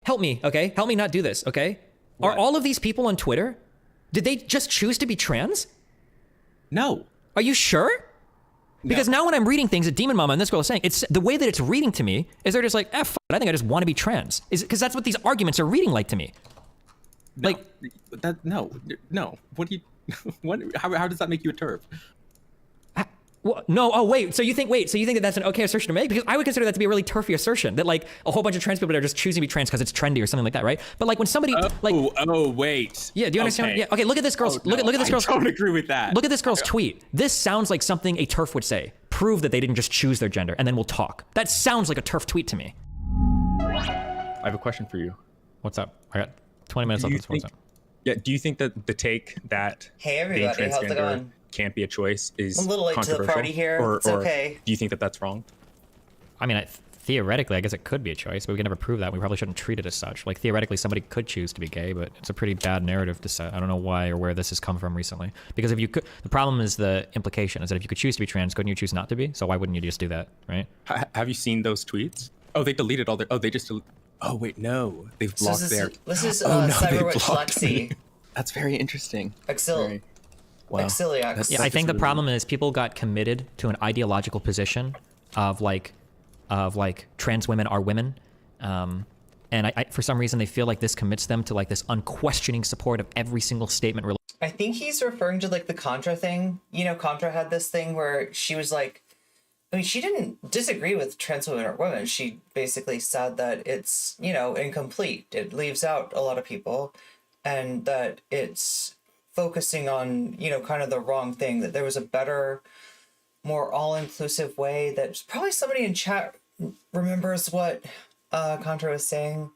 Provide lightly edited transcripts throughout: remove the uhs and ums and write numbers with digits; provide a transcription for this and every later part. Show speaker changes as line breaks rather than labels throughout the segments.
Help me, okay? Help me not do this, okay? What? Are all of these people on Twitter, did they just choose to be trans?
No.
Are you sure? Because now when I'm reading things that Demon Mama and this girl is saying, it's the way that it's reading to me is they're just like, f it, I think I just want to be trans. Because that's what these arguments are reading like to me.
No,
like,
no. What do you, how does that make you a TERF?
Well, no, oh wait, so you think that that's an okay assertion to make? Because I would consider that to be a really turfy assertion, that like a whole bunch of trans people are just choosing to be trans because it's trendy or something like that, right? But like when somebody
wait.
Yeah, do you understand? Okay. Yeah, okay, look at this girl's, look at this girl's.
I don't agree with that.
Look at this girl's tweet. This sounds like something a TERF would say. Prove that they didn't just choose their gender and then we'll talk. That sounds like a TERF tweet to me.
I have a question for you.
What's up? I got 20 minutes left. What's up?
Yeah, do you think that the take that
hey everybody,
being
how's it going?
Can't be a choice is
I'm a little late to the party here. It's okay.
Do you think that that's wrong?
I mean, theoretically, I guess it could be a choice, but we can never prove that. We probably shouldn't treat it as such. Like, theoretically, somebody could choose to be gay, but it's a pretty bad narrative to set. I don't know why or where this has come from recently. Because if you could, the problem is the implication is that if you could choose to be trans, couldn't you choose not to be? So why wouldn't you just do that, right?
Have you seen those tweets? Oh, they deleted all their. Oh, they just. Oh wait, no, they've blocked their.
This is Cyberwitch Lexi.
That's very interesting.
Wow. Exiliax.
Yeah, I think the problem is people got committed to an ideological position of like trans women are women. And I for some reason, they feel like this commits them to like this unquestioning support of every single statement.
I think he's referring to like the Contra thing. You know, Contra had this thing where she was like, I mean, she didn't disagree with trans women or women. She basically said that it's, you know, incomplete. It leaves out a lot of people and that it's focusing on, you know, kind of the wrong thing, that there was a better, more all-inclusive way. That probably somebody in chat remembers what Contra was saying.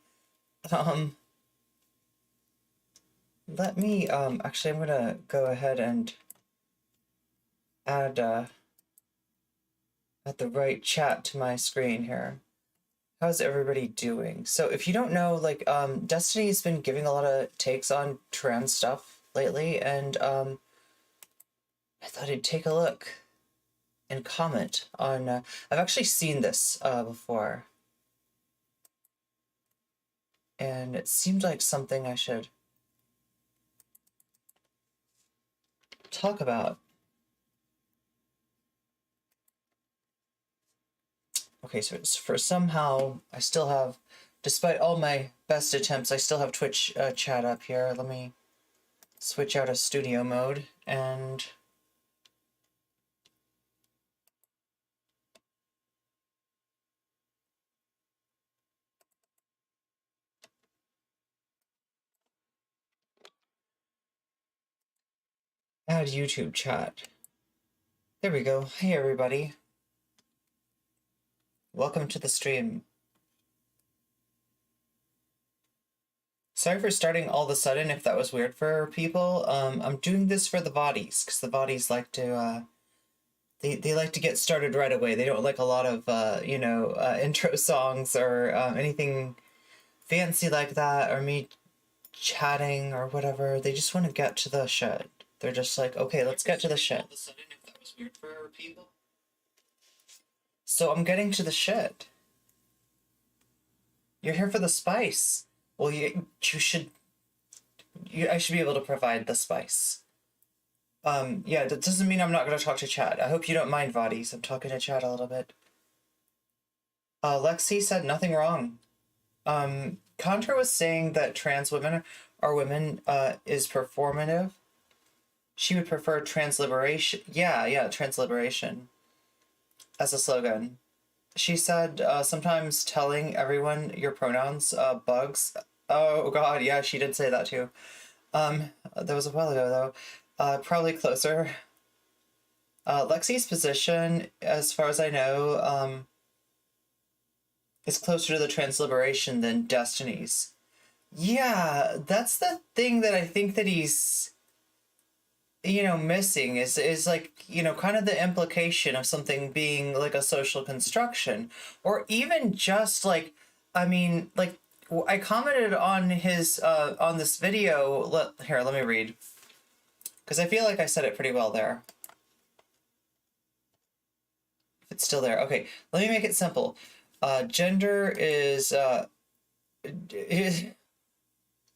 Let me, actually, I'm gonna go ahead and add the right chat to my screen here. How's everybody doing? So if you don't know, like, Destiny's been giving a lot of takes on trans stuff lately, and I thought I'd take a look and comment on, I've actually seen this before, and it seemed like something I should talk about. Okay, so it's for somehow I still have, despite all my best attempts, I still have Twitch chat up here. Let me switch out of studio mode and add YouTube chat. There we go. Hey everybody. Welcome to the stream. Sorry for starting all of a sudden if that was weird for people. I'm doing this for the bodies, because the bodies like to, they like to get started right away. They don't like a lot of, you know, intro songs or anything fancy like that, or me chatting or whatever. They just want to get to the shit. They're just like, okay, let's get to the shit. All of a sudden if that was weird for people. So I'm getting to the shit. You're here for the spice. Well, I should be able to provide the spice. Yeah, that doesn't mean I'm not going to talk to chat. I hope you don't mind, Vadis. I'm talking to chat a little bit. Lexi said nothing wrong. Contra was saying that trans women are women is performative. She would prefer transliberation. Yeah, transliberation as a slogan. She said sometimes telling everyone your pronouns bugs. Oh god, yeah, she did say that too. That was a while ago though. Probably closer. Lexi's position, as far as I know, is closer to the transliberation than Destiny's. Yeah, that's the thing that I think that he's, you know, missing is like, you know, kind of the implication of something being like a social construction, or even just like, I mean, like, I commented on his, on this video, here, let me read, because I feel like I said it pretty well there. If it's still there. Okay, let me make it simple. Gender is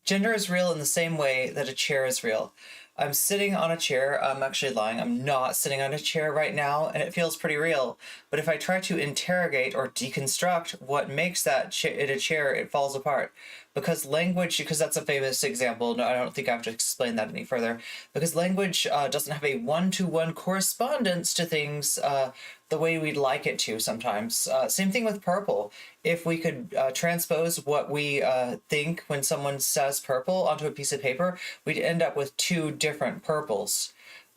gender is real in the same way that a chair is real. I'm sitting on a chair. I'm actually lying. I'm not sitting on a chair right now, and it feels pretty real. But if I try to interrogate or deconstruct what makes that it a chair, it falls apart. Because language, because that's a famous example, no, I don't think I have to explain that any further. Because language doesn't have a one-to-one correspondence to things the way we'd like it to sometimes. Same thing with purple. If we could transpose what we think when someone says purple onto a piece of paper, we'd end up with two different purples.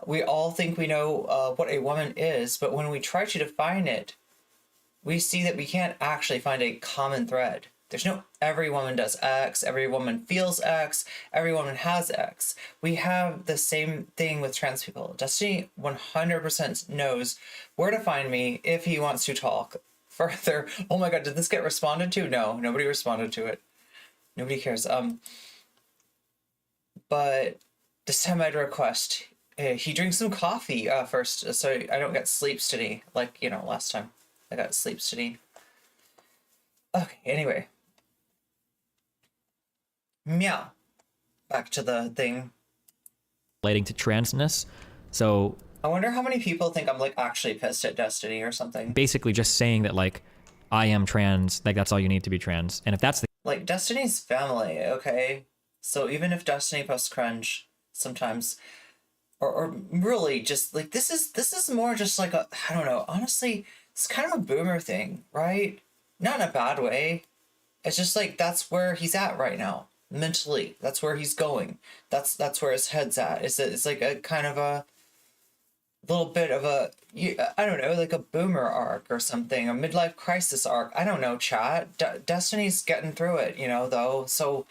We all think we know what a woman is, but when we try to define it, we see that we can't actually find a common thread. There's no every woman does X, every woman feels X, every woman has X. We have the same thing with trans people. Destiny 100% knows where to find me if he wants to talk further. Oh my god, did this get responded to? No, nobody responded to it. Nobody cares. But this time I'd request he drinks some coffee first so I don't get sleep study like, you know, last time I got sleep study. Okay, anyway. Meow. Back to the thing.
Relating to transness. So
I wonder how many people think I'm like actually pissed at Destiny or something.
basically just saying that like I am trans, like that's all you need to be trans. And if that's the
Like Destiny's family, okay? So even if Destiny posts cringe sometimes, or really just like this is more just like a, I don't know, honestly, it's kind of a boomer thing, right? Not in a bad way. It's just like that's where he's at right now. Mentally, that's where he's going. That's where his head's at. It's like a kind of a little bit of a, I don't know, like a boomer arc or something, a midlife crisis arc. I don't know, chat. Destiny's getting through it, you know, though. So,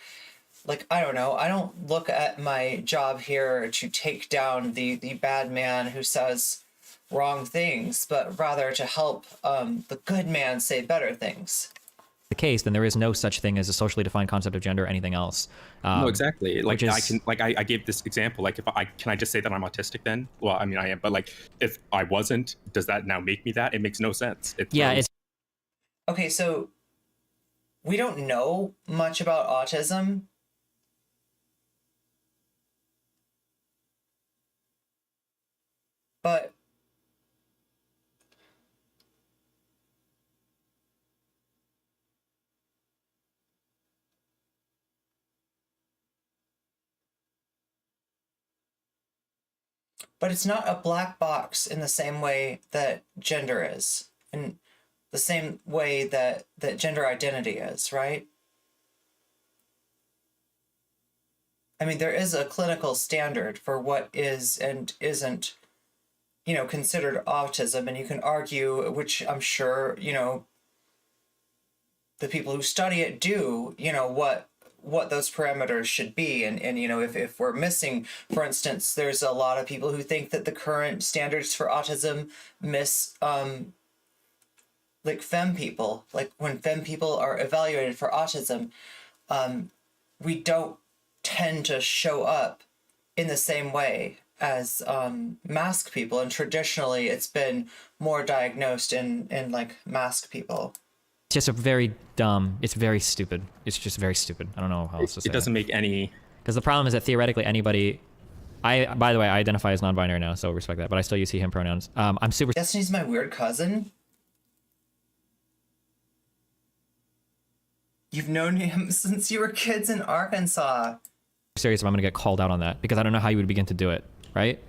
like, I don't know. I don't look at my job here to take down the bad man who says wrong things, but rather to help the good man say better things.
case, then there is no such thing as a socially defined concept of gender or anything else.
No, exactly. Like
is,
I can, like I gave this example. Like if I can, I just say that I'm autistic then? Well, I mean I am, but like if I wasn't, does that now make me that? It makes no sense.
Yeah, it's
okay. So we don't know much about autism. But it's not a black box in the same way that gender is, in the same way that gender identity is, right? I mean, there is a clinical standard for what is and isn't, you know, considered autism, and you can argue, which I'm sure, you know, the people who study it do, you know, what those parameters should be. And you know, if we're missing, for instance, there's a lot of people who think that the current standards for autism miss like femme people. Like when femme people are evaluated for autism, we don't tend to show up in the same way as mask people, and traditionally it's been more diagnosed in like mask people.
just a very dumb, it's very stupid. It's just very stupid. I don't know how else to say
it doesn't make any.
Because the problem is that theoretically anybody, by the way, I identify as non-binary now, so respect that, but I still use he, him pronouns. I'm super
Destiny's my weird cousin. You've known him since you were kids in Arkansas.
serious if I'm going to get called out on that, because I don't know how you would begin to do it, right?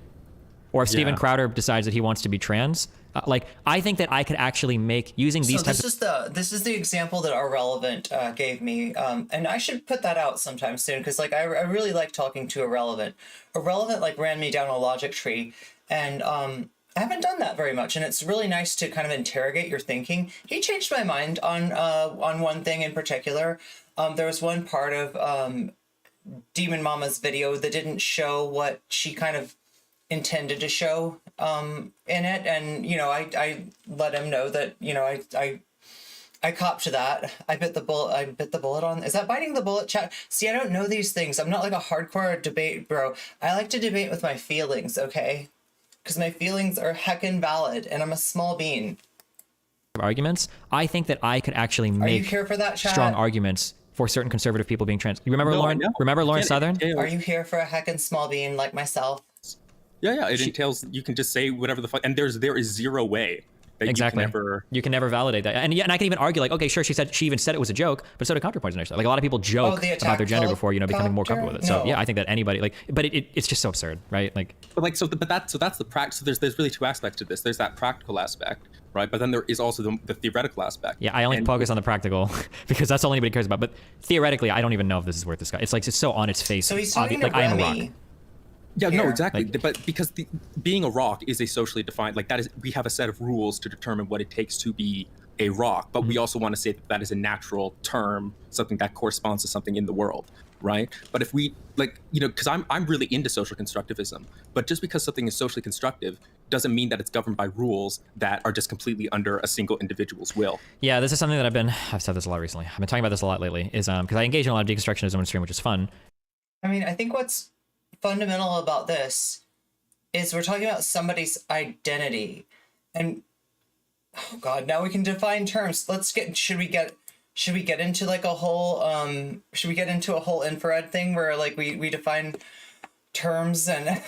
Or if Steven Crowder decides that he wants to be trans, like I think that I could actually make using these types.
This is the example that Irrelevant gave me, and I should put that out sometime soon, because like I really like talking to Irrelevant. Irrelevant like ran me down a logic tree, and I haven't done that very much, and it's really nice to kind of interrogate your thinking. He changed my mind on one thing in particular. There was one part of Demon Mama's video that didn't show what she kind of intended to show in it, and you know, I let him know that, you know, I copped to that. I bit the bullet on. Is that biting the bullet, chat? See, I don't know these things. I'm not like a hardcore debate bro. I like to debate with my feelings, okay? Because my feelings are heckin' valid, and I'm a small bean.
Arguments, I think that I could actually make
Are you here for that, chat?
strong arguments for certain conservative people being trans. You remember
No, I
Lauren?
know.
Remember Lauren
It
Southern?
entails-
Are you here for a heckin' small bean like myself?
Yeah. It entails you can just say whatever the fuck, and there is zero way that
Exactly.
you can ever.
validate that. And I can even argue like, okay, sure, she even said it was a joke, but so did counterpoints in there. Like a lot of people joke
the
about their gender before, becoming more
helicopter?
comfortable with it. So
No.
yeah, I think that anybody like, but it's just so absurd, right? Like,
That's the practice. So there's really two aspects to this. There's that practical aspect, right? But then there is also the theoretical aspect.
yeah, I only focus on the practical because that's all anybody cares about. But theoretically, I don't even know if this is worth discussing. It's like just so on its face.
So he's talking
like
to
I am a
Remy.
rock.
Yeah, no,
Here.
exactly.
Like-
But because being a rock is a socially defined, like that is, we have a set of rules to determine what it takes to be a rock. But we also want to say that is a natural term, something that corresponds to something in the world, right? But if we because I'm really into social constructivism, but just because something is socially constructive doesn't mean that it's governed by rules that are just completely under a single individual's will.
Yeah, this is something that I've said this a lot recently. I've been talking about this a lot lately. Is because I engage in a lot of deconstructionism on stream, which is fun.
I mean, I think what's fundamental about this is we're talking about somebody's identity, and oh god, now we can define terms. Should we get into like a whole should we get into a whole infrared thing where like we define terms and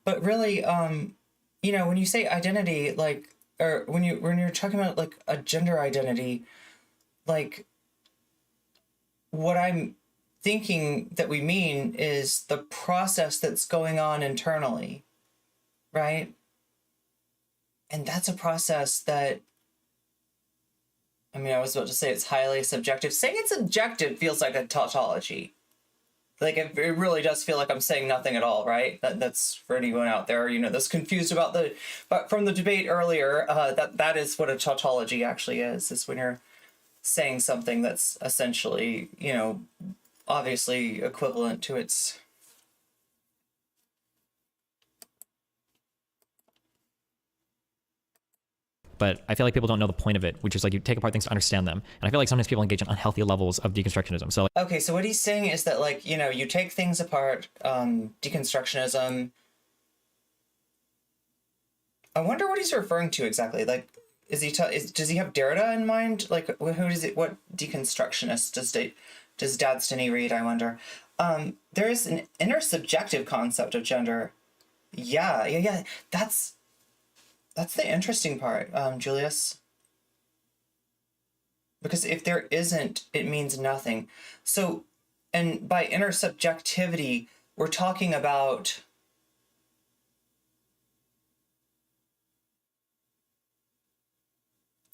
but really when you say identity, like, or when you're talking about like a gender identity, like what I'm thinking that we mean is the process that's going on internally, right? And that's a process that, I mean, I was about to say it's highly subjective. Saying it's objective feels like a tautology. Like, it really does feel like I'm saying nothing at all, right? That's for anyone out there, that's confused about but from the debate earlier, that is what a tautology actually is when you're saying something that's essentially, obviously equivalent to its.
But I feel like people don't know the point of it, which is like you take apart things to understand them. And I feel like sometimes people engage in unhealthy levels of deconstructionism. So like,
Okay, so what he's saying is that, like, you take things apart, deconstructionism. I wonder what he's referring to exactly. Like, does he have Derrida in mind? Like, what deconstructionist does Dad Stinney read, I wonder? There is an intersubjective concept of gender. Yeah. That's the interesting part, Julius. Because if there isn't, it means nothing. So, and by intersubjectivity, we're talking about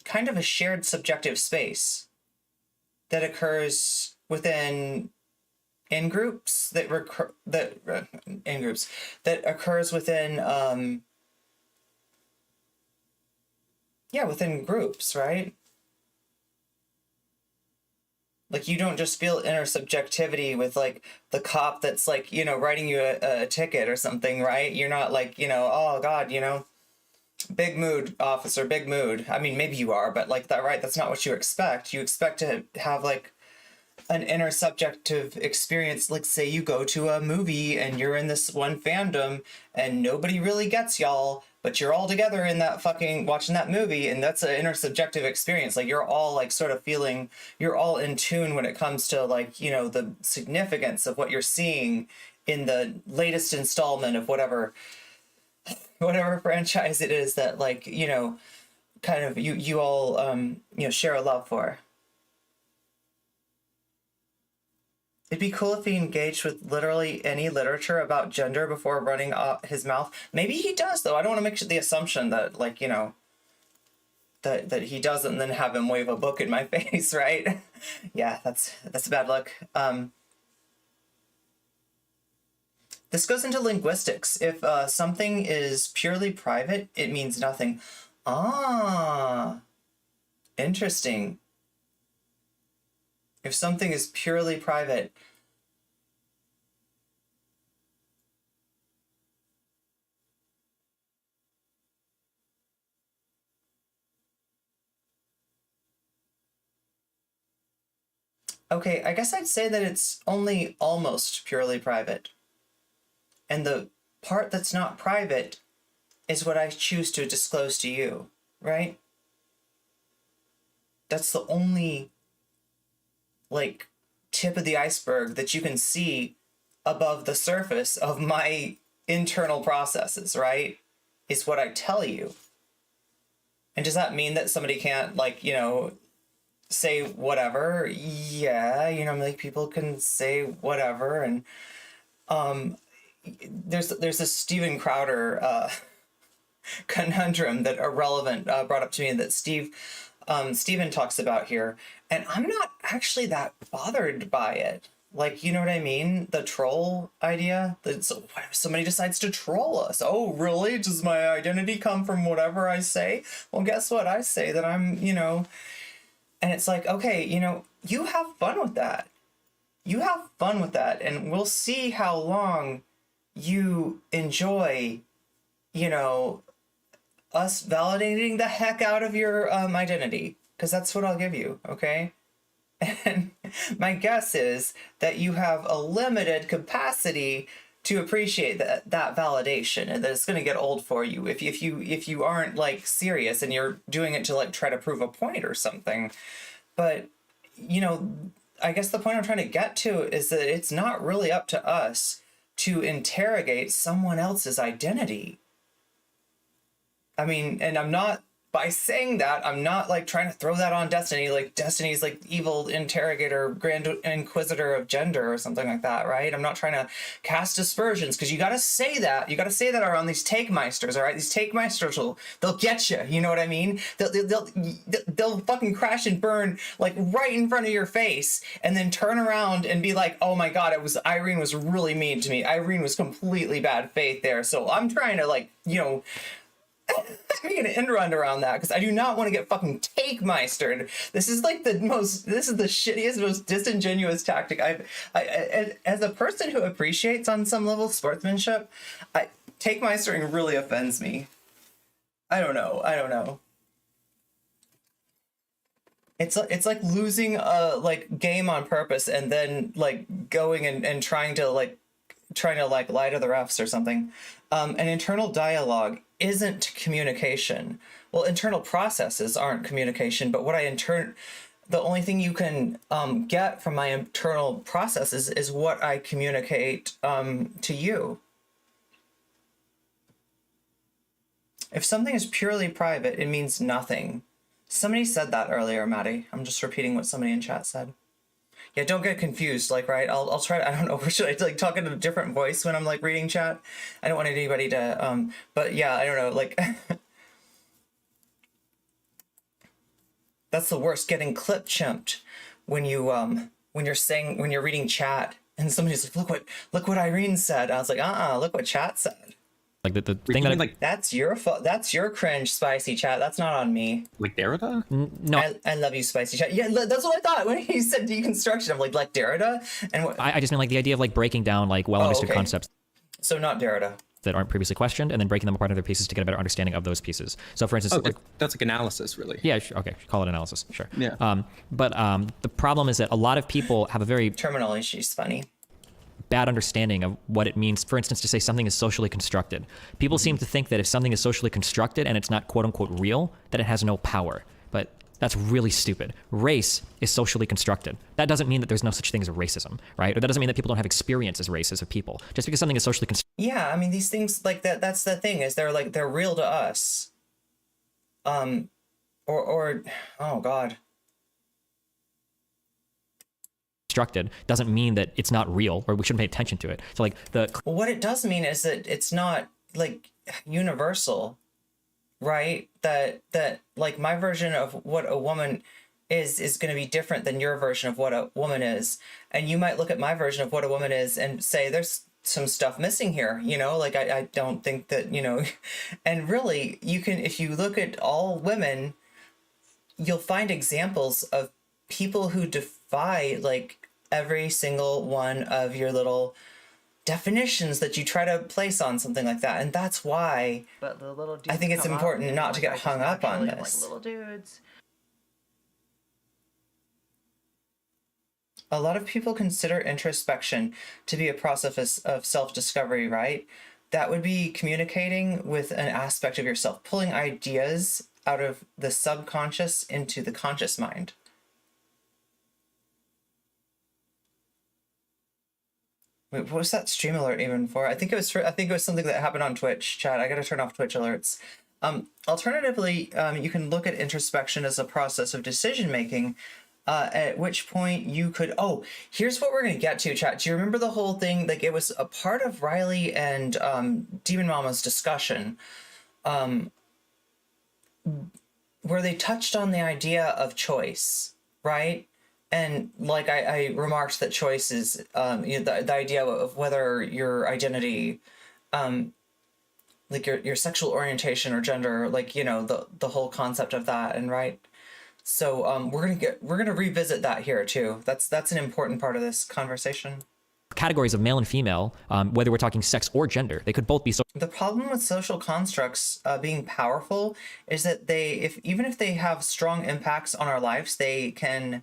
kind of a shared subjective space that occurs within in-groups that occurs within within groups, right? Like, you don't just feel intersubjectivity with, like, the cop that's, like, writing you a ticket or something, right? You're not like, oh god, big mood, officer, big mood. I mean, maybe you are, but like that, right? That's not what you expect. You expect to have like an intersubjective experience. Like, say you go to a movie and you're in this one fandom and nobody really gets y'all, but you're all together in that fucking watching that movie, and that's an intersubjective experience. Like, you're all like sort of feeling, you're all in tune when it comes to like, the significance of what you're seeing in the latest installment of whatever franchise it is that, like, kind of you all share a love for. It'd be cool if he engaged with literally any literature about gender before running his mouth. Maybe he does, though. I don't want to make the assumption that, like, that he doesn't, and then have him wave a book in my face, right? Yeah, that's a bad look. This goes into linguistics. If something is purely private, it means nothing. Ah, interesting. If something is purely private. Okay, I guess I'd say that it's only almost purely private. And the part that's not private is what I choose to disclose to you, right? That's the only like tip of the iceberg that you can see above the surface of my internal processes, right? Is what I tell you. And does that mean that somebody can't, like, you know, say whatever? Yeah, you know, like people can say whatever. And there's this Steven Crowder conundrum that Irrelevant brought up to me that Steven talks about here. And I'm not actually that bothered by it. Like, you know what I mean? The troll idea. So what if somebody decides to troll us? Oh, really? Does my identity come from whatever I say? Well, guess what? I say that I'm, you know... And it's like, okay, you know, you have fun with that. You have fun with that. And we'll see how long you enjoy, you know, us validating the heck out of your identity. Because that's what I'll give you, okay? And my guess is that you have a limited capacity to appreciate that validation, and that it's going to get old for you if you aren't like serious and you're doing it to like try to prove a point or something. But you know, I guess the point I'm trying to get to is that it's not really up to us to interrogate someone else's identity. I mean, and I'm not, by saying that, I'm not like trying to throw that on Destiny, like Destiny's like evil interrogator, grand inquisitor of gender or something like that, right? I'm not trying to cast aspersions, because you got to say that. You got to say that around these take meisters, all right? These take meisters they'll get you. You know what I mean? They'll fucking crash and burn like right in front of your face, and then turn around and be like, oh my God, Irene was really mean to me. Irene was completely bad faith there. So I'm trying to like, you know, I'm gonna end run around that because I do not want to get fucking take meistered. This is like the shittiest, most disingenuous tactic as a person who appreciates on some level sportsmanship, take meistering really offends me. I don't know. It's like losing a like game on purpose and then like going and trying to lie to the refs or something. An internal dialogue isn't communication. Well, internal processes aren't communication, but the only thing you can get from my internal processes is what I communicate to you. If something is purely private, it means nothing. Somebody said that earlier, Maddie. I'm just repeating what somebody in chat said. Yeah, don't get confused, like, right? I'll try to, I don't know, should I, like, talk in a different voice when I'm, like, reading chat? I don't want anybody to, but yeah, I don't know, like, that's the worst, getting clip chimped when you're reading chat, and somebody's like, look what Irene said. I was like, look what chat said.
Like the thing that
like
that's your fault. That's your cringe, spicy chat. That's not on me.
like Derrida?
no,
I love you, spicy chat. Yeah, that's what I thought when he said deconstruction. I'm like Derrida, and what?
I just mean like the idea of like breaking down like well understood
okay.
concepts
So not Derrida.
that aren't previously questioned, and then breaking them apart into their pieces to get a better understanding of those pieces. So, for instance,
That's like analysis, really.
yeah, sure, okay, call it analysis, sure.
Yeah.
But the problem is that a lot of people have a very
Terminology is funny.
bad understanding of what it means, for instance, to say something is socially constructed. People seem to think that if something is socially constructed and it's not quote unquote real, that it has no power. But that's really stupid. Race is socially constructed. That doesn't mean that there's no such thing as racism, right? Or that doesn't mean that people don't have experience as races of people. Just because something is socially constructed.
Yeah, I mean these things like that's the thing, is they're real to us. Or oh God.
Constructed doesn't mean that it's not real or we shouldn't pay attention to it. So like
Well, what it does mean is that it's not like universal, right? That like my version of what a woman is going to be different than your version of what a woman is. And you might look at my version of what a woman is and say, there's some stuff missing here, you know, like I don't think that, you know, and really you can, if you look at all women, you'll find examples of people who defy like every single one of your little definitions that you try to place on something like that. And that's why
But the little dudes
I think it's
come up
important
and,
not
like,
to get
I just
hung up on
naturally am,
this.
Like little dudes.
A lot of people consider introspection to be a process of self-discovery, right? That would be communicating with an aspect of yourself, pulling ideas out of the subconscious into the conscious mind. Wait, what was that stream alert even for? I think it was something that happened on Twitch chat. I gotta turn off Twitch alerts. Alternatively, you can look at introspection as a process of decision making, at which point you could. Oh, here's what we're gonna get to, chat. Do you remember the whole thing? Like, it was a part of Riley and Demon Mama's discussion, where they touched on the idea of choice, right? And like I remarked that choice is the idea of whether your identity, like your sexual orientation or gender, like, the whole concept of that, and right. So we're gonna revisit that here too. That's an important part of this conversation.
Categories of male and female, whether we're talking sex or gender, they could both be so.
The problem with social constructs being powerful is that even if they have strong impacts on our lives, they can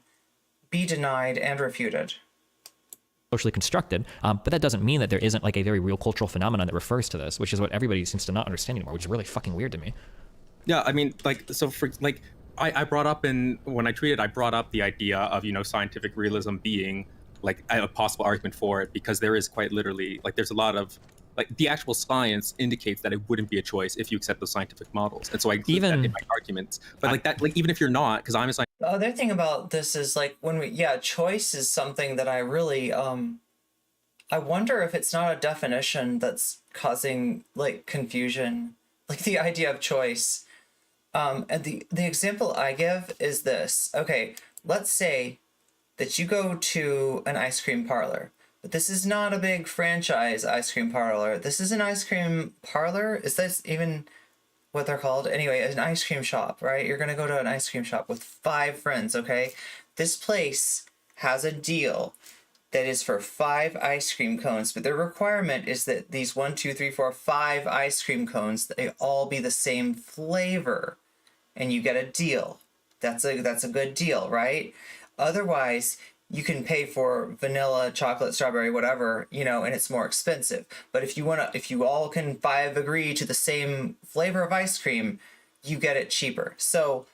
be denied and refuted.
Socially constructed, but that doesn't mean that there isn't like a very real cultural phenomenon that refers to this, which is what everybody seems to not understand anymore, which is really fucking weird to me.
Yeah, I mean, I brought up when I tweeted, I brought up the idea of, scientific realism being like a possible argument for it, because there is quite literally, like, there's a lot of, like, the actual science indicates that it wouldn't be a choice if you accept those scientific models. And so I include that in my arguments. But even if you're not, because I'm a scientist.
The other thing about this is like choice is something that I really, I wonder if it's not a definition that's causing like confusion, like the idea of choice. And the example I give is this. Okay, let's say that you go to an ice cream parlor, but this is not a big franchise ice cream parlor. This is an ice cream parlor. Is this even what they're called? Anyway, an ice cream shop, right? You're going to go to an ice cream shop with 5 friends, okay? This place has a deal that is for 5 ice cream cones, but the requirement is that these 1, 2, 3, 4, 5 ice cream cones, they all be the same flavor, and you get a deal. That's a good deal, right? Otherwise, you can pay for vanilla, chocolate, strawberry, whatever, and it's more expensive. But if you all can 5 agree to the same flavor of ice cream, you get it cheaper. So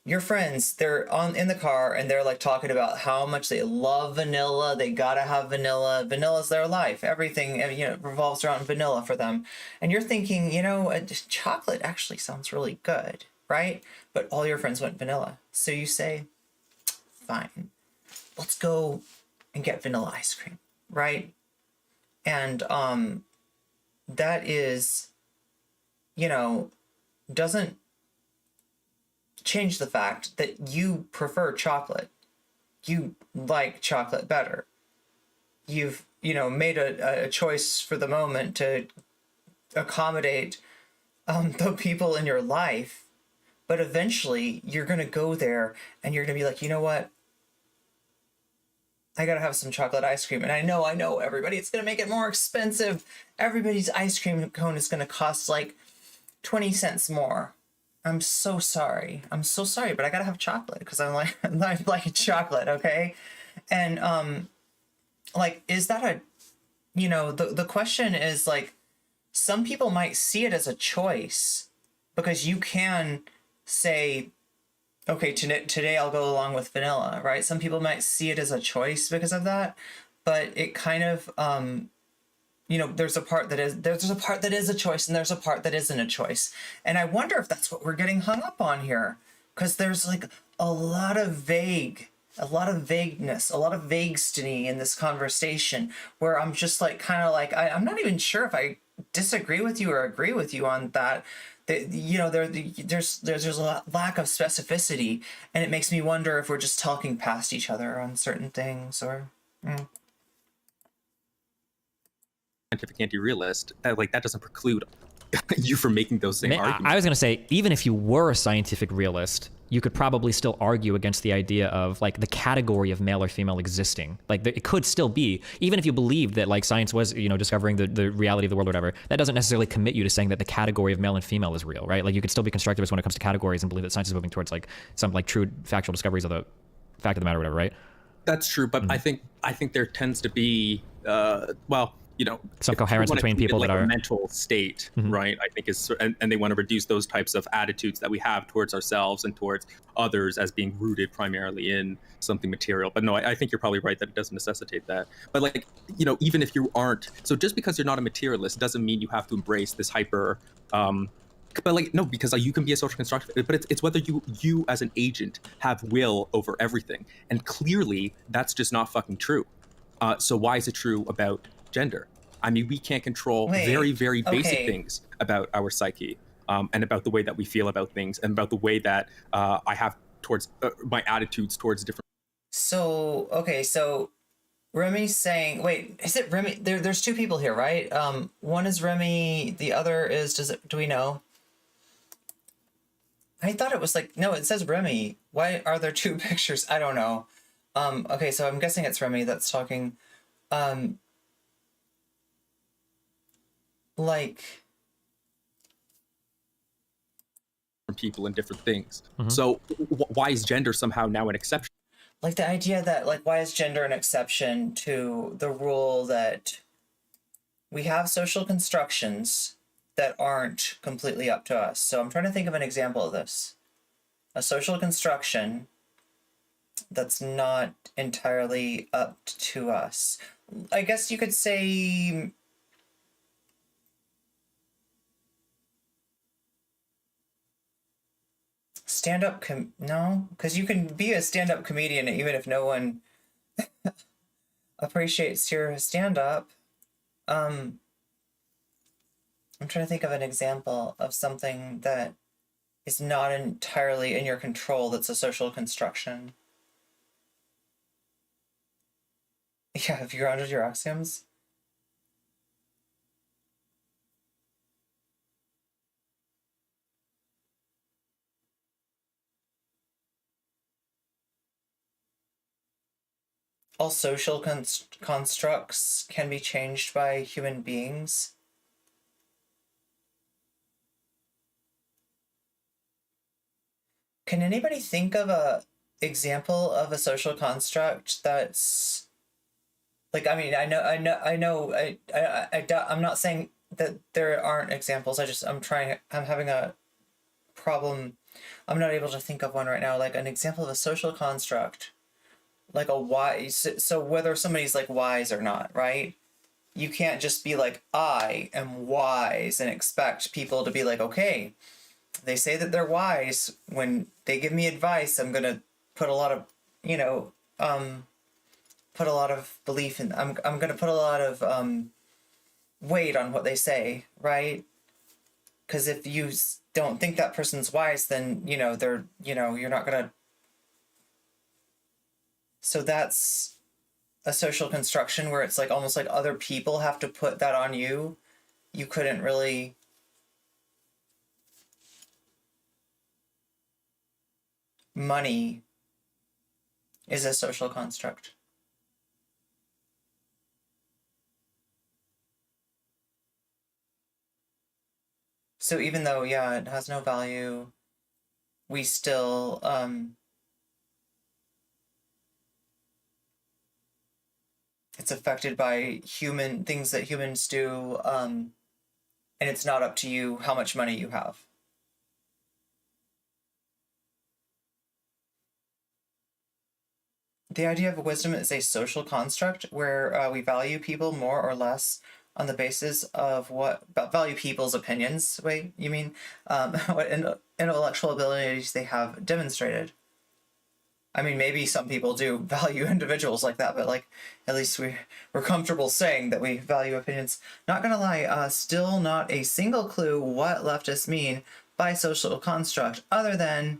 your friends, they're in the car and they're like talking about how much they love vanilla. They gotta have vanilla. Vanilla's their life. Everything, revolves around vanilla for them. And you're thinking, chocolate actually sounds really good, right? But all your friends want vanilla. So you say, fine, let's go and get vanilla ice cream, right? And that is, doesn't change the fact that you prefer chocolate. You like chocolate better. You've, made a choice for the moment to accommodate the people in your life, but eventually you're going to go there and you're going to be like, you know what? I gotta have some chocolate ice cream. And I know, everybody, it's gonna make it more expensive. Everybody's ice cream cone is gonna cost like 20 cents more. I'm so sorry, but I gotta have chocolate because I'm like chocolate, okay? And is that the question is like, some people might see it as a choice because you can say, okay, today I'll go along with vanilla, right? Some people might see it as a choice because of that, but it kind of, there's a part that is a choice and there's a part that isn't a choice. And I wonder if that's what we're getting hung up on here, because there's like a lot of vagueness, a lot of vaguestiny in this conversation where I'm just like, I'm not even sure if I disagree with you or agree with you on that. There's a lack of specificity, and it makes me wonder if we're just talking past each other on certain things, or.
Scientific anti-realist, that doesn't preclude you from making those same arguments.
I was going to say, even if you were a scientific realist, you could probably still argue against the idea of like the category of male or female existing. Like it could still be, even if you believed that like science was, discovering the reality of the world or whatever, that doesn't necessarily commit you to saying that the category of male and female is real, right? Like you could still be constructivist when it comes to categories and believe that science is moving towards like some like true factual discoveries of the fact of the matter or whatever, right?
That's true, but I think there tends to be,
some
if
coherence
wanna
between
treat it
people
like
that
a
are
mental state, right? I think is, and they want to reduce those types of attitudes that we have towards ourselves and towards others as being rooted primarily in something material. But no, I think you're probably right that it doesn't necessitate that. But like, even if you aren't, so just because you're not a materialist doesn't mean you have to embrace this hyper. But like, no, because you can be a social constructivist, but it's whether you as an agent have will over everything, and clearly that's just not fucking true. So why is it true about gender? I mean, we can't control very, very basic
okay.
things about our psyche, and about the way that we feel about things, and about the way that I have towards my attitudes towards different.
So, okay, so Remy's saying, wait, is it Remy? There's two people here, right? One is Remy, the other is, do we know? I thought it was like, no, it says Remy. Why are there two pictures? I don't know. Okay, so I'm guessing it's Remy that's talking. Like,
People and different things. So why is gender somehow now an exception?
like the idea that, like, why is gender an exception to the rule that we have social constructions that aren't completely up to us? So I'm trying to think of an example of this. A social construction that's not entirely up to us. I guess you could say stand-up no, because you can be a stand-up comedian even if no one appreciates your stand-up. I'm trying to think of an example of something that is not entirely in your control that's a social construction. Yeah, have you grounded your axioms? All social constructs can be changed by human beings. Can anybody think of a example of a social construct that's like, I mean, I'm not saying that there aren't examples. I'm having a problem. I'm not able to think of one right now. Like an example of a social construct, like a wise. So whether somebody's like wise or not, right? You can't just be like, I am wise and expect people to be like, okay, they say that they're wise. When they give me advice, I'm gonna put a lot of, put a lot of belief in. I'm gonna put a lot of weight on what they say, right? Because if you don't think that person's wise, then they're you're not gonna. So that's a social construction where it's like almost like other people have to put that on you. You couldn't really. Money is a social construct. So even though, yeah, it has no value, we still, it's affected by things that humans do, and it's not up to you how much money you have. The idea of wisdom is a social construct where we value people more or less on the basis of value people's opinions. Wait, you mean what intellectual abilities they have demonstrated? I mean, maybe some people do value individuals like that, but like at least we're comfortable saying that we value opinions. Not gonna lie, still not a single clue what leftists mean by social construct, other than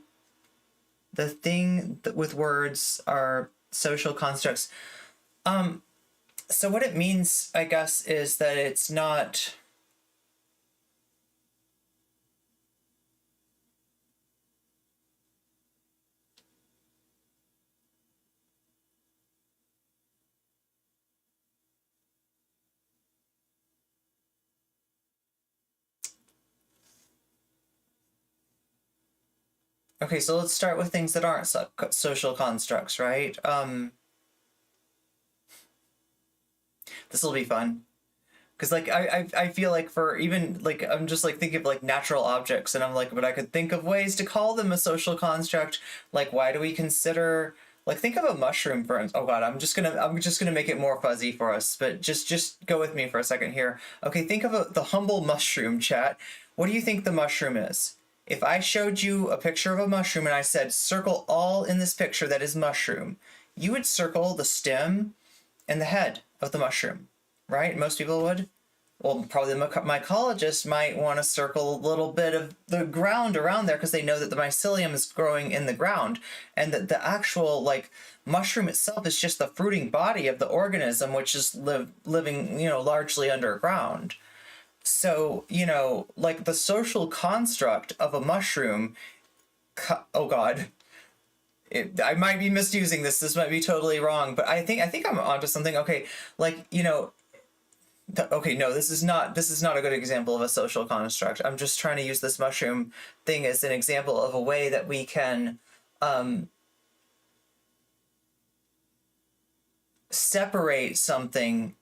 the thing that with words are social constructs. So what it means, I guess, is that it's not. Okay, so let's start with things that aren't social constructs, right? This will be fun. Because like I feel like for even like I'm just like thinking of like natural objects, and I'm like, but I could think of ways to call them a social construct. Like, why do we consider, like, think of a mushroom, for instance. Oh god, I'm just gonna make it more fuzzy for us, but just go with me for a second here. Okay, think of the humble mushroom, chat. What do you think the mushroom is? If I showed you a picture of a mushroom and I said circle all in this picture that is mushroom, you would circle the stem and the head of the mushroom, right? Most people would. Well, probably the mycologist might want to circle a little bit of the ground around there because they know that the mycelium is growing in the ground, and that the actual like mushroom itself is just the fruiting body of the organism, which is living, you know, largely underground. So, you know, like the social construct of a mushroom, oh god, I might be misusing this. This might be totally wrong, but I think I'm onto something. Okay, like, you know, okay, no, this is not a good example of a social construct. I'm just trying to use this mushroom thing as an example of a way that we can separate something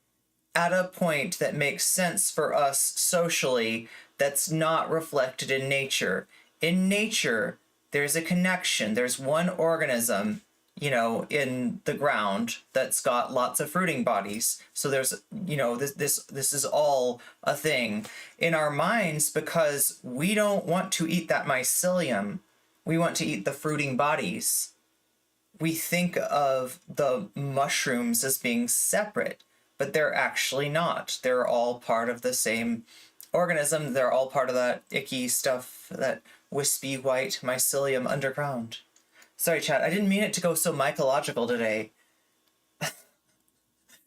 at a point that makes sense for us socially that's not reflected in nature. In nature, there's a connection. There's one organism, you know, in the ground that's got lots of fruiting bodies. So there's, you know, this is all a thing. In our minds, because we don't want to eat that mycelium, we want to eat the fruiting bodies. We think of the mushrooms as being separate, but they're actually not. They're all part of the same organism. They're all part of that icky stuff, that wispy white mycelium underground. Sorry, chat. I didn't mean it to go so mycological today.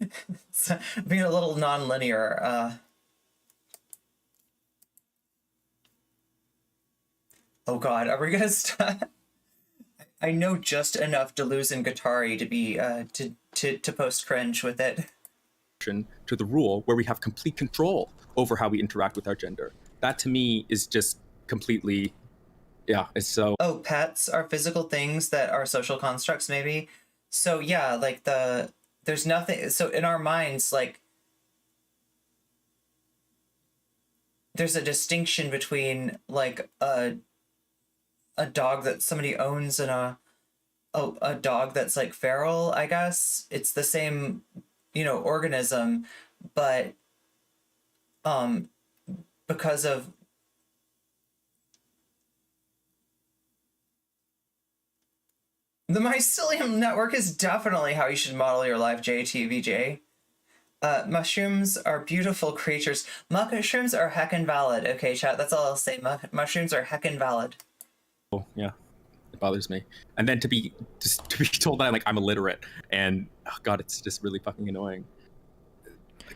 It's being a little non-linear. Oh god, are we gonna start? I know just enough Deleuze and Guattari to be to post cringe with it.
To the rule where we have complete control over how we interact with our gender. That to me is just completely, yeah, it's so.
Oh, pets are physical things that are social constructs, maybe. So yeah, like there's nothing. So in our minds, like there's a distinction between like a dog that somebody owns and a dog that's like feral. I guess it's the same, you know, organism, but because of the mycelium network is definitely how you should model your life, JTVJ. Mushrooms are beautiful creatures. Mushrooms are heckin' valid. Okay, chat, that's all I'll say. Mushrooms are heckin' valid.
Oh, yeah, it bothers me. And then to be told that I'm illiterate, and oh god, it's just really fucking annoying.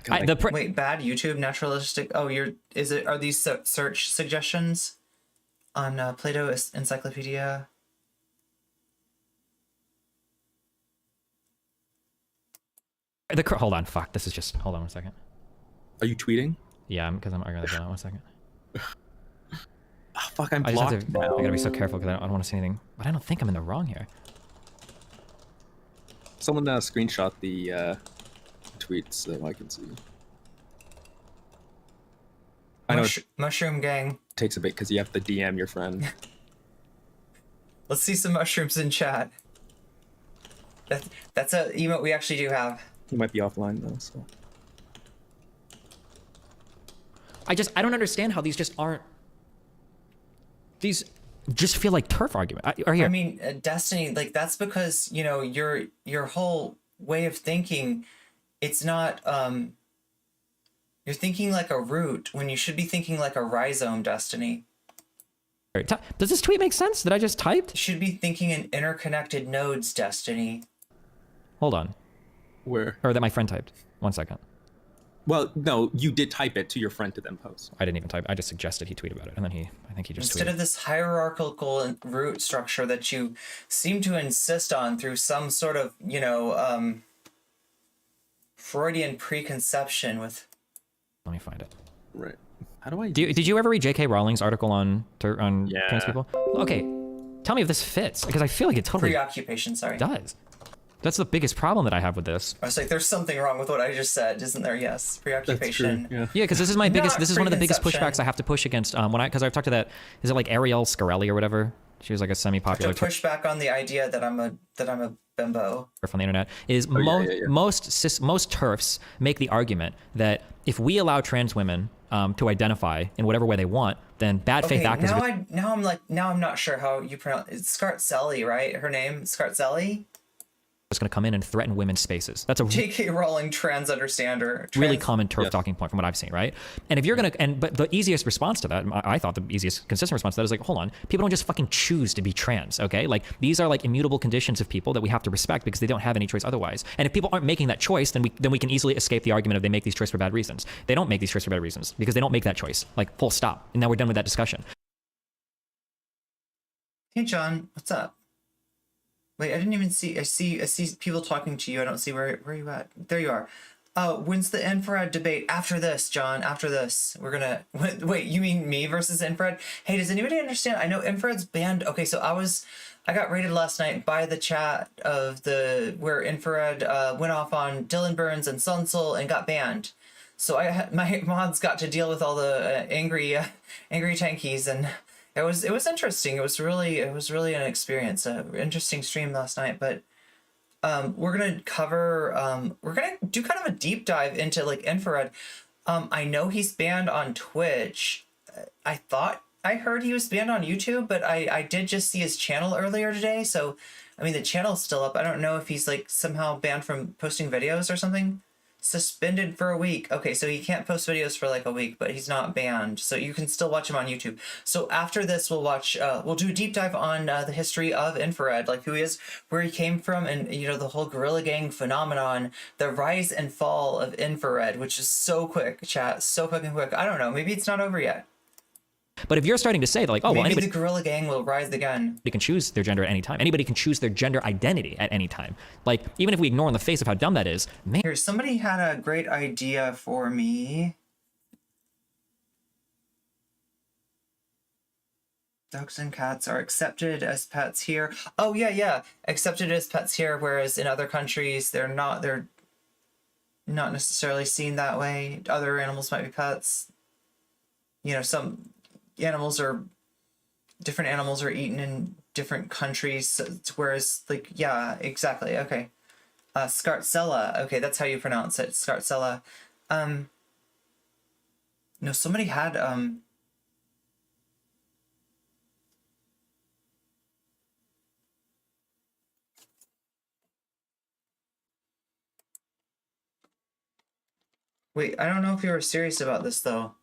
God,
wait, bad YouTube naturalistic. Oh, are these search suggestions on Plato Encyclopedia?
Hold on, fuck. This is just. Hold on 1 second.
Are you tweeting?
Yeah, because I'm arguing that. 1 second.
Oh, fuck, I'm blocked now.
I gotta be so careful because I don't want to see anything. But I don't think I'm in the wrong here.
Someone screenshot the tweets so I can see. I know
Mushroom gang.
it takes a bit because you have to DM your friend.
Let's see some mushrooms in chat. That's a emote we actually do have.
He might be offline though, so.
I don't understand how these just aren't. These just feel like turf argument.
I mean, Destiny, like that's because, you know, your whole way of thinking, it's not you're thinking like a root when you should be thinking like a rhizome, Destiny.
Does this tweet make sense that I just typed?
You should be thinking in interconnected nodes, Destiny.
Hold on.
Where?
Or that my friend typed. 1 second.
Well, no, you did type it to your friend to then post.
I didn't even type. I just suggested he tweet about it, and then I think he just
Instead
tweeted.
of this hierarchical root structure that you seem to insist on through some sort of, you know, Freudian preconception with.
Let me find it.
Right. How do I?
Did you ever read J.K. Rowling's article on trans people? Okay, tell me if this fits because I feel like it totally
Preoccupation. Sorry.
does. That's the biggest problem that I have with this.
I was like, there's something wrong with what I just said, isn't there? Yes, preoccupation.
Yeah.
Yeah, because this is my biggest.
Not
This is one of the biggest
preconception.
pushbacks I have to push against. Because I've talked to that. Is it like Ariel Scarelli or whatever? She was like a semi-popular
To push back on the idea that I'm a bimbo.
on the internet. Is
yeah.
most TERFs make the argument that if we allow trans women to identify in whatever way they want, then bad faith actors.
Now I'm not sure how you pronounce it. It's Scarzelli, right? Her name Scarzelli.
Just going to come in and threaten women's spaces. That's a
J.K. Rowling trans understander.
really common TERF talking point from what I've seen, right? And if you're going to, but the easiest response to that, I thought the easiest consistent response to that is like, hold on, people don't just fucking choose to be trans, okay? Like, these are like immutable conditions of people that we have to respect because they don't have any choice otherwise. And if people aren't making that choice, then we can easily escape the argument of they make these choices for bad reasons. They don't make these choices for bad reasons because they don't make that choice. Like, full stop. And now we're done with that discussion.
Hey, John, what's up? Wait, I didn't even see. I see people talking to you. I don't see where are you at? There you are. When's the infrared debate? After this, John. After this, we're gonna. Wait, you mean me versus infrared? Hey, does anybody understand? I know infrared's banned. Okay, so I got raided last night by the chat of where infrared went off on Dylan Burns and Sunsil and got banned. So my mods got to deal with all the angry tankies, and it was interesting. It was really an experience. Interesting stream last night. But we're gonna do kind of a deep dive into like infrared. I know he's banned on Twitch. I thought I heard he was banned on YouTube, but I did just see his channel earlier today. So I mean the channel's still up. I don't know if he's like somehow banned from posting videos or something. Suspended for a week. Okay, so he can't post videos for like a week, but he's not banned, so you can still watch him on YouTube. So after this, we'll do a deep dive on the history of infrared, like who he is, where he came from, and the whole Guerrilla Gang phenomenon, the rise and fall of infrared, which is so quick, chat, so fucking quick. I don't know, maybe it's not over yet.
But if you're starting to say that, like, oh,
maybe
well, anybody
the Guerrilla Gang will rise again.
can choose their gender at any time. Anybody can choose their gender identity at any time. Like, even if we ignore in the face of how dumb that is, man.
Here, somebody had a great idea for me. Dogs and cats are accepted as pets here. Oh, yeah. Accepted as pets here, whereas in other countries, they're not necessarily seen that way. Other animals might be pets. Some different animals are eaten in different countries, whereas, like, yeah, exactly, okay. Scartzella, okay, that's how you pronounce it, Scartzella. No, somebody had, wait, I don't know if you were serious about this, though.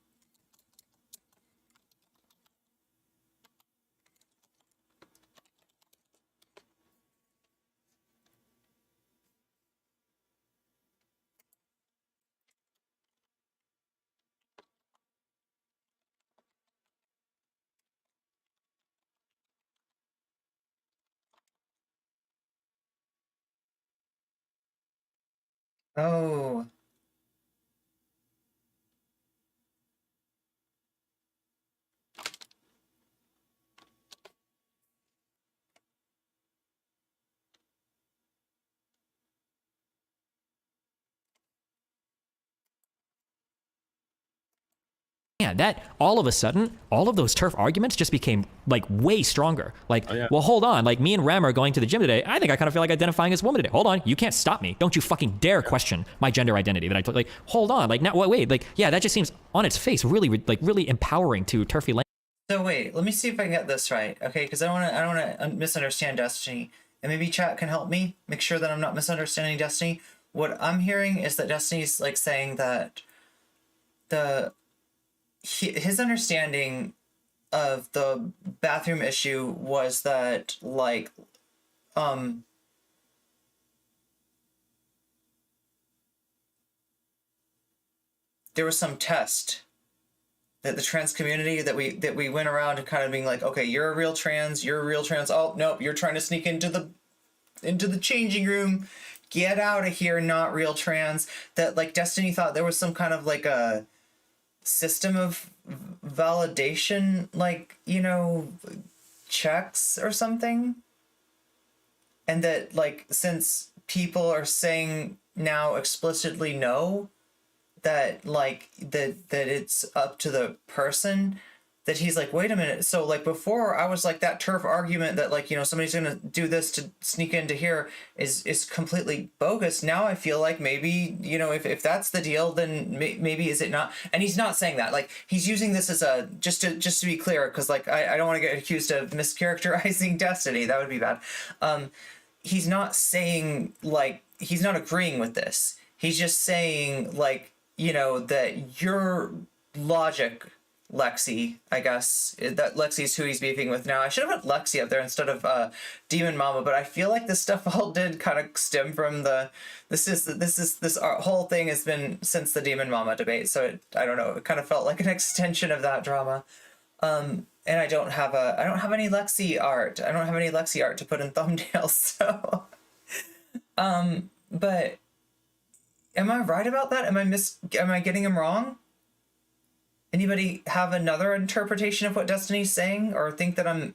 Oh.
Yeah, that all of a sudden, all of those TERF arguments just became like way stronger. Like, well, hold on. Like, me and Rem are going to the gym today. I think I kind of feel like identifying as a woman today. Hold on, you can't stop me. Don't you fucking dare question my gender identity. That like, hold on. Like, now, wait. Like, yeah, that just seems on its face really empowering to TERFy language.
So wait, let me see if I can get this right, okay? Because I don't want to misunderstand Destiny, and maybe chat can help me make sure that I'm not misunderstanding Destiny. What I'm hearing is that Destiny's like saying that his understanding of the bathroom issue was that like there was some test that the trans community that we went around and kind of being like, okay, you're a real trans. Oh nope, you're trying to sneak into the changing room. Get out of here, not real trans. That like Destiny thought there was some kind of like a system of validation, like, checks or something, and that like since people are saying now explicitly no, that like that it's up to the person, that he's like, wait a minute, so like before I was like that turf argument that like, you know, somebody's gonna do this to sneak into here is completely bogus. Now I feel like maybe, you know, if that's the deal, then maybe is it not? And he's not saying that, like he's using this as a just to be clear, because like I don't want to get accused of mischaracterizing Destiny. That would be bad. He's not saying, like, he's not agreeing with this. He's just saying, like, you know, that your logic, Lexi, I guess, that Lexi is who he's beefing with now. I should have put Lexi up there instead of Demon Mama, but I feel like this stuff all did kind of stem from this whole thing has been since the Demon Mama debate. So I don't know, it kind of felt like an extension of that drama. And I don't have any Lexi art. I don't have any Lexi art to put in thumbnails. So, but am I right about that? Am I getting him wrong? Anybody have another interpretation of what Destiny's saying, or think that I'm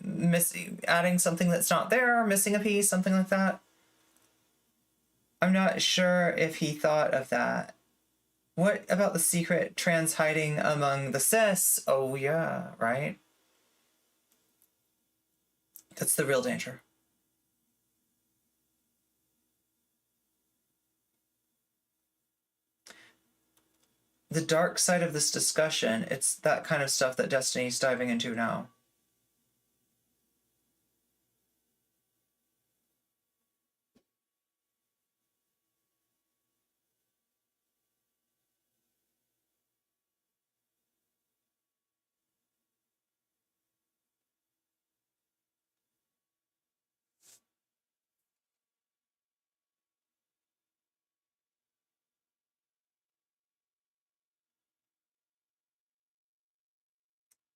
adding something that's not there, or missing a piece, something like that? I'm not sure if he thought of that. What about the secret trans hiding among the cis? Oh yeah, right? That's the real danger. The dark side of this discussion, it's that kind of stuff that Destiny's diving into now.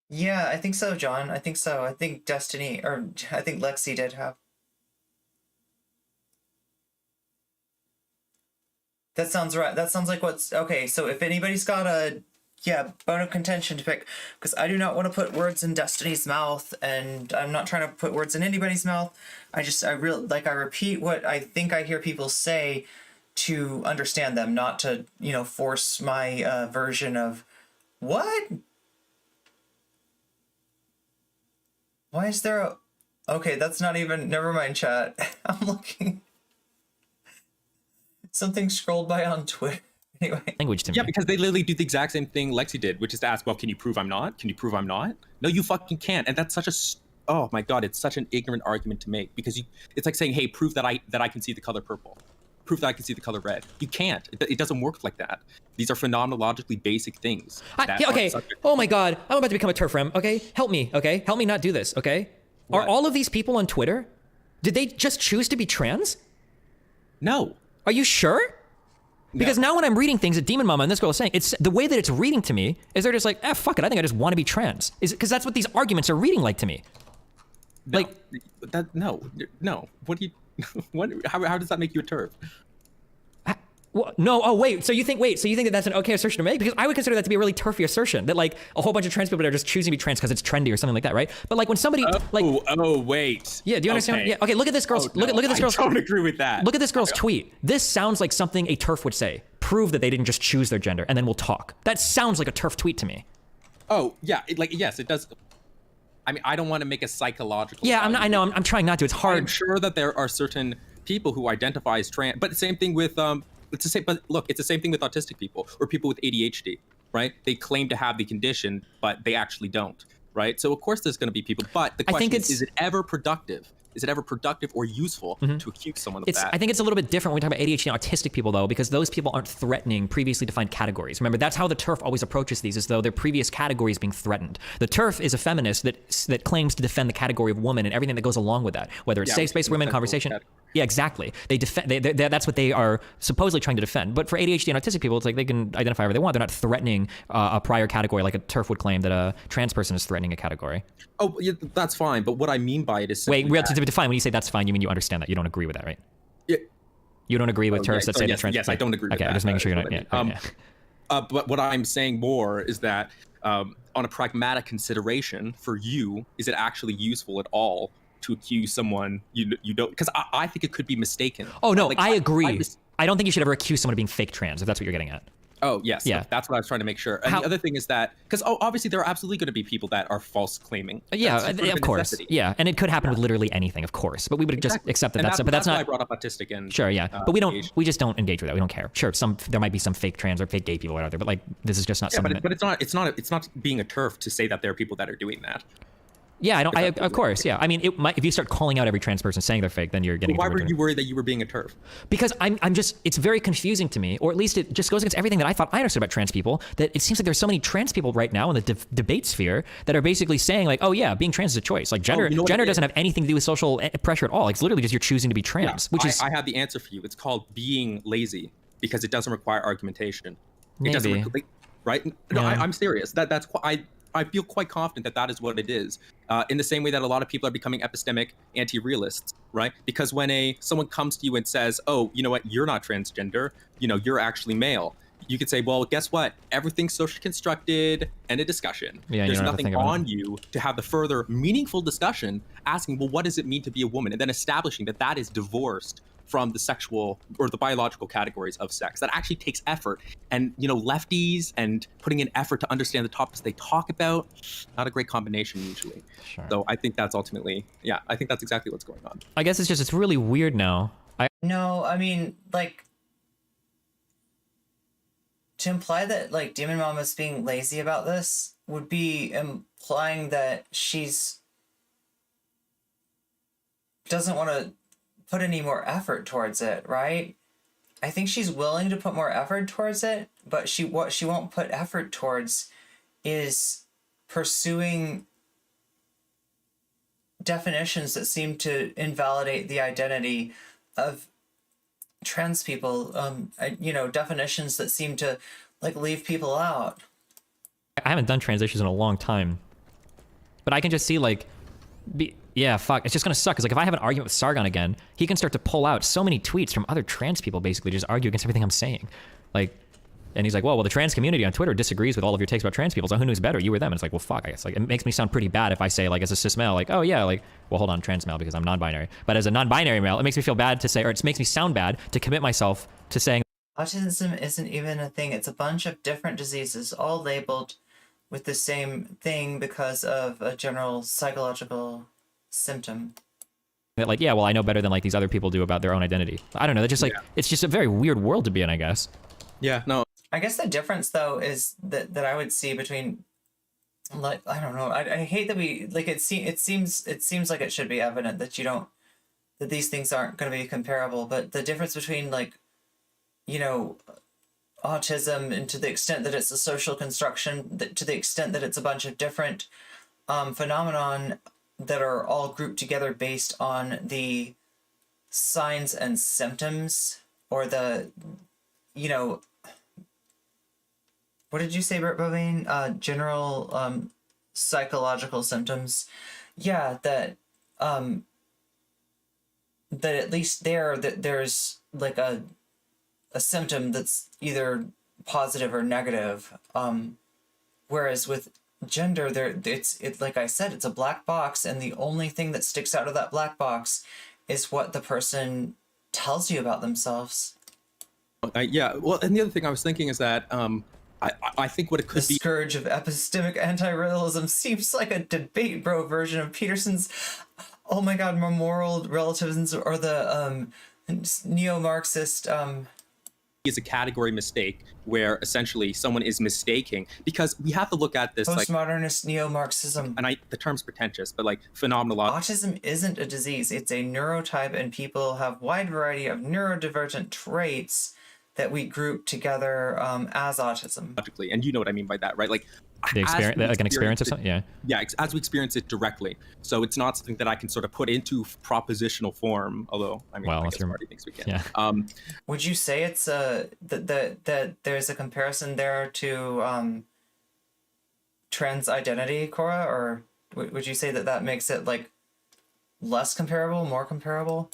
Yeah, I think so, John. I think so. I think Destiny, or I think Lexi did have. That sounds right. That sounds like what's okay. So if anybody's got a bone of contention to pick, because I do not want to put words in Destiny's mouth, and I'm not trying to put words in anybody's mouth. I repeat what I think I hear people say to understand them, not to, you know, force my version of what. Why is there a... Okay, that's not even... Never mind, chat. I'm looking... Something scrolled by on Twitter. Anyway.
Language to me.
Yeah, because they literally do the exact same thing Lexi did, which is to ask, well, can you prove I'm not? Can you prove I'm not? No, you fucking can't. And that's such a... Oh my god, it's such an ignorant argument to make. Because it's like saying, hey, prove that I can see the color purple. Prove that I can see the color red. You can't. It doesn't work like that. These are phenomenologically basic things.
Okay. Oh my god. I'm about to become a turf rem. Okay. Help me. Okay. Help me not do this. Okay. What? Are all of these people on Twitter, did they just choose to be trans?
No.
Are you sure? Because now when I'm reading things that Demon Mama and this girl is saying, it's the way that it's reading to me is they're just like, fuck it. I think I just want to be trans. Because that's what these arguments are reading like to me.
No,
like
no. What do you... How does that make you a turf?
Well, no. Oh, wait. So you think that that's an okay assertion to make? Because I would consider that to be a really turfy assertion. That like a whole bunch of trans people are just choosing to be trans because it's trendy or something like that, right? But like when somebody
wait.
Yeah. Do you understand?
Okay.
Yeah. Okay. Look at this girl's. Look at this girl's.
I don't agree with that.
Look at this girl's tweet. This sounds like something a turf would say. Prove that they didn't just choose their gender, and then we'll talk. That sounds like a turf tweet to me.
Oh yeah. Yes, it does. I mean, I don't want to make a psychological.
Yeah, I know. I'm trying not to. It's hard.
I'm sure that there are certain people who identify as trans, but the same thing with it's the same. But look, it's the same thing with autistic people or people with ADHD, right? They claim to have the condition, but they actually don't, right? So of course there's going to be people. But the question is it ever productive? Is it ever productive or useful to accuse someone of that?
I think it's a little bit different when we talk about ADHD and autistic people, though, because those people aren't threatening previously defined categories. Remember, that's how the TERF always approaches these, as though their previous category is being threatened. The TERF is a feminist that claims to defend the category of woman and everything that goes along with that, whether it's safe space, women, conversation. Yeah, exactly. They defend. That's what they are supposedly trying to defend. But for ADHD and autistic people, it's like they can identify whatever they want. They're not threatening a prior category like a TERF would claim that a trans person is threatening a category.
Oh, yeah, that's fine. But what I mean by it is
wait. We have to define. When you say that's fine, you mean you understand that? You don't agree with that, right?
Yeah.
You don't agree with TERFs that say that trans.
Yes, I don't agree with that.
Okay, I'm just making sure you're not. Yeah.
But what I'm saying more is that on a pragmatic consideration for you, is it actually useful at all to accuse someone you don't, because I think it could be mistaken.
Oh no,
Like,
I agree. I don't think you should ever accuse someone of being fake trans, if that's what you're getting at.
Oh yes,
Yeah.
That's what I was trying to make sure. And the other thing is that because obviously there are absolutely going to be people that are false claiming.
Yeah,
That's sort
of
a
course.
necessity.
Yeah, and it could happen with literally anything, of course. But we would just accept that
And
that's but that's
why
not.
I brought up autistic and
Sure, yeah, but we
Asian.
just don't engage with that. We don't care. Sure, there might be some fake trans or fake gay people out there, but like this is just not
Yeah,
something.
but it's not being a turf to say that there are people that are doing that.
Yeah, of course, yeah. I mean, if you start calling out every trans person saying they're fake, then you're getting.
Why
into
were you worried that you were being a turf?
Because I'm just, it's very confusing to me, or at least it just goes against everything that I thought I understood about trans people, that it seems like there's so many trans people right now in the debate sphere that are basically saying like, oh yeah, being trans is a choice. Like gender doesn't have anything to do with social pressure at all. It's literally just you're choosing to be trans, which is...
I have the answer for you. It's called being lazy because it doesn't require argumentation. It doesn't, right? No,
Yeah.
I'm serious. I feel quite confident that is what it is. In the same way that a lot of people are becoming epistemic anti-realists, right? Because when someone comes to you and says, "Oh, you know what? You're not transgender. You know, you're actually male." You could say, "Well, guess what? Everything's socially constructed." End of discussion.
Yeah,
There's
you don't have to
nothing
think about
on you to have the further meaningful discussion, asking, "Well, what does it mean to be a woman?" And then establishing that is divorced from the sexual or the biological categories of sex. That actually takes effort. And, you know, lefties and putting in effort to understand the topics they talk about, not a great combination usually.
Sure.
So I think that's ultimately, I think that's exactly what's going on.
I guess it's really weird now.
No, I mean, like, to imply that, like, Demon Mom is being lazy about this would be implying that she's doesn't want to put any more effort towards it, right? I think she's willing to put more effort towards it, but what she won't put effort towards is pursuing definitions that seem to invalidate the identity of trans people, you know, definitions that seem to like leave people out.
I haven't done transitions in a long time, but I can just see like, yeah, fuck, it's just gonna suck. Cause like if I have an argument with Sargon again, he can start to pull out so many tweets from other trans people basically just argue against everything I'm saying. Like, and he's like, well, the trans community on Twitter disagrees with all of your takes about trans people. So who knows better, you or them? And it's like, well, fuck, I guess. Like, it makes me sound pretty bad if I say, like, as a cis male, like, oh yeah, like, well, hold on, trans male because I'm non-binary. But as a non-binary male, it makes me feel bad to say, or it makes me sound bad to commit myself to saying.
Autism isn't even a thing. It's a bunch of different diseases, all labeled with the same thing because of a general psychological symptom.
That like, yeah, well, I know better than like these other people do about their own identity. I don't know. That's just like, it's just a very weird world to be in, I guess.
Yeah, no.
I guess the difference though is that I would see between, like, I don't know. I hate that we like it seems like it should be evident that that these things aren't going to be comparable. But the difference between like, you know, autism and to the extent that it's a social construction, to the extent that it's a bunch of different phenomenon that are all grouped together based on the signs and symptoms or the, you know, what did you say, Bert Bovine? General psychological symptoms. Yeah, that at least there's like a symptom that's either positive or negative. Whereas with gender, it's like I said, it's a black box, and the only thing that sticks out of that black box is what the person tells you about themselves.
Yeah, well, and the other thing I was thinking is that I think what it could
The
be.
scourge of epistemic anti-realism seems like a debate bro version of Peterson's, oh my god, moral relativism, or the neo-Marxist
is a category mistake where essentially someone is mistaking, because we have to look at this like
postmodernist neo-Marxism.
And the term's pretentious, but like phenomenological.
Autism isn't a disease, it's a neurotype, and people have wide variety of neurodivergent traits that we group together as autism.
And you know what I mean by that, right? Like
The experience, like an experience of something, yeah.
Yeah, as we experience it directly. So it's not something that I can sort of put into propositional form, although, I mean,
well,
I guess Marty thinks we can.
Yeah.
Would you say it's that there's a comparison there to trans identity, Cora, or would you say that makes it like less comparable, more comparable?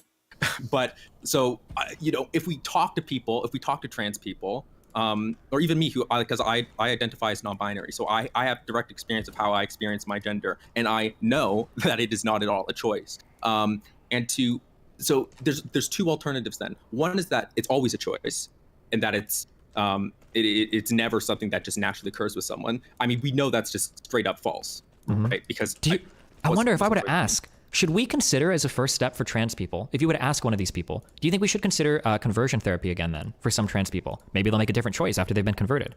But so, you know, if we talk to trans people, or even me, because I identify as non-binary, so I have direct experience of how I experience my gender, and I know that it is not at all a choice. So there's two alternatives then. One is that it's always a choice, and that it's never something that just naturally occurs with someone. I mean, we know that's just straight up false, right? Because
I wonder if I were to ask, should we consider as a first step for trans people, if you were to ask one of these people, do you think we should consider conversion therapy again then for some trans people? Maybe they'll make a different choice after they've been converted,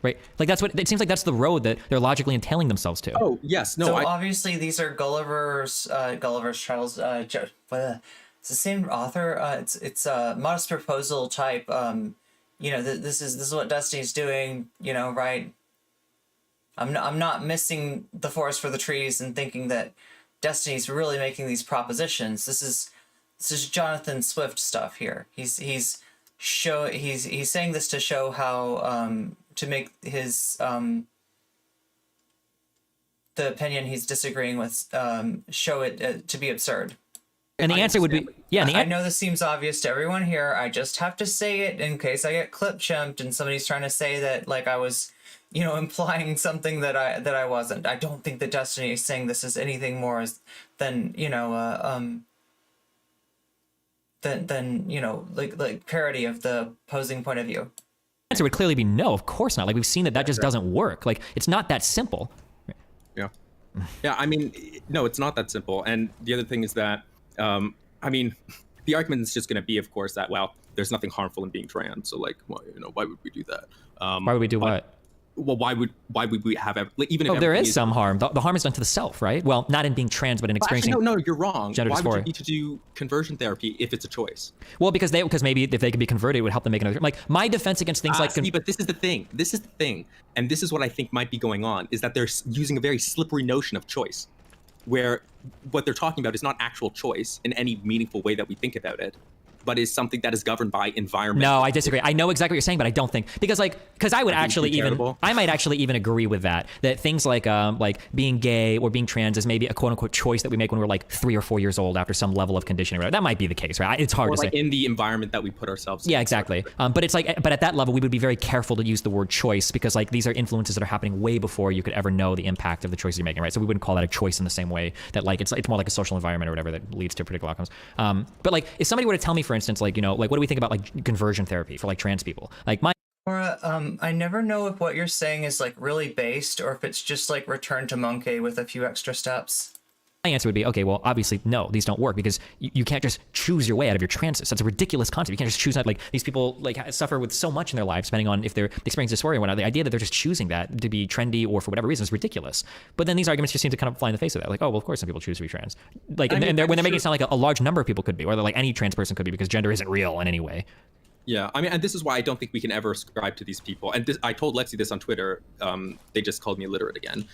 right? Like that's what, it seems like that's the road that they're logically entailing themselves to.
Oh, yes. No,
so obviously these are Gulliver's Travels. It's the same author. It's a Modest Proposal type. You know, this is what Destiny's doing, you know, right? I'm not missing the forest for the trees and thinking that Destiny's really making these propositions. This is Jonathan Swift stuff here. He's saying this to show how to make his the opinion he's disagreeing with show it to be absurd.
And the answer would be, yeah.
I know this seems obvious to everyone here. I just have to say it in case I get clip chumped and somebody's trying to say that like I was, you know, implying something that I wasn't. I don't think that Destiny is saying this is anything more than, you know, than you know, like parody of the opposing point of view.
The answer would clearly be no, of course not. Like we've seen that just doesn't work. Like it's not that simple.
Yeah. Yeah, I mean, no, it's not that simple. And the other thing is that, I mean, the argument is just going to be, of course, that, well, there's nothing harmful in being trans. So, like, well, you know, why would we do that?
Why would we do what?
Well, why would we have like, even if
there is some harm. The harm is done to the self, right? Well, not in being trans, but in experiencing.
Actually, no, you're wrong.
Gender
why
dysphoria.
would you need to do conversion therapy if it's a choice?
Well, because maybe if they could be converted, it would help them make another. Like my defense against things like.
See, but this is the thing. This is the thing, and this is what I think might be going on: is that they're using a very slippery notion of choice, where what they're talking about is not actual choice in any meaningful way that we think about it, but is something that is governed by environment.
No, I disagree. I know exactly what you're saying, but I don't think because I would actually I might actually even agree with that things like being gay or being trans is maybe a quote unquote choice that we make when we're like 3 or 4 years old after some level of conditioning. Right? That might be the case, right? It's hard
or
to
like
say.
In the environment that we put ourselves in.
Yeah, exactly. But it's like, but at that level, we would be very careful to use the word choice because like these are influences that are happening way before you could ever know the impact of the choices you're making, right? So we wouldn't call that a choice in the same way that like it's more like a social environment or whatever that leads to particular outcomes. But like if somebody were to tell me, for instance, like, you know, like what do we think about like conversion therapy for like trans people? Like
Laura, I never know if what you're saying is like really based or if it's just like Return to Monkey with a few extra steps.
my answer would be, okay, well, obviously, no, these don't work because you can't just choose your way out of your trances. That's a ridiculous concept. You can't just choose that. Like, these people like suffer with so much in their lives, depending on if they're experiencing dysphoria or whatnot. The idea that they're just choosing that to be trendy or for whatever reason is ridiculous. But then these arguments just seem to kind of fly in the face of that. Like, oh, well, of course some people choose to be trans. Like, when they're making it sound like a large number of people could be, or like any trans person could be, because gender isn't real in any way.
Yeah, I mean, and this is why I don't think we can ever ascribe to these people. And this, I told Lexi this on Twitter. They just called me illiterate again.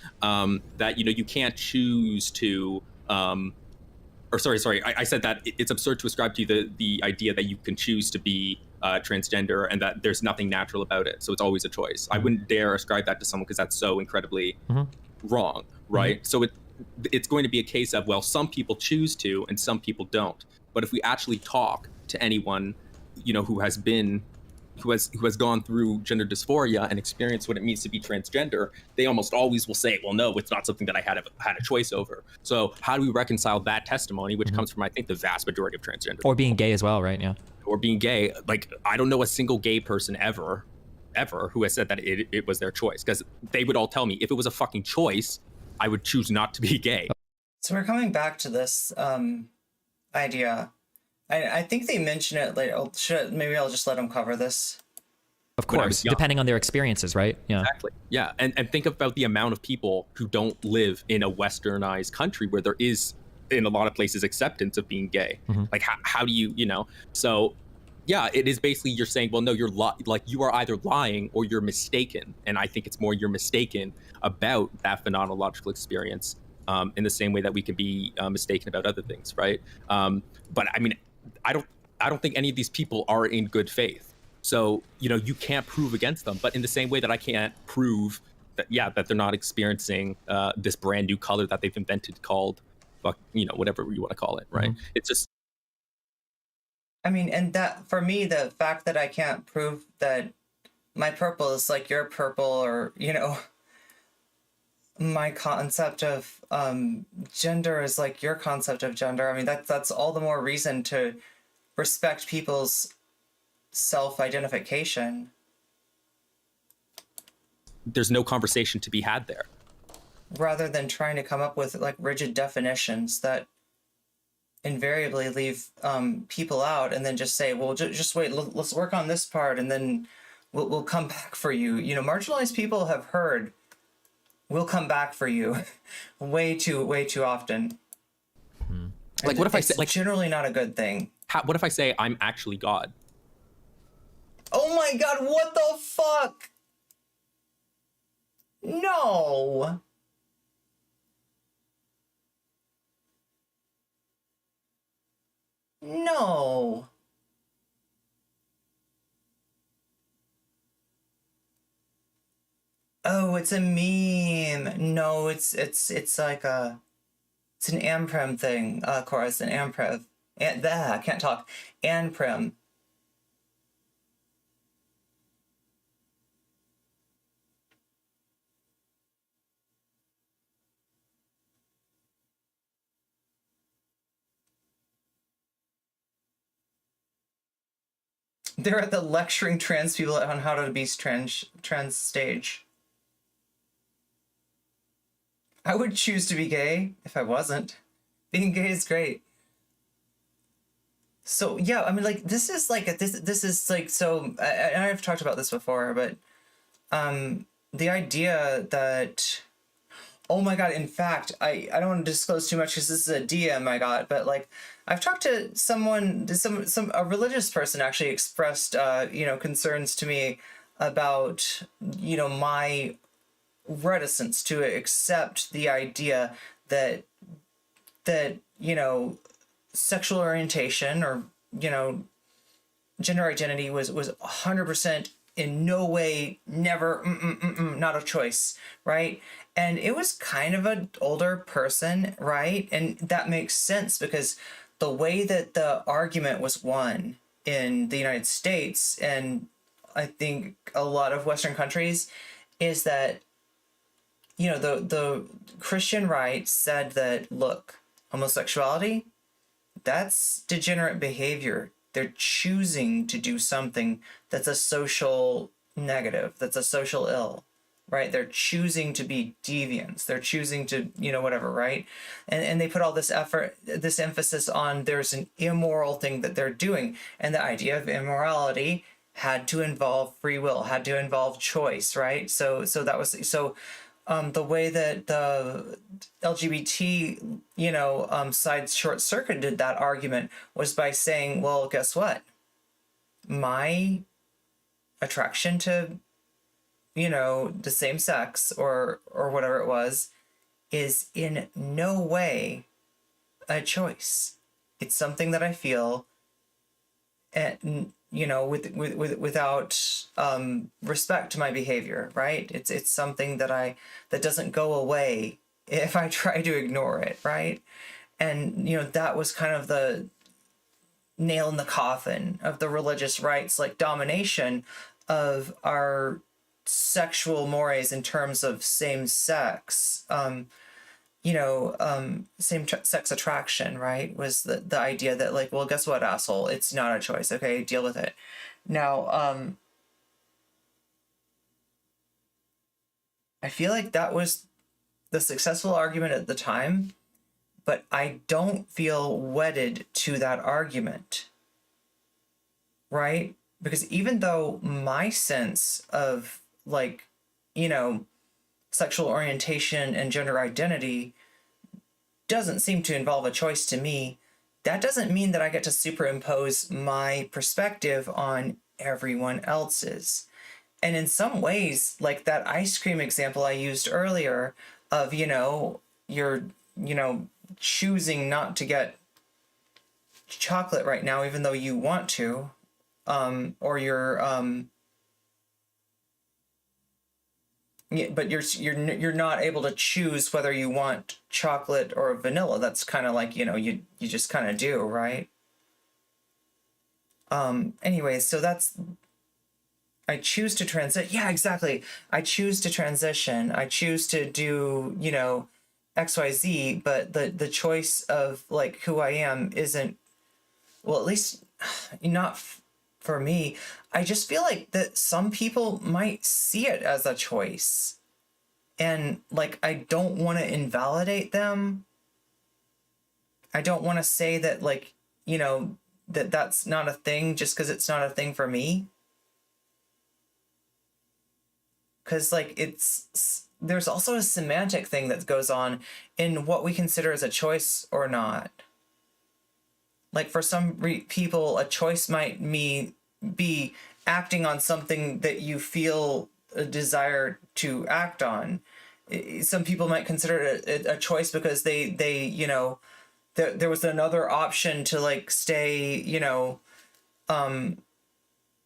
That, you know, you can't choose to, or sorry. I said that it's absurd to ascribe to you the idea that you can choose to be transgender and that there's nothing natural about it. So it's always a choice. I wouldn't dare ascribe that to someone because that's so incredibly wrong, right? So it's going to be a case of, well, some people choose to and some people don't. But if we actually talk to anyone, you know, who has gone through gender dysphoria and experienced what it means to be transgender, they almost always will say, well, no, it's not something that I had a choice over. So how do we reconcile that testimony, which comes from, I think, the vast majority of transgender
or being gay as well, right? Yeah.
Or being gay. Like, I don't know a single gay person ever who has said that it was their choice, because they would all tell me if it was a fucking choice, I would choose not to be gay.
So we're coming back to this idea. I think they mention it later. Maybe I'll just let them cover this.
Of course, depending on their experiences, right? Yeah.
Exactly. Yeah, and think about the amount of people who don't live in a westernized country where there is, in a lot of places, acceptance of being gay. Like, how do you know? So, yeah, it is basically you're saying, well, no, like you are either lying or you're mistaken. And I think it's more you're mistaken about that phenomenological experience, in the same way that we can be mistaken about other things, right? But I mean, I don't think any of these people are in good faith. So, you know, you can't prove against them. But in the same way that I can't prove that, that they're not experiencing this brand new color that they've invented called, you know, whatever you want to call it, right? It's just.
I mean, and that, for me, the fact that I can't prove that my purple is like your purple, or my concept of gender is like your concept of gender. I mean, that's all the more reason to respect people's self-identification.
There's no conversation to be had there.
Rather than trying to come up with like rigid definitions that invariably leave people out, and then just say, well, just wait, let's work on this part, and then we'll come back for you. Marginalized people have heard, we'll come back for you way too often.
Like, what if I say,
like, generally not a good thing.
What if I say I'm actually God?
Oh my God, what the fuck? No. No. Oh, it's a meme. No, it's like it's an Amprem thing, Cora. It's an Amprev. And I can't talk. Anprem. They're at the lecturing trans people on how to be trans stage. I would choose to be gay if I wasn't. Being gay is great. So yeah, I mean, like, this is like this is like, so I've talked about this before, but the idea that, oh my God, in fact, I don't want to disclose too much because this is a DM I got, but like, I've talked to someone, a religious person actually expressed concerns to me about my reticence to accept the idea that sexual orientation or gender identity was 100% in no way, never, not a choice, right? And it was kind of an older person, right? And that makes sense because the way that the argument was won in the United States, and I think a lot of Western countries, is that the Christian right said that, look, homosexuality, that's degenerate behavior. They're choosing to do something that's a social negative, that's a social ill, right? They're choosing to be deviants. They're choosing to, whatever, right? And they put all this effort, this emphasis on there's an immoral thing that they're doing. And the idea of immorality had to involve free will, had to involve choice, right? So that was, the way that the LGBT, side short-circuited that argument was by saying, well, guess what? My attraction to, the same sex or whatever it was, is in no way a choice. It's something that I feel, and without respect to my behavior, right? It's something that doesn't go away if I try to ignore it, right? And that was kind of the nail in the coffin of the religious rights, like domination of our sexual mores in terms of same sex, same-sex attraction, right? Was the idea that, like, well, guess what, asshole? It's not a choice, okay? Deal with it. Now, I feel like that was the successful argument at the time, but I don't feel wedded to that argument, right? Because even though my sense of, like, sexual orientation and gender identity doesn't seem to involve a choice to me, that doesn't mean that I get to superimpose my perspective on everyone else's. And in some ways, like that ice cream example I used earlier of, you're, choosing not to get chocolate right now, even though you want to, or you're, yeah, but you're not able to choose whether you want chocolate or vanilla. That's kind of like, you just kind of do, right? Anyways, so that's I choose to transit. Yeah, exactly. I choose to transition. I choose to do, you know, XYZ, but the choice of like who I am isn't, well, at least not for me. I just feel like that some people might see it as a choice. And like I don't want to invalidate them. I don't want to say that like, you know, that that's not a thing just because it's not a thing for me. Because like there's also a semantic thing that goes on in what we consider as a choice or not. Like for some people, a choice might be acting on something that you feel a desire to act on. Some people might consider it a choice because they you know, there was another option to like stay, you know,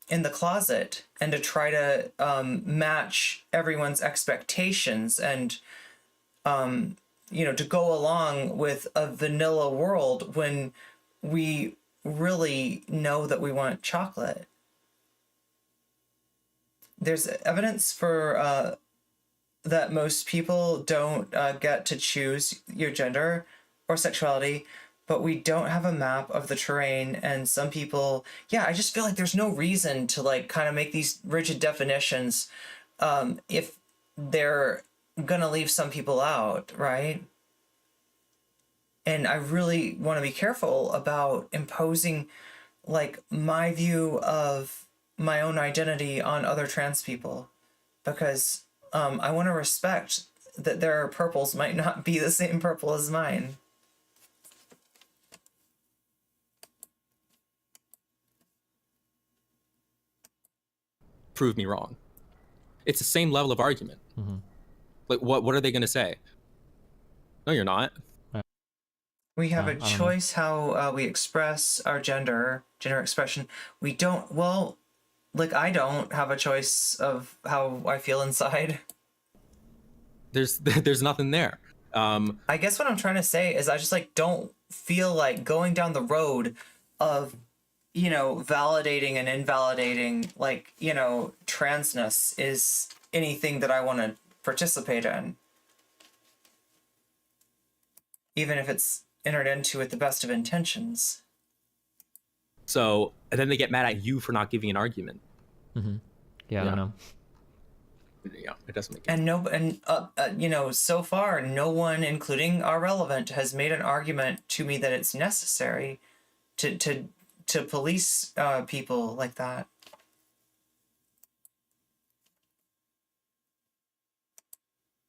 in the closet and to try to match everyone's expectations and you know, to go along with a vanilla world when we really know that we want chocolate. There's evidence for that most people don't get to choose your gender or sexuality, but we don't have a map of the terrain. And some people, yeah, I just feel like there's no reason to like kind of make these rigid definitions if they're gonna leave some people out, right? And I really want to be careful about imposing like my view of my own identity on other trans people, because I want to respect that their purples might not be the same purple as mine.
Prove me wrong. It's the same level of argument.
Mm-hmm.
Like, what are they going to say? No, you're not.
We have a
I don't know.
choice how we express our gender expression. We don't, well, like I don't have a choice of how I feel inside.
There's nothing there.
I guess what I'm trying to say is I just like don't feel like going down the road of, you know, validating and invalidating like, you know, transness is anything that I want to participate in. Even if it's entered into with the best of intentions.
So, and then they get mad at you for not giving an argument.
Mm-hmm. Yeah, I don't know.
Yeah, it doesn't make
And you know, so far, no one, including our relevant, has made an argument to me that it's necessary to police people like that.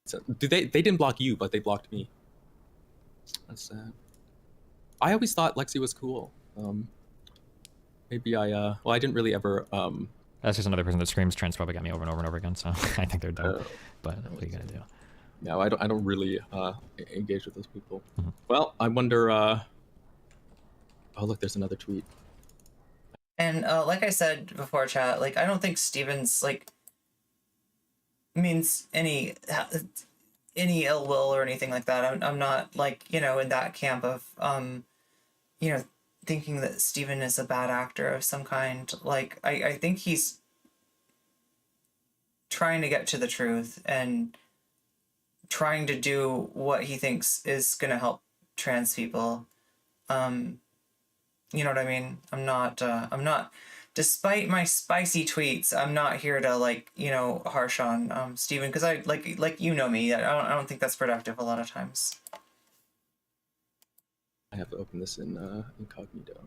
So, they didn't block you, but they blocked me. That's sad. I always thought Lexi was cool. Maybe well, I didn't really ever.
That's just another person that screams transphobic at me over and over and over again. So I think they're dumb. But what are you gonna do?
No, I don't really engage with those people.
Mm-hmm.
Well, I wonder. Oh, look, there's another tweet.
And like I said before, chat, like I don't think Steven's like means any ill will or anything like that. I'm not like, you know, in that camp of you know, thinking that Steven is a bad actor of some kind. Like I think he's trying to get to the truth and trying to do what he thinks is going to help trans people. You know what I mean? I'm not, despite my spicy tweets, I'm not here to like, you know, harsh on Steven, because I like you know me. I don't think that's productive a lot of times.
I have to open this in incognito.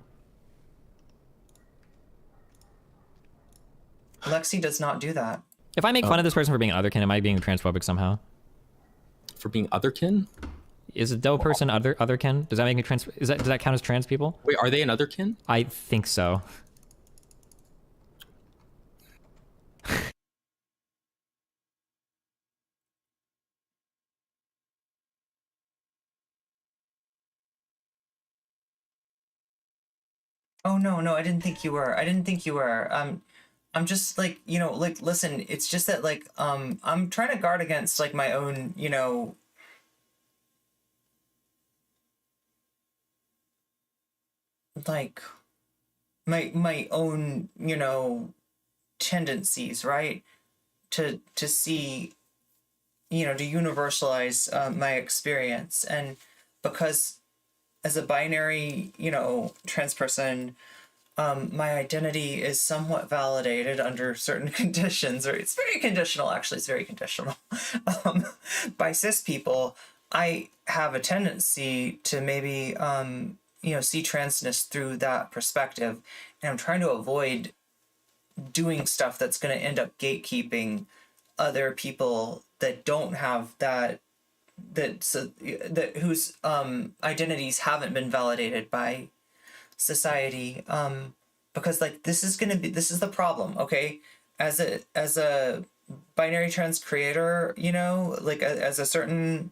Lexi does not do that.
If I make fun of this person for being otherkin, am I being transphobic somehow?
For being otherkin?
Is a doe person otherkin? Does that make me trans? Does that count as trans people?
Wait, are they an otherkin?
I think so.
Oh no, I didn't think you were. I didn't think you were. I'm just like, you know, like listen, it's just that like I'm trying to guard against like my own, you know, like my own, you know, tendencies, right? To see, you know, to universalize my experience. And because as a binary, you know, trans person, my identity is somewhat validated under certain conditions, or it's very conditional, actually, it's very conditional. By cis people, I have a tendency to maybe, you know, see transness through that perspective. And I'm trying to avoid doing stuff that's going to end up gatekeeping other people that don't have that, that whose identities haven't been validated by society, because like this is the problem. Okay, as a binary trans creator, you know, like as a certain,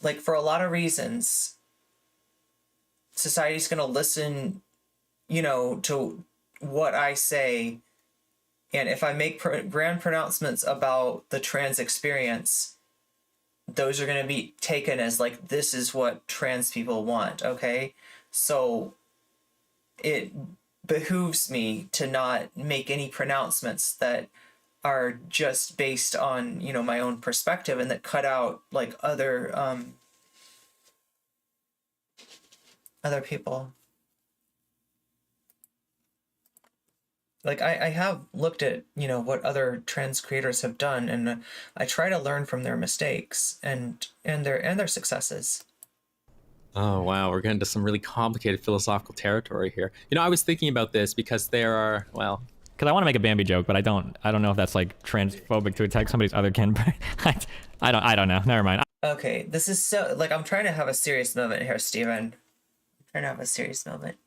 like for a lot of reasons, society's gonna listen, you know, to what I say, and if I make grand pronouncements about the trans experience, those are gonna be taken as like, this is what trans people want. Okay, so it behooves me to not make any pronouncements that are just based on, you know, my own perspective, and that cut out like other people. Like I have looked at, you know, what other trans creators have done, and I try to learn from their mistakes and their successes.
Oh, wow. We're getting to some really complicated philosophical territory here. You know, I was thinking about this because there are, well...
Because I want to make a Bambi joke, but I don't know if that's like transphobic to attack somebody's other kin, but I don't know. Never mind.
Okay, this is so, like, I'm trying to have a serious moment here, Steven. I'm trying to have a serious moment.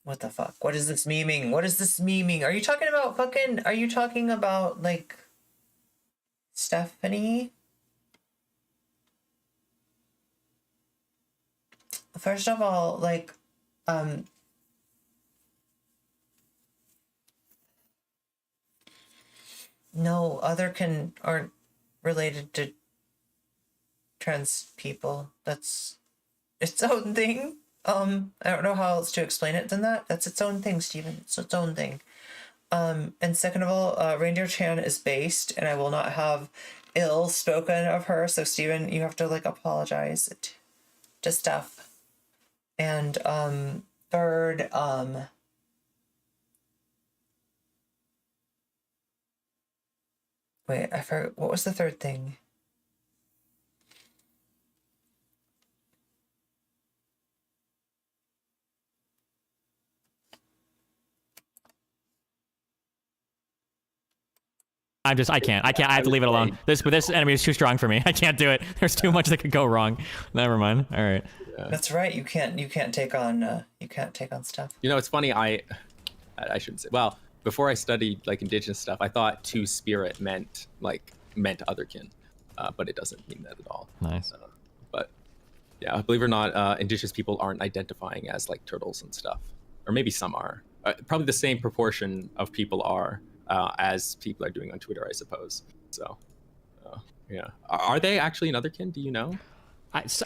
What the fuck? What is this memeing? What is this memeing? Are you talking about, like, Stephanie? First of all, like, no, aren't related to trans people. That's its own thing. I don't know how else to explain it than that. That's its own thing, Steven. It's its own thing. And second of all, Reindeer Chan is based, and I will not have ill spoken of her. So Steven, you have to like apologize to Steph. And third, wait, I forgot, what was the third thing?
I can't. I have to leave it alone. This enemy is too strong for me. I can't do it. There's too much that could go wrong. Never mind. All right.
That's right. You can't take on stuff.
You know, it's funny. I shouldn't say. Well, before I studied like indigenous stuff, I thought two spirit meant otherkin, but it doesn't mean that at all.
Nice.
But yeah, believe it or not, indigenous people aren't identifying as like turtles and stuff, or maybe some are. Probably the same proportion of people are as people are doing on Twitter, I suppose. So, yeah, are they actually an otherkin? Do you know?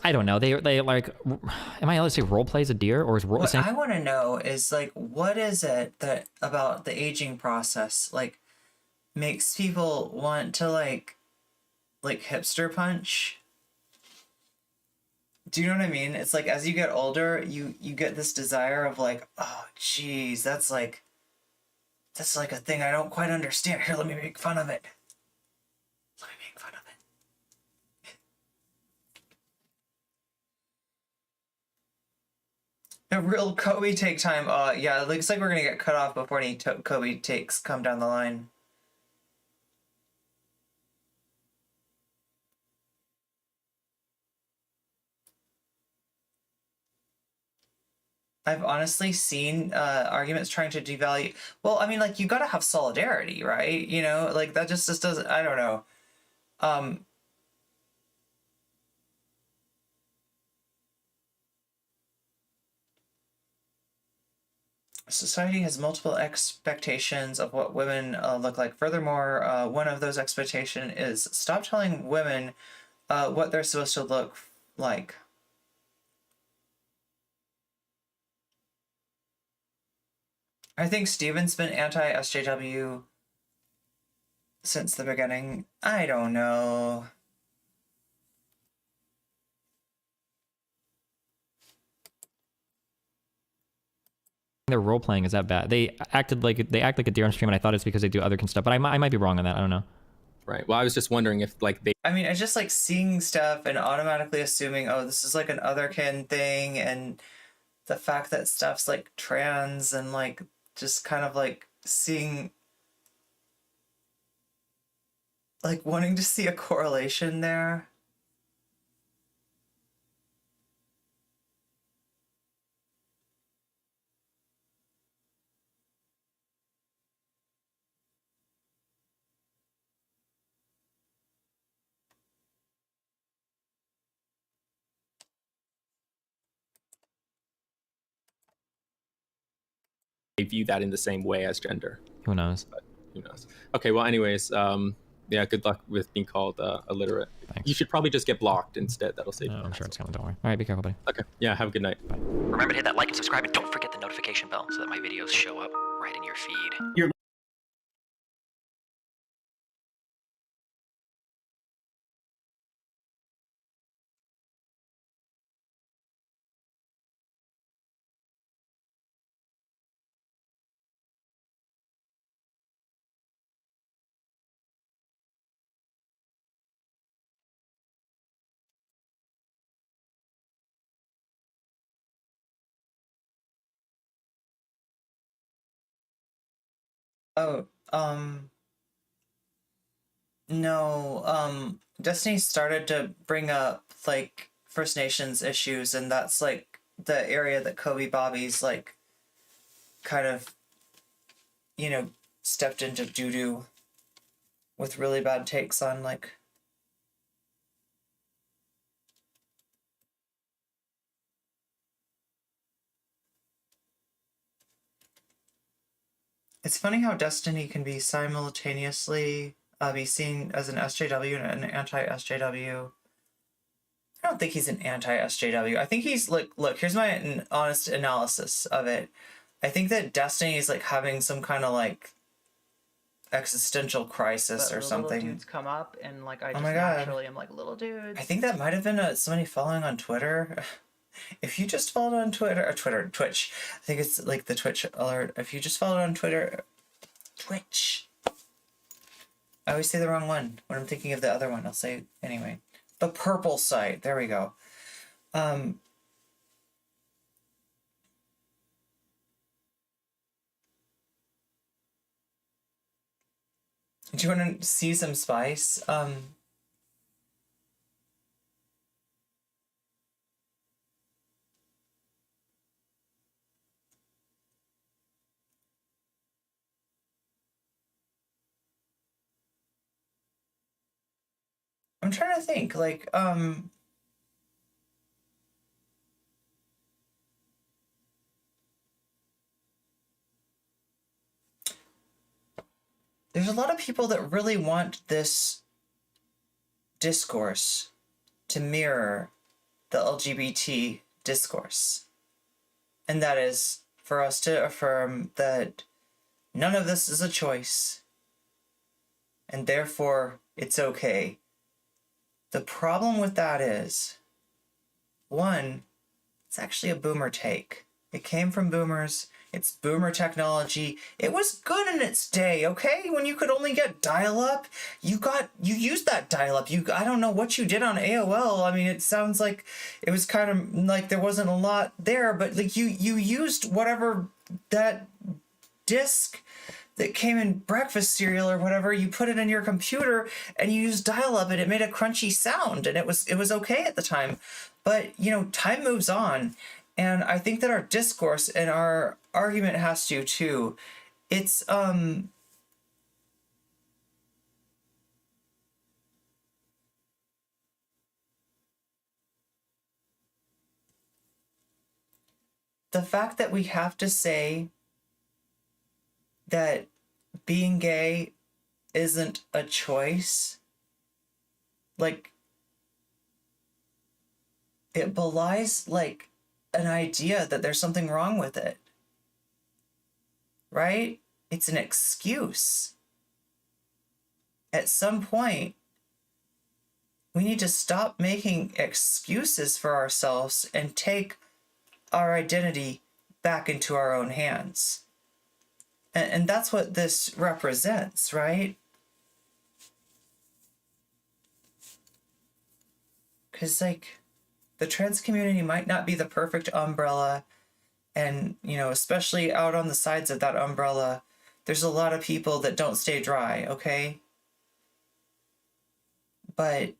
I don't know. They like, am I allowed to say role plays a deer, or is role?
What I want to know is like, what is it that about the aging process like makes people want to like hipster punch? Do you know what I mean? It's like as you get older, you get this desire of like, oh geez, that's like a thing I don't quite understand. Here, let me make fun of it. Let me make fun of it. A real Kobe take time. Yeah, it looks like we're gonna get cut off before any Kobe takes come down the line. I've honestly seen arguments trying to devalue. Well, I mean, like, you gotta have solidarity, right? You know, like, that just doesn't, I don't know. Society has multiple expectations of what women look like. Furthermore, one of those expectations is stop telling women what they're supposed to look like. I think Steven's been anti-SJW since the beginning. I don't know.
Their role playing is that bad. They act like a deer on stream, and I thought it's because they do other stuff, but I might be wrong on that. I don't know.
Right. Well, I was just wondering if like they.
I mean, it's just like seeing stuff and automatically assuming, oh, this is like an otherkin thing, and the fact that stuff's like trans and like just kind of like seeing, like wanting to see a correlation there.
View that in the same way as gender.
Who knows?
But who knows? Okay, well, anyways, yeah, good luck with being called illiterate.
Thanks.
You should probably just get blocked instead. That'll save you.
I'm sure it's coming. Don't worry. All right, be careful, buddy.
Okay, yeah, have a good night. Bye.
Remember to hit that like and subscribe, and don't forget the notification bell so that my videos show up right in your feed.
Oh, no, Destiny started to bring up like First Nations issues, and that's like the area that Kobe Bobby's like kind of, you know, stepped into doo-doo with really bad takes on like it's funny how Destiny can be simultaneously be seen as an SJW and an anti-SJW. I don't think he's an anti-SJW. I think he's like, look, here's my honest analysis of it. I think that Destiny is like having some kind of like existential crisis or something.
Little dudes come up and like I
Oh
just
my God.
naturally am like little dudes.
I think that might have been somebody following on Twitter. If you just followed on Twitch, I think it's like the Twitch alert. If you just followed on Twitch. I always say the wrong one when I'm thinking of the other one. I'll say anyway. The purple site. There we go. Do you want to see some spice? I'm trying to think, like, there's a lot of people that really want this discourse to mirror the LGBT discourse. And that is for us to affirm that none of this is a choice, and therefore it's okay. The problem with that is, one, it's actually a boomer take. It came from boomers. It's boomer technology. It was good in its day, okay? When you could only get dial-up, you used that dial-up. I don't know what you did on AOL. I mean, it sounds like it was kind of like there wasn't a lot there, but like you used whatever that disc that came in breakfast cereal or whatever, you put it in your computer and you used dial-up and it made a crunchy sound, and it was okay at the time. But, you know, time moves on, and I think that our discourse and our argument has to too. It's the fact that we have to say that being gay isn't a choice, like, it belies like an idea that there's something wrong with it. right? It's an excuse. At some point, we need to stop making excuses for ourselves and take our identity back into our own hands. And that's what this represents, right? Because, like, the trans community might not be the perfect umbrella. And, you know, especially out on the sides of that umbrella, there's a lot of people that don't stay dry, okay? But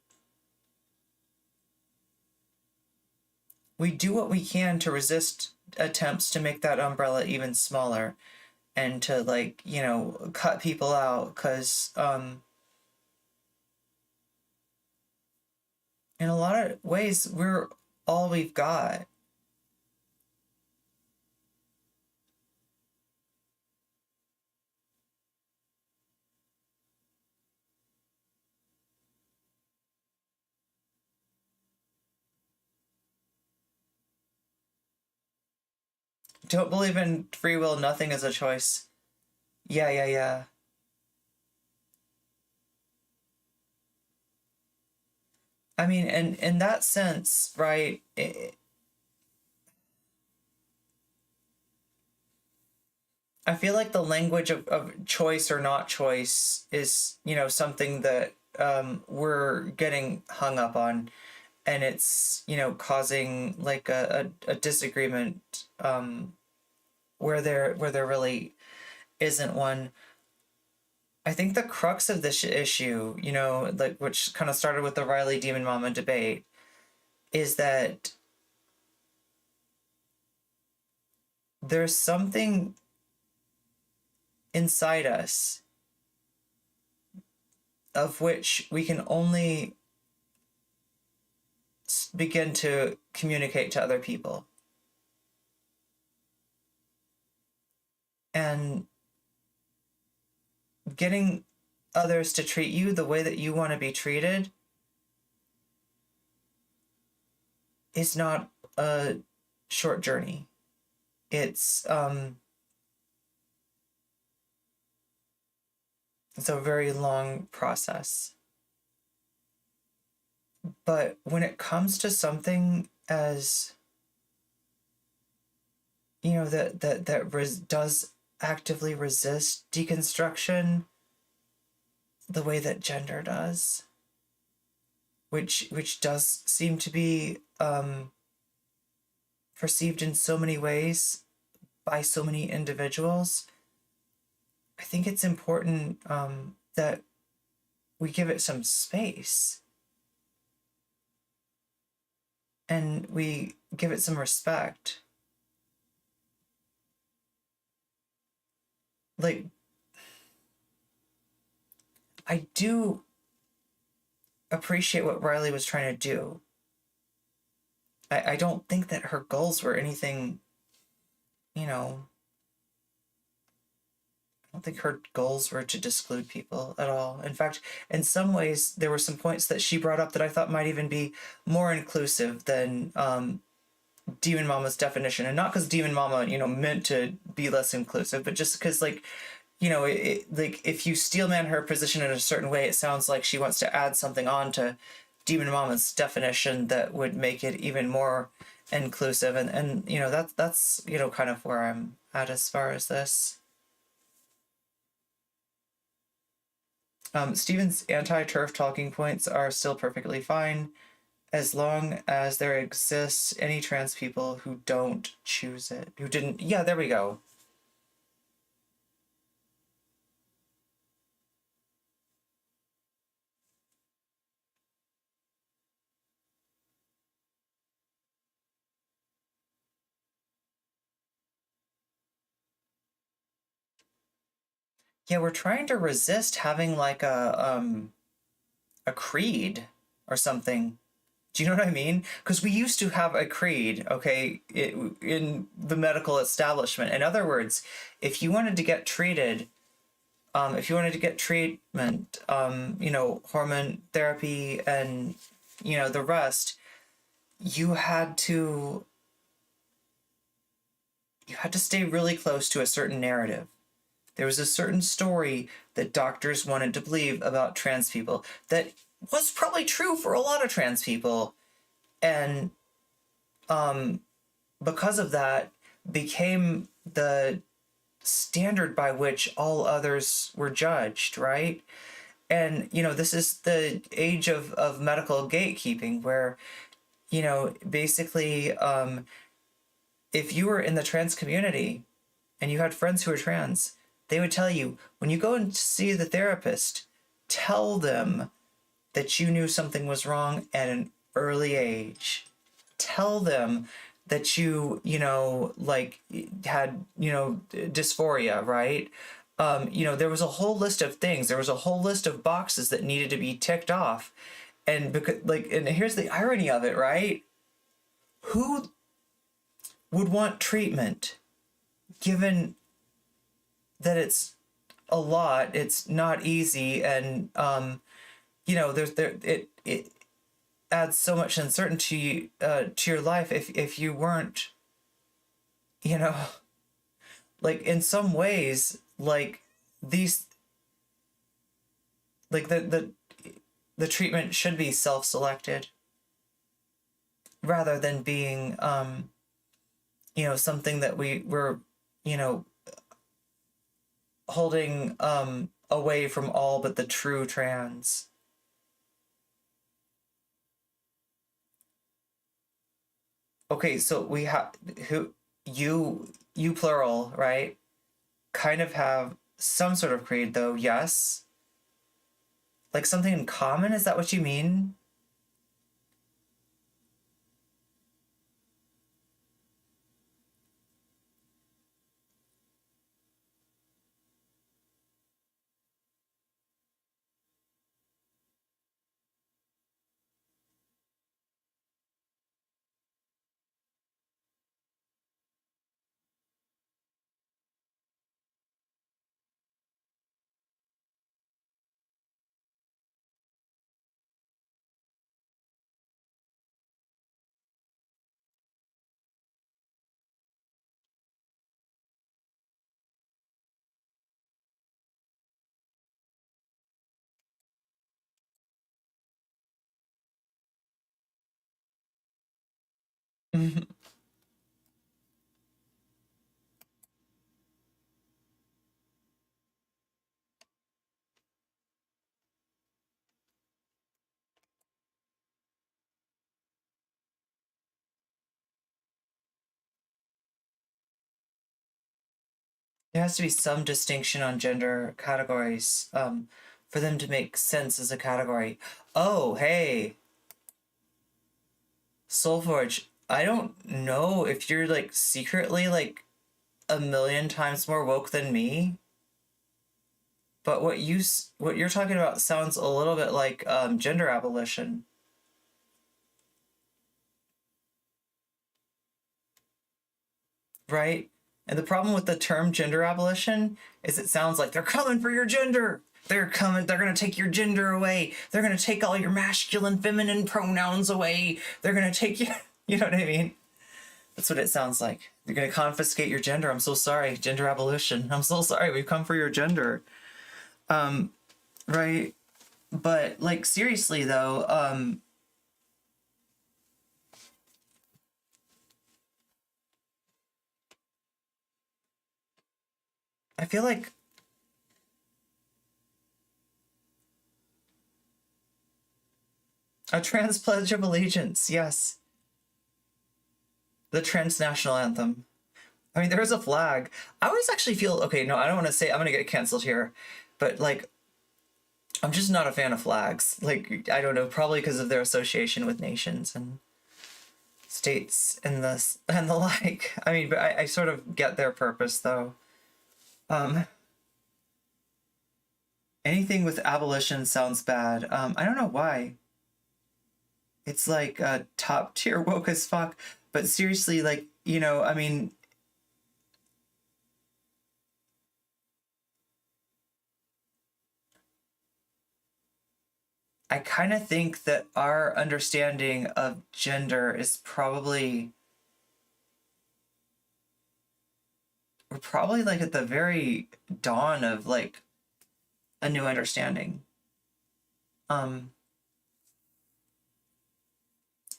we do what we can to resist attempts to make that umbrella even smaller and to, like, you know, cut people out, because in a lot of ways, we're all we've got. Don't believe in free will, nothing is a choice. Yeah. I mean, and in that sense, right, I feel like the language of choice or not choice is, you know, something that we're getting hung up on, and it's, you know, causing like a disagreement where there really isn't one. I think the crux of this issue, you know, like, which kind of started with the Riley Demon Mama debate, is that there's something inside us of which we can only begin to communicate to other people. And getting others to treat you the way that you want to be treated is not a short journey. It's a very long process. But when it comes to something as, you know, that does actively resist deconstruction the way that gender does, which does seem to be perceived in so many ways by so many individuals, I think it's important that we give it some space and we give it some respect. Like, I do appreciate what Riley was trying to do. I don't think that her goals were anything, you know, I don't think her goals were to disclude people at all. In fact, in some ways, there were some points that she brought up that I thought might even be more inclusive than Demon Mama's definition. And not because Demon Mama, you know, meant to be less inclusive, but just because, like, you know, like, if you steelman her position in a certain way, it sounds like she wants to add something on to Demon Mama's definition that would make it even more inclusive. And you know, that's, you know, kind of where I'm at as far as this. Stephen's anti-TERF talking points are still perfectly fine as long as there exists any trans people who don't choose it, who didn't. Yeah, there we go. Yeah, we're trying to resist having like a creed or something. Do you know what I mean? Because we used to have a creed, okay, in the medical establishment. In other words, if you wanted to get treated, if you wanted to get treatment, you know, hormone therapy and, you know, the rest, you had to stay really close to a certain narrative. There was a certain story that doctors wanted to believe about trans people that was probably true for a lot of trans people. And because of that, became the standard by which all others were judged, right? And, you know, this is the age of medical gatekeeping where, you know, basically, if you were in the trans community and you had friends who were trans, they would tell you, when you go and see the therapist, tell them that you knew something was wrong at an early age. Tell them that you know, like had, you know, dysphoria, right? You know, there was a whole list of things. There was a whole list of boxes that needed to be ticked off. And because, like, and here's the irony of it, right? Who would want treatment given that it's a lot, it's not easy, and you know, it adds so much uncertainty to your life if you weren't, you know, like in some ways, like these, like the treatment should be self-selected rather than being you know, something that we were, you know, holding away from all but the true trans. Okay, so we have who you plural, right? Kind of have some sort of creed though, yes? Like something in common, is that what you mean? There has to be some distinction on gender categories for them to make sense as a category. Oh, hey, Soulforge, I don't know if you're like secretly like a million times more woke than me, but what you're talking about sounds a little bit like gender abolition. Right? And the problem with the term gender abolition is it sounds like they're coming for your gender. They're coming, they're going to take your gender away. They're going to take all your masculine, feminine pronouns away. They're going to take you, you know what I mean? That's what it sounds like. They're going to confiscate your gender. I'm so sorry. Gender abolition. I'm so sorry. We've come for your gender. Right? But like seriously though, I feel like a trans pledge of allegiance, yes. The transnational anthem. I mean, there is a flag. I always actually feel, okay, no, I don't want to say, I'm going to get canceled here, but like, I'm just not a fan of flags. Like, I don't know, probably because of their association with nations and states and the like. I mean, but I sort of get their purpose though. Anything with abolition sounds bad. I don't know why. It's like top tier woke as fuck. But seriously, like, you know, I mean, I kind of think that our understanding of gender is probably we're probably like at the very dawn of like a new understanding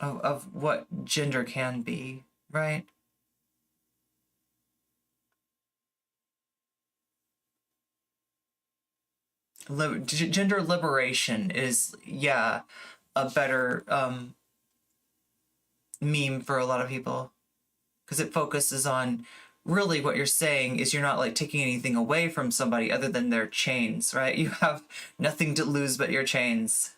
of what gender can be, right? Gender liberation is, yeah, a better meme for a lot of people, because it focuses on really what you're saying is you're not like taking anything away from somebody other than their chains, right? You have nothing to lose but your chains.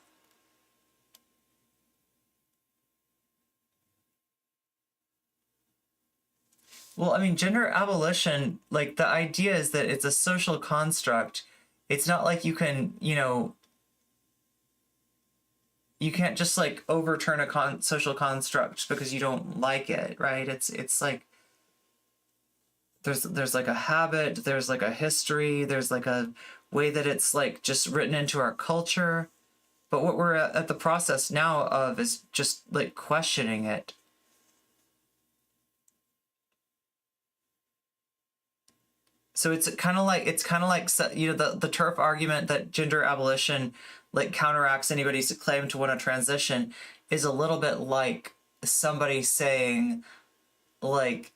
Well, I mean, gender abolition, like the idea is that it's a social construct. It's not like you can, you know, you can't just like overturn a social construct because you don't like it, right? It's like there's like a habit, there's like a history, there's like a way that it's like just written into our culture. But what we're at the process now of is just like questioning it. So it's kind of like you know, the turf argument that gender abolition like counteracts anybody's claim to want to transition is a little bit like somebody saying like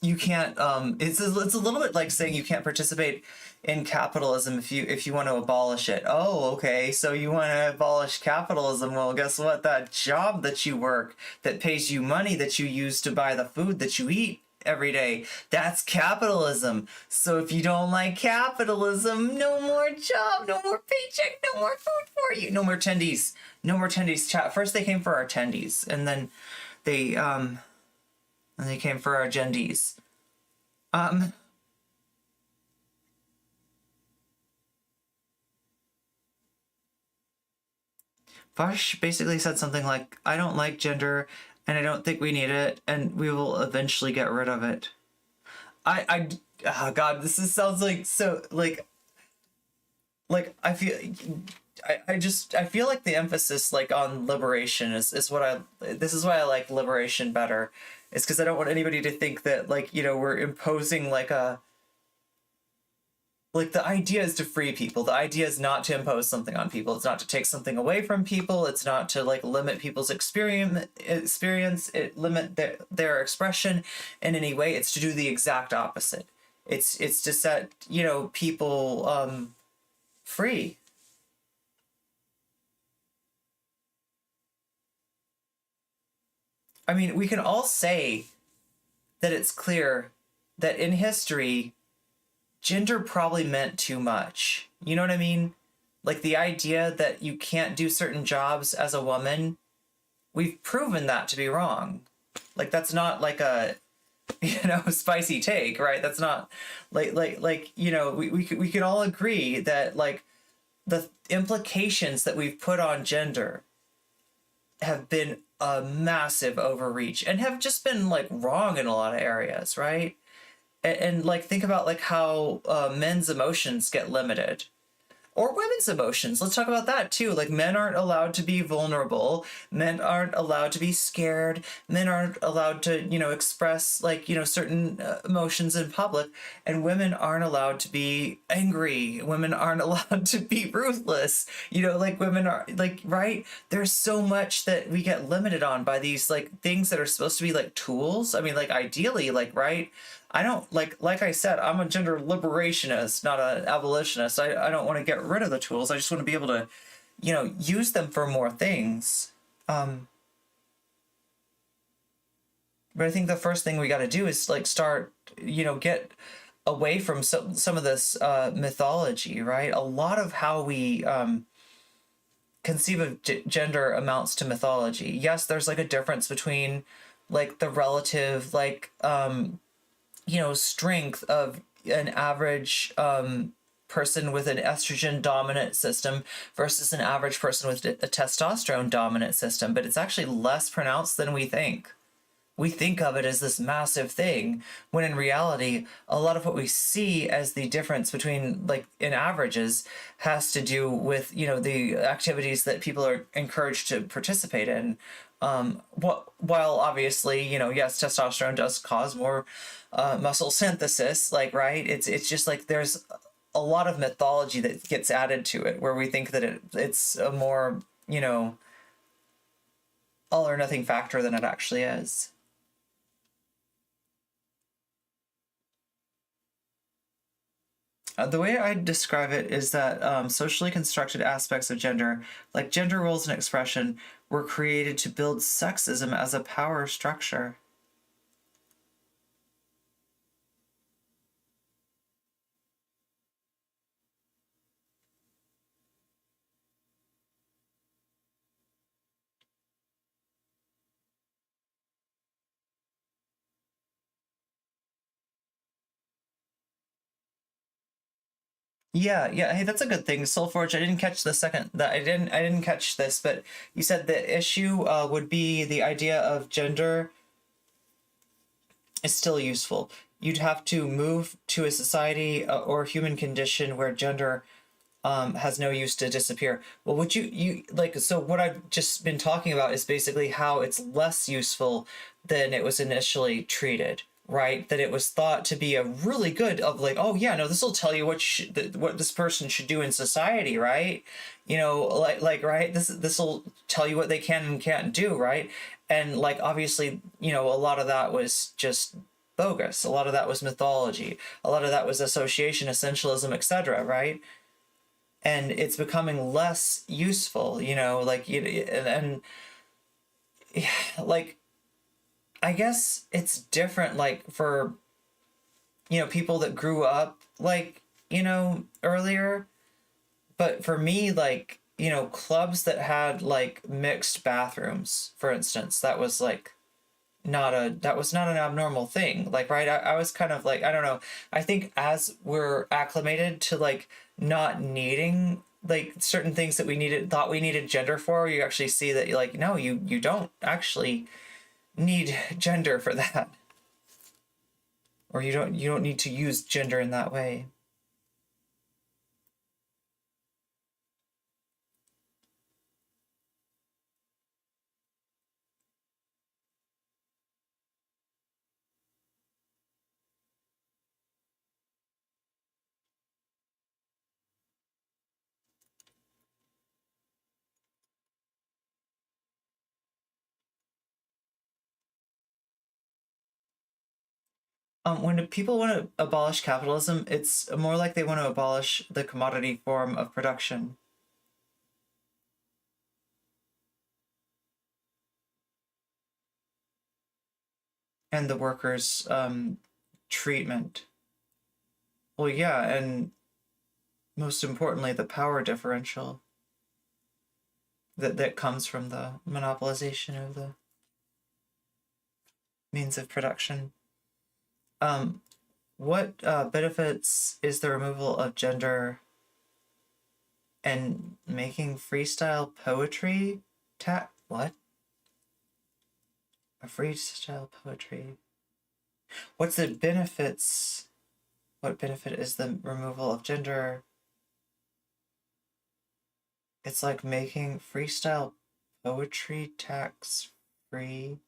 you can't it's a little bit like saying you can't participate in capitalism if you want to abolish it. Oh, okay, so you want to abolish capitalism. Well, guess what? That job that you work that pays you money that you use to buy the food that you eat every day, that's capitalism. So if you don't like capitalism, no more job, no more paycheck, no more food for you, no more attendees, no more attendees. Chat. First they came for our attendees, and then they came for our agendees. Vosh basically said something like, I don't like gender and I don't think we need it and we will eventually get rid of it. Oh God, sounds like so like I feel I feel like the emphasis like on liberation is what this is why I like liberation better. It's because I don't want anybody to think that like, you know, we're imposing like the idea is to free people. The idea is not to impose something on people. It's not to take something away from people. It's not to like limit people's experience, limit their expression in any way. It's to do the exact opposite. It's to set, you know, people free. I mean, we can all say that it's clear that in history, gender probably meant too much. You know what I mean? Like the idea that you can't do certain jobs as a woman, we've proven that to be wrong. Like that's not like a, you know, spicy take, right? That's not like you know, we can all agree that like the implications that we've put on gender have been a massive overreach and have just been like wrong in a lot of areas, right? And like think about like how men's emotions get limited, or women's emotions. Let's talk about that too. Like men aren't allowed to be vulnerable. Men aren't allowed to be scared. Men aren't allowed to, you know, express like, you know, certain emotions in public. And women aren't allowed to be angry. Women aren't allowed to be ruthless. You know, like women are like, right? There's so much that we get limited on by these like things that are supposed to be like tools. I mean, like ideally, like, right? I don't like I said, I'm a gender liberationist, not an abolitionist. I don't want to get rid of the tools. I just want to be able to, you know, use them for more things. But I think the first thing we got to do is like start, you know, get away from some of this mythology, right? A lot of how we conceive of gender amounts to mythology. Yes, there's like a difference between like the relative like you know, strength of an average person with an estrogen dominant system versus an average person with a testosterone dominant system, but it's actually less pronounced than we think. we think of it as this massive thing, when in reality a lot of what we see as the difference between, like, in averages has to do with, you know, the activities that people are encouraged to participate in. While obviously, you know, yes, testosterone does cause more muscle synthesis, like, right, it's just like there's a lot of mythology that gets added to it where we think that it's a more, you know, all or nothing factor than it actually is. The way I describe it is that socially constructed aspects of gender, like gender roles and expression, were created to build sexism as a power structure. Yeah, yeah. Hey, that's a good thing. Soulforge, I didn't catch the second that I didn't catch this, but you said the issue would be the idea of gender is still useful. You'd have to move to a society or human condition where gender has no use to disappear. Well, would you like, so what I've just been talking about is basically how it's less useful than it was initially treated, right? That it was thought to be a really good of like, oh yeah, no, this will tell you what this person should do in society, right? You know, like right, this will tell you what they can and can't do, right? And like obviously, you know, a lot of that was just bogus. A lot of that was mythology. A lot of that was association, essentialism, etc., right? And it's becoming less useful, you know, like, and like, I guess it's different, like, for, you know, people that grew up, like, you know, earlier. But for me, like, you know, clubs that had, like, mixed bathrooms, for instance, that was, like, that was not an abnormal thing. Like, right, I was kind of like, I don't know. I think as we're acclimated to, like, not needing, like, certain things that thought we needed gender for, you actually see that, like, no, you don't actually need gender for that, or you don't need to use gender in that way. When people want to abolish capitalism, it's more like they want to abolish the commodity form of production. And the workers' treatment. Well, yeah, and most importantly, the power differential that comes from the monopolization of the means of production. What benefits is the removal of gender and making freestyle poetry what? A freestyle poetry. What's the benefits? What benefit is the removal of gender? It's like making freestyle poetry tax free.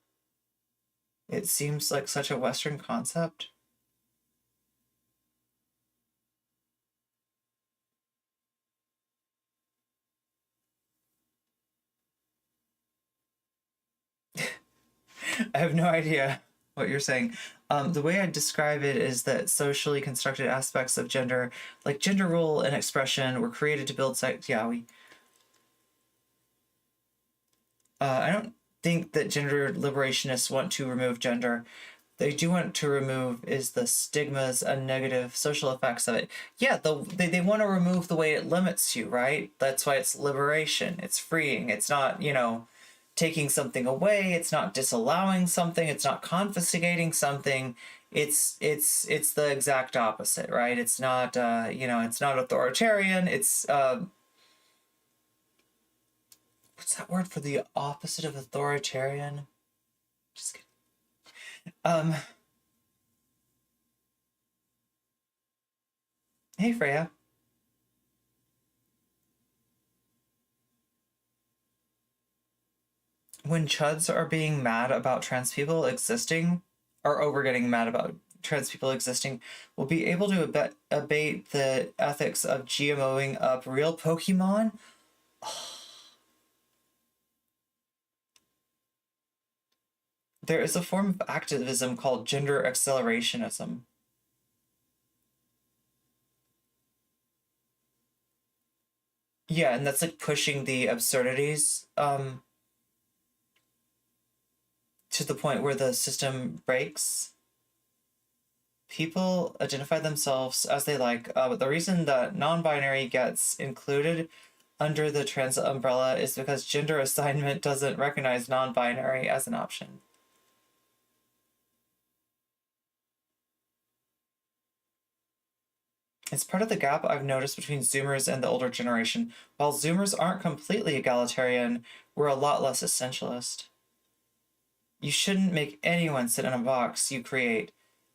It seems like such a Western concept. I have no idea what you're saying. The way I describe it is that socially constructed aspects of gender, like gender role and expression, were created to build sex. Yeah, I don't think that gender liberationists want to remove gender. They do want to remove is the stigmas and negative social effects of it. Yeah, they want to remove the way it limits you, right? That's why it's liberation. It's freeing. It's not, you know, taking something away. It's not disallowing something. It's not confiscating something. It's the exact opposite, right? It's not you know, it's not authoritarian. It's what's that word for the opposite of authoritarian? Just kidding. Hey, Freya. When chuds are being mad about trans people existing, or over getting mad about trans people existing, we'll be able to abate the ethics of GMOing up real Pokemon. There is a form of activism called gender accelerationism. Yeah, and that's like pushing the absurdities to the point where the system breaks. People identify themselves as they like, but the reason that non-binary gets included under the trans umbrella is because gender assignment doesn't recognize non-binary as an option. It's part of the gap I've noticed between Zoomers and the older generation. While Zoomers aren't completely egalitarian, we're a lot less essentialist. You shouldn't make anyone sit in a box you create,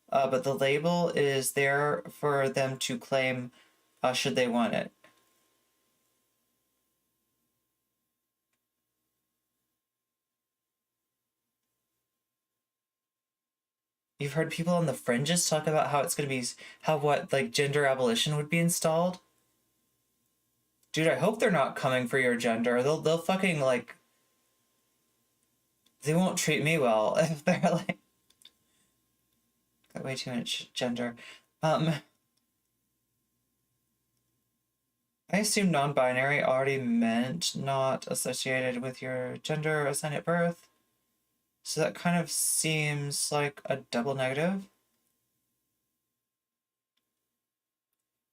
but the label is there for them to claim should they want it. You've heard people on the fringes talk about how it's going to be, like gender abolition would be installed. Dude, I hope they're not coming for your gender. They'll fucking like, they won't treat me well if they're like, got way too much gender. I assume non-binary already meant not associated with your gender assigned at birth. So that kind of seems like a double negative.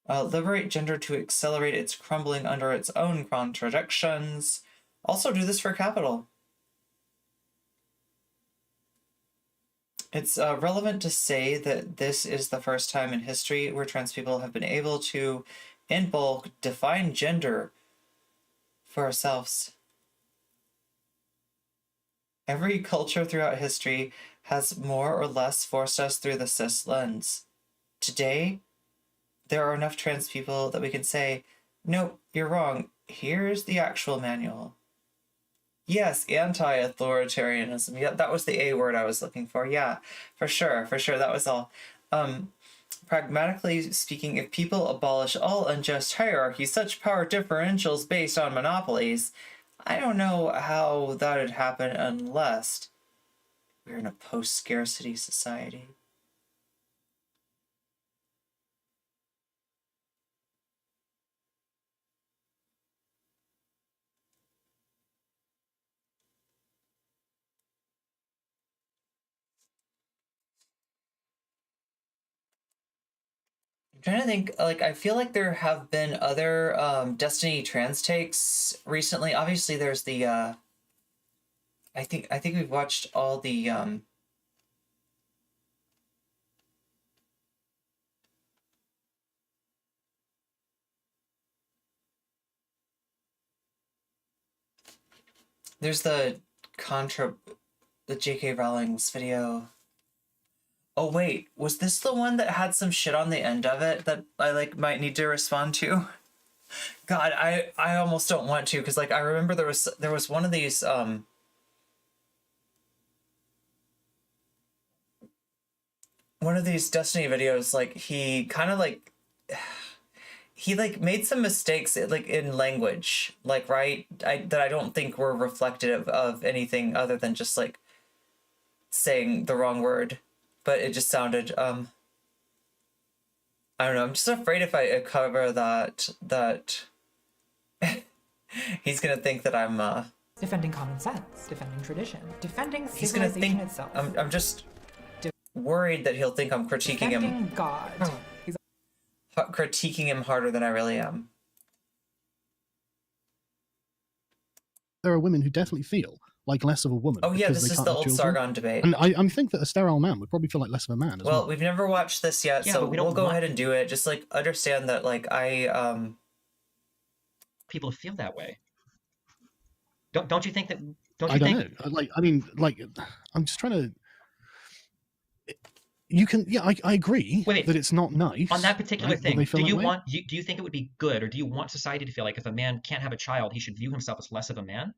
Liberate gender to accelerate its crumbling under its own contradictions. Also do this for capital. It's relevant to say that this is the first time in history where trans people have been able to, in bulk, define gender for ourselves. Every culture throughout history has more or less forced us through the cis lens. Today, there are enough trans people that we can say, nope, you're wrong. Here's the actual manual. Yes, anti-authoritarianism. Yeah, that was the A word I was looking for. Yeah, for sure. That was all. Pragmatically speaking, if people abolish all unjust hierarchies, such power differentials based on monopolies, I don't know how that would happen unless we're in a post-scarcity society. I'm trying to think, like, I feel like there have been other Destiny trans takes recently. Obviously, there's the I think we've watched all the there's the J.K. Rowling's video. Oh wait, was this the one that had some shit on the end of it that I like might need to respond to? God, I almost don't want to, because like I remember there was one of these Destiny videos, like he kind of like he like made some mistakes like in language, like that I don't think were reflective of anything other than just like saying the wrong word, but it just sounded I don't know. I'm just afraid if I cover that he's gonna think that I'm
defending common sense, defending tradition, defending
he's gonna
civilization
think
itself.
I'm just worried that he'll think I'm critiquing
defending
him.
God. He's
critiquing him harder than I really am.
There are women who definitely feel like less of a woman.
Oh yeah,
because
this
they
is
can't
the
have
old
children.
Sargon debate.
And I think that a sterile man would probably feel like less of a man as well.
Well, we've never watched this yet,
Yeah,
so
but we don't
we'll go
want-
ahead and do it. Just like understand that like
people feel that way. Don't you think that? Don't you
I don't
think?
know. Like, I mean, like, I'm just trying to. you can, yeah, I agree
Wait.
that it's not nice.
On that particular
right, that
thing,
they feel
do
that
you
way.
want do you think it would be good, or do you want society to feel like if a man can't have a child, he should view himself as less of a man?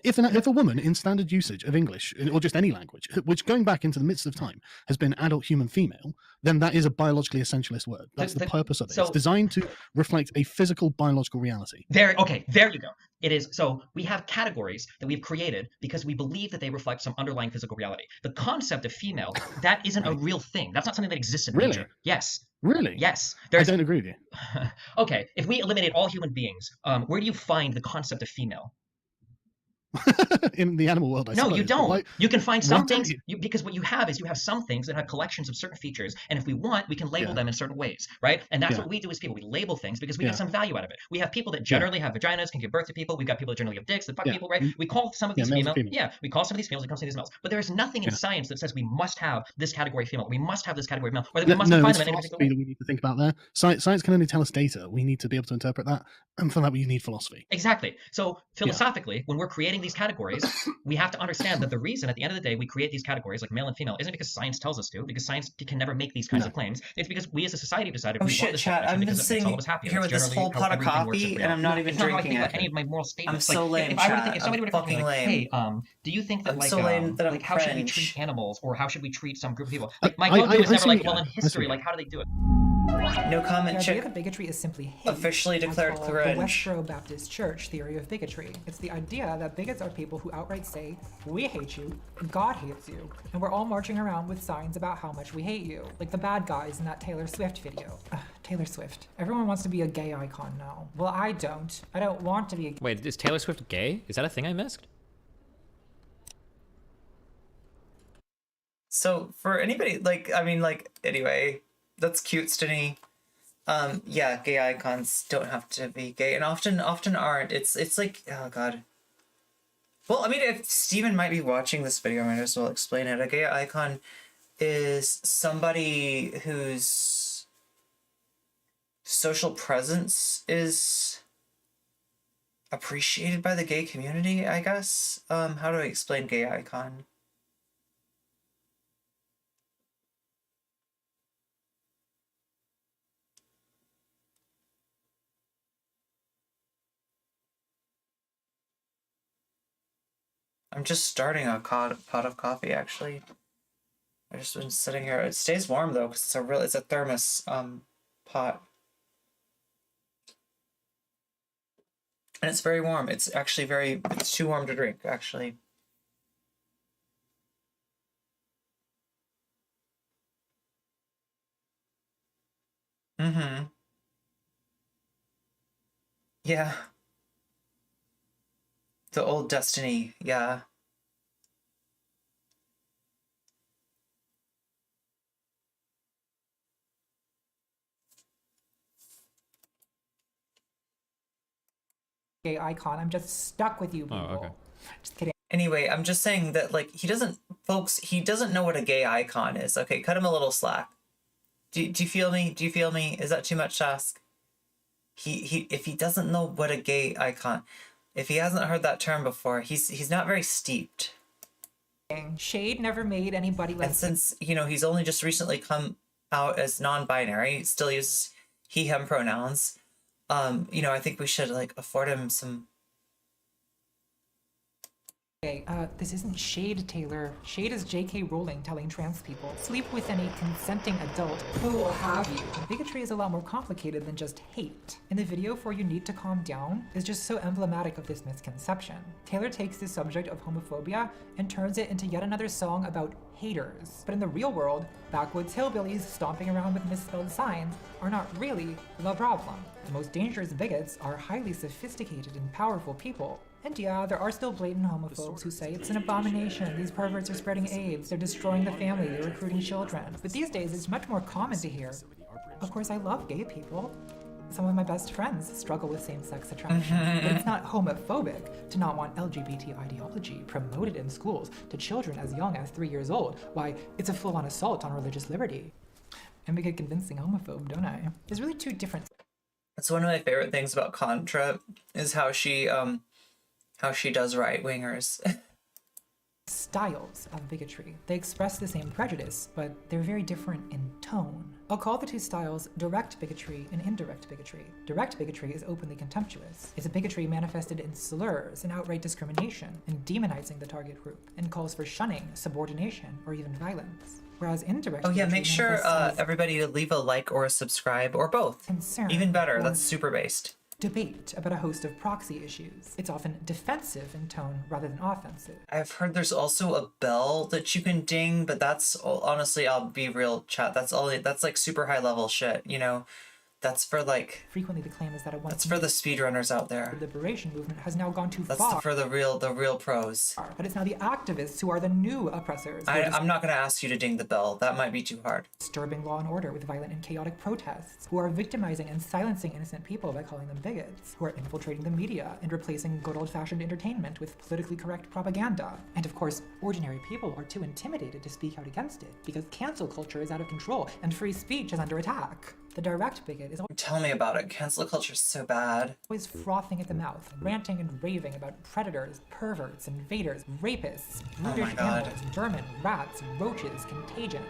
If a woman in standard usage of English or just any language, which going back into the midst of time has been adult human female, then that is a biologically essentialist word. That's the purpose of it. It's designed to reflect a physical biological reality.
There you go. It is. So we have categories that we've created because we believe that they reflect some underlying physical reality. The concept of female, that isn't a real thing. That's not something that exists in nature. Yes.
Really?
Yes.
I don't agree with you.
Okay. If we eliminate all human beings, where do you find the concept of female?
In the animal world, I
No,
suppose.
you don't. You can find some things because what you have is you have some things that have collections of certain features, and if we want, we can label them in certain ways, right? And that's what we do as people. We label things because we get some value out of it. We have people that generally have vaginas, can give birth to people. We've got people that generally have dicks, that fuck people, right? We call some of these female. Yeah, we call some of these females, we call some of these males. But there is nothing in science that says we must have this category of female, we must have this category of male, or that we must define them in any particular way.
That we need to think about there. Science can only tell us data. We need to be able to interpret that, and for that we need philosophy.
Exactly. So philosophically, when we're creating these categories, we have to understand that the reason at the end of the day we create these categories like male and female isn't because science tells us to, because science can never make these kinds of claims. It's because we as a society have decided we want this
chat, I'm
because
sitting
it makes all of us happy.
here with this whole pot of coffee and I'm not even drinking it.
Any of my moral statements.
I'm so lame, chat.
If somebody were to come to me like, hey, do you think that like how should we treat animals, or how should we treat some group of people? Like my go-to is never like, well, in history, like how do they do it?
No comment,
The
chick.
idea that bigotry is simply hate,
Officially declared
called
cringe.
the Westboro Baptist Church theory of bigotry. It's the idea that bigots are people who outright say, we hate you, God hates you, and we're all marching around with signs about how much we hate you. Like the bad guys in that Taylor Swift video. Taylor Swift. Everyone wants to be a gay icon now. Well, I don't. I don't want to be a...
Wait, is Taylor Swift gay? Is that a thing I missed?
So for anybody, anyway, that's cute, Stinny. Yeah, gay icons don't have to be gay, and often aren't. It's like, oh god. Well, I mean, if Steven might be watching this video, I might as well explain it. A gay icon is somebody whose social presence is appreciated by the gay community, I guess. How do I explain gay icon? I'm just starting a pot of coffee, actually. I've just been sitting here. It stays warm though, because it's a thermos pot, and it's very warm. It's actually it's too warm to drink, actually. Mm-hmm. Yeah. The old Destiny, yeah.
gay icon. I'm just stuck with you people.
Oh, okay.
Just kidding.
Anyway, I'm just saying that, like, he doesn't know what a gay icon is. Okay, cut him a little slack. Do you feel me? Do you feel me? Is that too much to ask? If he doesn't know what a gay icon, if he hasn't heard that term before, he's not very steeped.
Shade never made anybody like...
And since, he's only just recently come out as non-binary, still uses he, him pronouns, I think we should, like, afford him some...
Okay, this isn't Shade, Taylor. Shade is J.K. Rowling telling trans people, sleep with any consenting adult who will have you. Bigotry is a lot more complicated than just hate. In the video for You Need to Calm Down is just so emblematic of this misconception. Taylor takes the subject of homophobia and turns it into yet another song about haters. But in the real world, backwoods hillbillies stomping around with misspelled signs are not really the problem. The most dangerous bigots are highly sophisticated and powerful people. And yeah, there are still blatant homophobes who say it's an abomination, these perverts are spreading AIDS, they're destroying the family, they're recruiting children. But these days, it's much more common to hear, of course I love gay people. Some of my best friends struggle with same-sex attraction. But it's not homophobic to not want LGBT ideology promoted in schools to children as young as 3 years old. Why, it's a full-on assault on religious liberty. I make a convincing homophobe, don't I? There's really two different...
That's one of my favorite things about Contra, is how she does right-wingers.
styles of bigotry. They express the same prejudice, but they're very different in tone. I'll call the two styles direct bigotry and indirect bigotry. Direct bigotry is openly contemptuous. It's a bigotry manifested in slurs and outright discrimination and demonizing the target group, and calls for shunning, subordination, or even violence. Whereas indirect
Oh yeah,
bigotry
make sure
manifests as
everybody to leave a like or a subscribe or both.
concern
Even better,
or
that's super based.
debate about a host of proxy issues. It's often defensive in tone rather than offensive.
I've heard there's also a bell that you can ding, but that's honestly, I'll be real, chat. That's like super high level shit, you know? That's for like,
Frequently the claim is that
that's for the speedrunners out there.
the liberation movement has now gone too
That's
far.
for the real pros.
But it's now the activists who are the new oppressors. who are
I'm not gonna ask you to ding the bell. That might be too hard.
disturbing law and order with violent and chaotic protests, who are victimizing and silencing innocent people by calling them bigots, who are infiltrating the media and replacing good old-fashioned entertainment with politically correct propaganda. And of course, ordinary people are too intimidated to speak out against it, because cancel culture is out of control and free speech is under attack. The direct bigot is
Tell me about it. Cancel culture is so bad.
always frothing at the mouth, ranting and raving about predators, perverts, invaders, rapists, brutish
God.
animals, vermin, rats, roaches, contagions.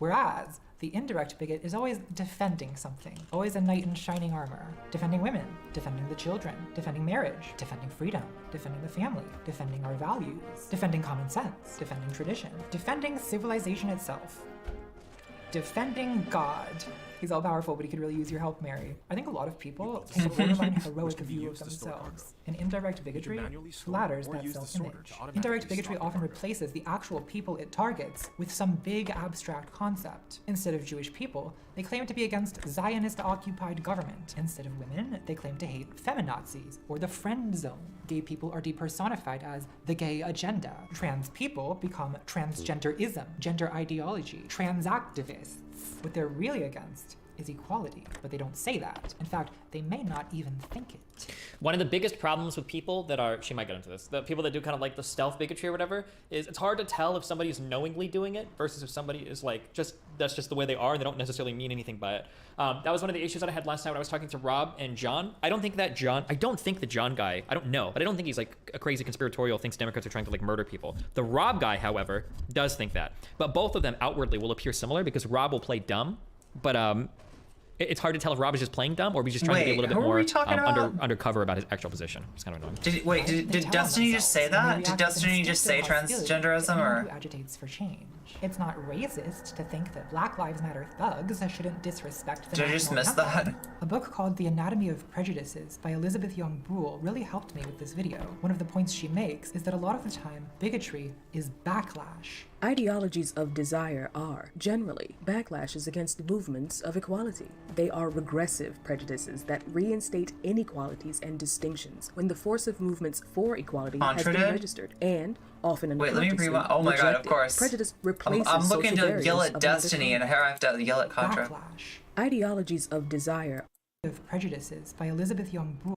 Whereas the indirect bigot is always defending something, always a knight in shining armor, defending women, defending the children, defending marriage, defending freedom, defending the family, defending our values, defending common sense, defending tradition, defending civilization itself, defending God. He's all powerful, but he could really use your help, Mary. I think a lot of people take a borderline heroic view of themselves. And indirect bigotry flatters that self-image. Indirect bigotry often replaces the actual people it targets with some big abstract concept. Instead of Jewish people, they claim to be against Zionist-occupied government. Instead of women, they claim to hate feminazis or the friend zone. Gay people are depersonified as the gay agenda. Trans people become transgenderism, gender ideology, trans activists. What they're really against is equality, but they don't say that. In fact, they may not even think it.
One of the biggest problems with people that are, she might get into this, the people that do kind of like the stealth bigotry or whatever, is it's hard to tell if somebody is knowingly doing it versus if somebody is like, that's just the way they are and they don't necessarily mean anything by it. That was one of the issues that I had last night when I was talking to Rob and John. I don't think the John guy, I don't know, but I don't think he's like a crazy conspiratorial, thinks Democrats are trying to like murder people. The Rob guy, however, does think that. But both of them outwardly will appear similar because Rob will play dumb, but it's hard to tell if Rob is just playing dumb or if he's just trying to be a little bit more undercover about his actual position. It's kind of annoying.
Did Destiny just say that? Did Destiny just say transgenderism or?
Who agitates for change. It's not racist to think that Black Lives Matter thugs shouldn't disrespect the
Did I just
national
miss
anthem.
that?
A book called The Anatomy of Prejudices by Elizabeth Young Brule really helped me with this video. One of the points she makes is that a lot of the time, bigotry is backlash.
Ideologies of desire are, generally, backlashes against movements of equality. They are regressive prejudices that reinstate inequalities and distinctions when the force of movements for equality has been registered and, often unconsciously,
Wait, let me rewind. Oh my god, of course.
Prejudice replaces
I'm looking to yell at
of
Destiny and here I have to yell at Contra.
Backlash.
Ideologies of desire
Of Prejudices by Elizabeth Young Brule.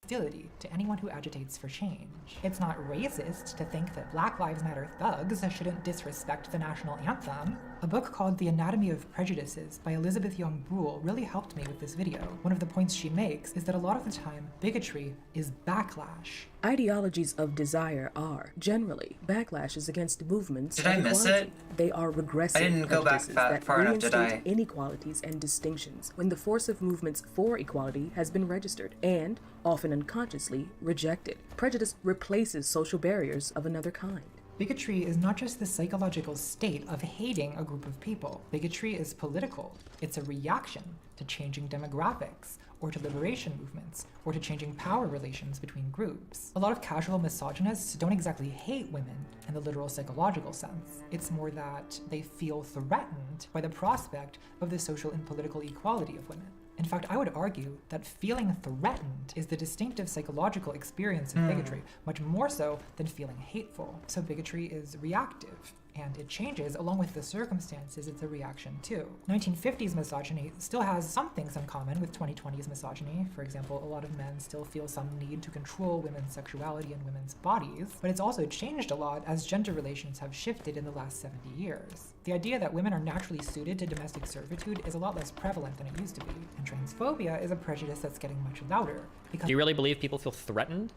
Hostility to anyone who agitates for change. It's not racist to think that Black Lives Matter thugs shouldn't disrespect the national anthem. A book called The Anatomy of Prejudices by Elizabeth Young Brule really helped me with this video. One of the points she makes is that a lot of the time, bigotry is backlash.
Ideologies of desire are, generally, backlashes against movements
Did I miss it?
They are regressive
I didn't go back
prejudices
far enough, did
reinstate
I?
inequalities and distinctions when the force of movements for equality has been registered and, often unconsciously, rejected. Prejudice replaces social barriers of another kind.
Bigotry is not just the psychological state of hating a group of people. Bigotry is political. It's a reaction to changing demographics, or to liberation movements, or to changing power relations between groups. A lot of casual misogynists don't exactly hate women in the literal psychological sense. It's more that they feel threatened by the prospect of the social and political equality of women. In fact, I would argue that feeling threatened is the distinctive psychological experience of bigotry, much more so than feeling hateful. So bigotry is reactive, and it changes along with the circumstances it's a reaction to. 1950s misogyny still has some things in common with 2020s misogyny. For example, a lot of men still feel some need to control women's sexuality and women's bodies, but it's also changed a lot as gender relations have shifted in the last 70 years. The idea that women are naturally suited to domestic servitude is a lot less prevalent than it used to be, and transphobia is a prejudice that's getting much louder. Because
do you really believe people feel threatened?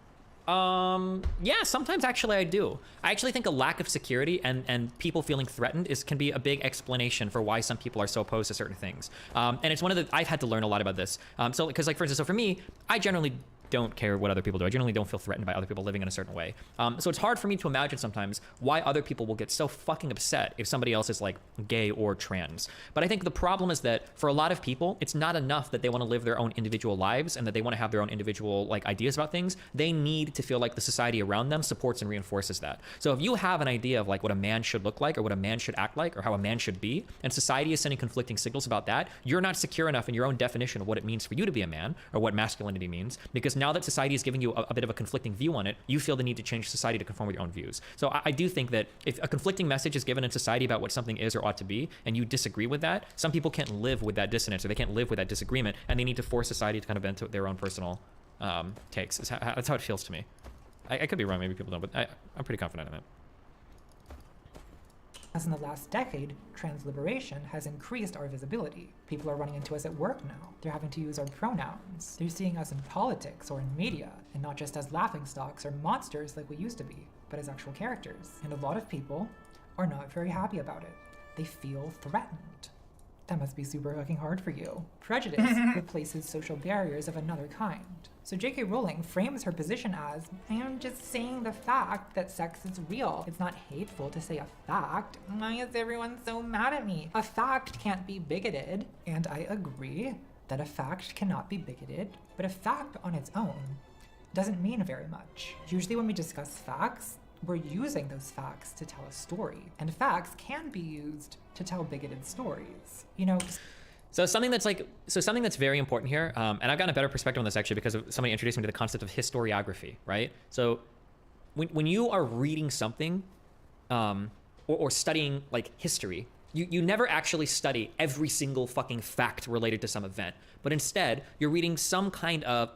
Yeah, sometimes actually I do. I actually think a lack of security and people feeling threatened can be a big explanation for why some people are so opposed to certain things. And it's one of the, I've had to learn a lot about this. So, because like, for instance, so for me, I generally don't care what other people do. I generally don't feel threatened by other people living in a certain way. So it's hard for me to imagine sometimes why other people will get so fucking upset if somebody else is like gay or trans. But I think the problem is that for a lot of people, it's not enough that they want to live their own individual lives and that they want to have their own individual like ideas about things. They need to feel like the society around them supports and reinforces that. So if you have an idea of like what a man should look like or what a man should act like or how a man should be, and society is sending conflicting signals about that, you're not secure enough in your own definition of what it means for you to be a man or what masculinity means, because now that society is giving you a bit of a conflicting view on it, you feel the need to change society to conform with your own views. So I do think that if a conflicting message is given in society about what something is or ought to be, and you disagree with that, some people can't live with that dissonance or they can't live with that disagreement, and they need to force society to kind of bend to their own personal takes. That's how it feels to me. I could be wrong, maybe people don't, but I'm pretty confident in it.
As in the last decade, trans liberation has increased our visibility. People are running into us at work now. They're having to use our pronouns. They're seeing us in politics or in media, and not just as laughingstocks or monsters like we used to be, but as actual characters. And a lot of people are not very happy about it. They feel threatened. That must be super fucking hard for you. Prejudice replaces social barriers of another kind. So J.K. Rowling frames her position as, I am just saying the fact that sex is real. It's not hateful to say a fact. Why is everyone so mad at me? A fact can't be bigoted. And I agree that a fact cannot be bigoted, but a fact on its own doesn't mean very much. Usually when we discuss facts, we're using those facts to tell a story, and facts can be used to tell bigoted stories. You know.
So something that's very important here, and I've gotten a better perspective on this actually because somebody introduced me to the concept of historiography, right? So when you are reading something or studying like history, you never actually study every single fucking fact related to some event, but instead you're reading some kind of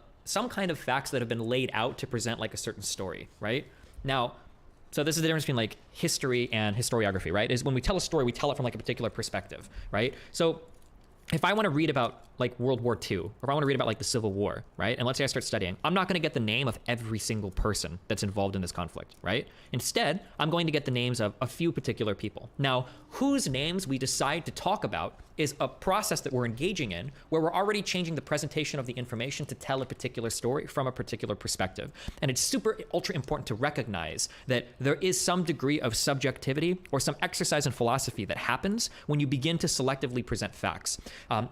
facts that have been laid out to present like a certain story, right? Now, so this is the difference between like history and historiography, right? Is when we tell a story, we tell it from like a particular perspective, right? So if I want to read about like World War II, or if I want to read about like the Civil War, right? And let's say I start studying, I'm not going to get the name of every single person that's involved in this conflict, right? Instead, I'm going to get the names of a few particular people. Now, whose names we decide to talk about is a process that we're engaging in where we're already changing the presentation of the information to tell a particular story from a particular perspective. And it's super ultra important to recognize that there is some degree of subjectivity or some exercise in philosophy that happens when you begin to selectively present facts.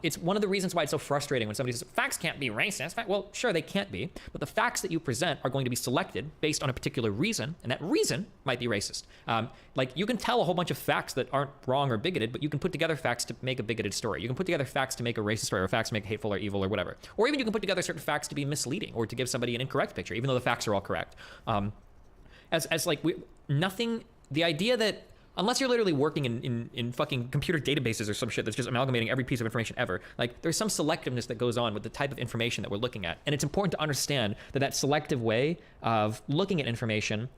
It's one of the reasons why it's so frustrating when somebody says, facts can't be racist. Well, sure, they can't be, but the facts that you present are going to be selected based on a particular reason, and that reason might be racist. Like, you can tell a whole bunch of facts that aren't wrong or bigoted, but you can put together facts to make a bigoted story. You can put together facts to make a racist story, or facts to make hateful or evil or whatever. Or even you can put together certain facts to be misleading or to give somebody an incorrect picture, even though the facts are all correct. The idea that unless you're literally working in fucking computer databases or some shit that's just amalgamating every piece of information ever, like there's some selectiveness that goes on with the type of information that we're looking at. And it's important to understand that selective way of looking at information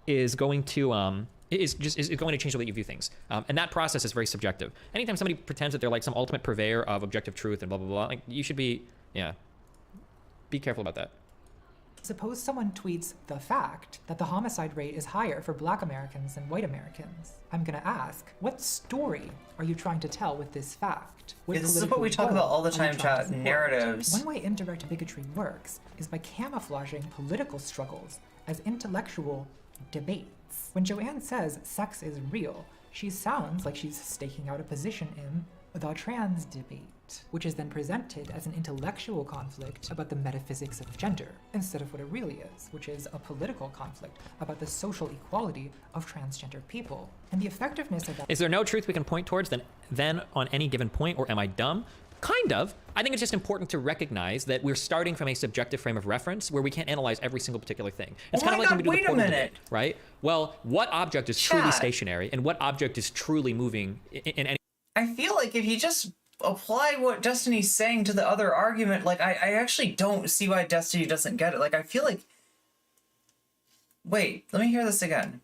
is going to is going to change the way you view things. And that process is very subjective. Anytime somebody pretends that they're like some ultimate purveyor of objective truth and blah, blah, blah, like you should be careful about that.
Suppose someone tweets the fact that the homicide rate is higher for Black Americans than white Americans. I'm gonna ask, what story are you trying to tell with this fact?
This is what we talk about all the time, chat, narratives.
One way indirect bigotry works is by camouflaging political struggles as intellectual debates. When Joanne says sex is real, she sounds like she's staking out a position in the trans debate, which is then presented as an intellectual conflict about the metaphysics of gender, instead of what it really is, which is a political conflict about the social equality of transgender people. And the effectiveness of that—
Is there no truth we can point towards then on any given point, or am I dumb? Kind of. I think it's just important to recognize that we're starting from a subjective frame of reference where we can't analyze every single particular thing. It's kind of like when we do the portal debate, right? Well, what object is truly stationary and what object is truly moving in any—
I feel like if you just apply what Destiny's saying to the other argument, like, I actually don't see why Destiny doesn't get it. Like, I feel like... Wait, let me hear this again.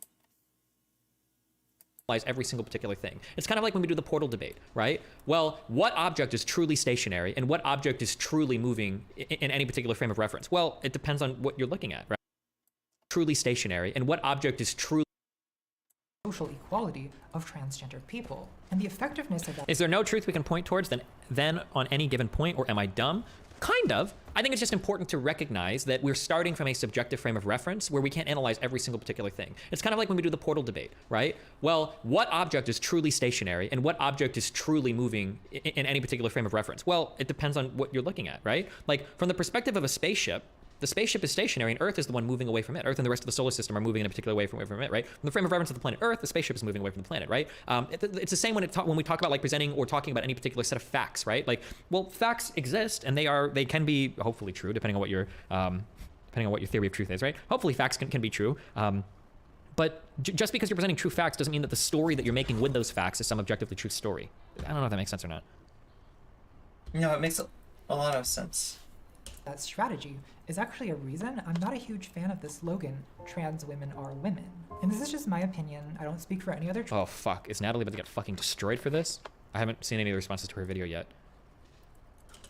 Every single particular thing. It's kind of like when we do the portal debate, right? Well, what object is truly stationary and what object is truly moving in any particular frame of reference? Well, it depends on what you're looking at, right? truly stationary and what object is truly
social equality of transgender people. And the effectiveness of that...
Is there no truth we can point towards then on any given point, or am I dumb? Kind of. I think it's just important to recognize that we're starting from a subjective frame of reference where we can't analyze every single particular thing. It's kind of like when we do the portal debate, right? Well, what object is truly stationary and what object is truly moving in any particular frame of reference? Well, it depends on what you're looking at, right? Like from the perspective of a spaceship, the spaceship is stationary and Earth is the one moving away from it. Earth and the rest of the solar system are moving in a particular way from it, right? From the frame of reference of the planet Earth, the spaceship is moving away from the planet, right? It's the same when we talk about like presenting or talking about any particular set of facts, right? Like, well, facts exist and they can be hopefully true depending on what your theory of truth is, right? Hopefully facts can be true. But just because you're presenting true facts doesn't mean that the story that you're making with those facts is some objectively true story. I don't know if that makes sense or not.
No, it makes a lot of sense.
That strategy is actually a reason I'm not a huge fan of the slogan, trans women are women. And this is just my opinion. I don't speak for any other
Oh, fuck. Is Natalie about to get fucking destroyed for this? I haven't seen any of the responses to her video yet.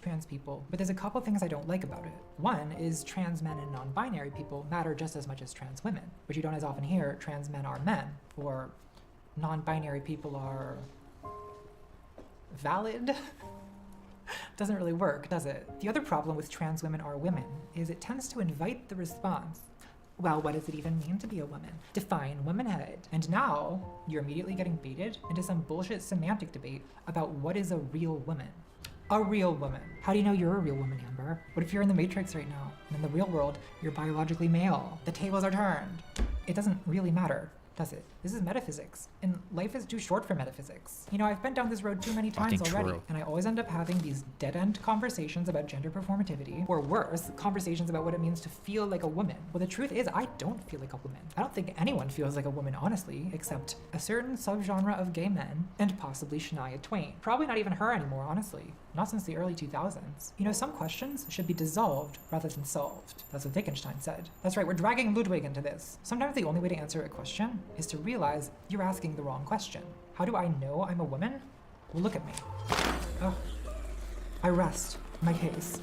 trans people, but there's a couple things I don't like about it. One is trans men and non-binary people matter just as much as trans women, but you don't as often hear trans men are men, or non-binary people are valid. Doesn't really work, does it? The other problem with trans women are women is it tends to invite the response, well, what does it even mean to be a woman? Define womanhood. And now you're immediately getting baited into some bullshit semantic debate about what is a real woman. A real woman. How do you know you're a real woman, Amber? What if you're in the Matrix right now, and in the real world, you're biologically male? The tables are turned. It doesn't really matter, does it? This is metaphysics, and life is too short for metaphysics. You know, I've been down this road too many times already, and I always end up having these dead-end conversations about gender performativity, or worse, conversations about what it means to feel like a woman. Well, the truth is, I don't feel like a woman. I don't think anyone feels like a woman, honestly, except a certain subgenre of gay men, and possibly Shania Twain. Probably not even her anymore, honestly. Not since the early 2000s. You know, some questions should be dissolved rather than solved. That's what Wittgenstein said. That's right, we're dragging Ludwig into this. Sometimes the only way to answer a question is to realize you're asking the wrong question. How do I know I'm a woman? Well, look at me. Oh, I rest my case.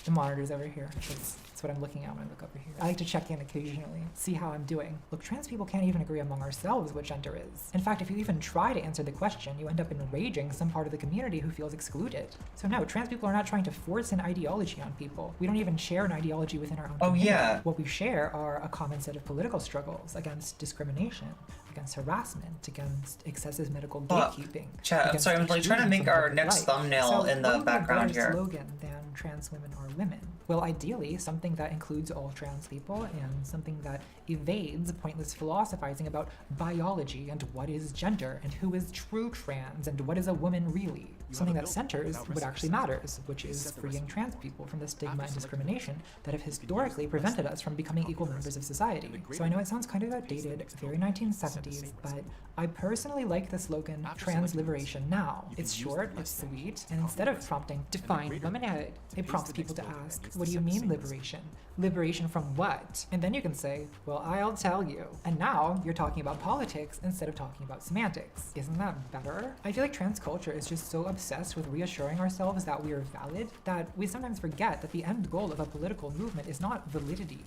The monitor's over here. That's what I'm looking at when I look over here. I like to check in occasionally, see how I'm doing. Look, trans people can't even agree among ourselves what gender is. In fact, if you even try to answer the question, you end up enraging some part of the community who feels excluded. So no, trans people are not trying to force an ideology on people. We don't even share an ideology within our own community.
Yeah.
What we share are a common set of political struggles against discrimination, against harassment, against excessive medical gatekeeping.
Chat, I'm sorry, I'm like trying to make our next thumbnail in the background here.
Slogan than trans women are women. Well, ideally, something that includes all trans people and something that evades pointless philosophizing about biology and what is gender and who is true trans and what is a woman really. Something that centers what actually matters, which is freeing trans people from the stigma and discrimination that have historically prevented us from becoming equal members of society. So I know it sounds kind of outdated, very 1970s, but I personally like the slogan, trans liberation now. It's short, it's sweet, and instead of prompting, define womanhood, it prompts people to ask, what do you mean liberation? Liberation from what? And then you can say, well, I'll tell you. And now you're talking about politics instead of talking about semantics. Isn't that better? I feel like trans culture is just so obsessed with reassuring ourselves that we are valid that we sometimes forget that the end goal of a political movement is not validity.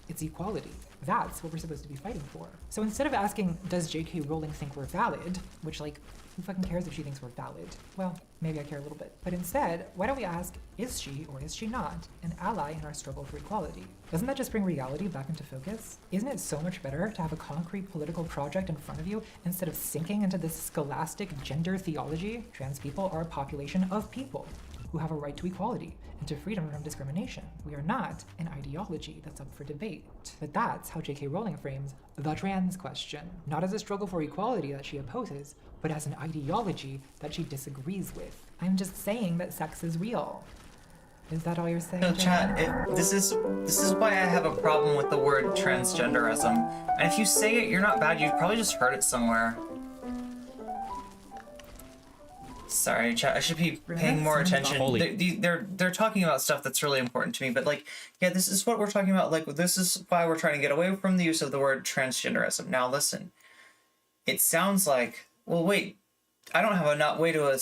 It's equality. That's what we're supposed to be fighting for. So instead of asking, does J.K. Rowling think we're valid? Which, like, who fucking cares if she thinks we're valid? Well, maybe I care a little bit. But instead, why don't we ask, is she or is she not an ally in our struggle for equality? Doesn't that just bring reality back into focus? Isn't it so much better to have a concrete political project in front of you instead of sinking into this scholastic gender theology? Trans people are a population of people who have a right to equality and to freedom from discrimination. We are not an ideology that's up for debate. But that's how J.K. Rowling frames the trans question. Not as a struggle for equality that she opposes, but as an ideology that she disagrees with. I'm just saying that sex is real. Is that all you're saying?
No, chat, this is why I have a problem with the word transgenderism. And if you say it, you're not bad, you probably just heard it somewhere. Sorry, chat. I should be paying more attention. They're talking about stuff that's really important to me, but like, yeah, this is what we're talking about. Like, this is why we're trying to get away from the use of the word transgenderism. Now, listen, it sounds like, well, wait, I don't have enough way to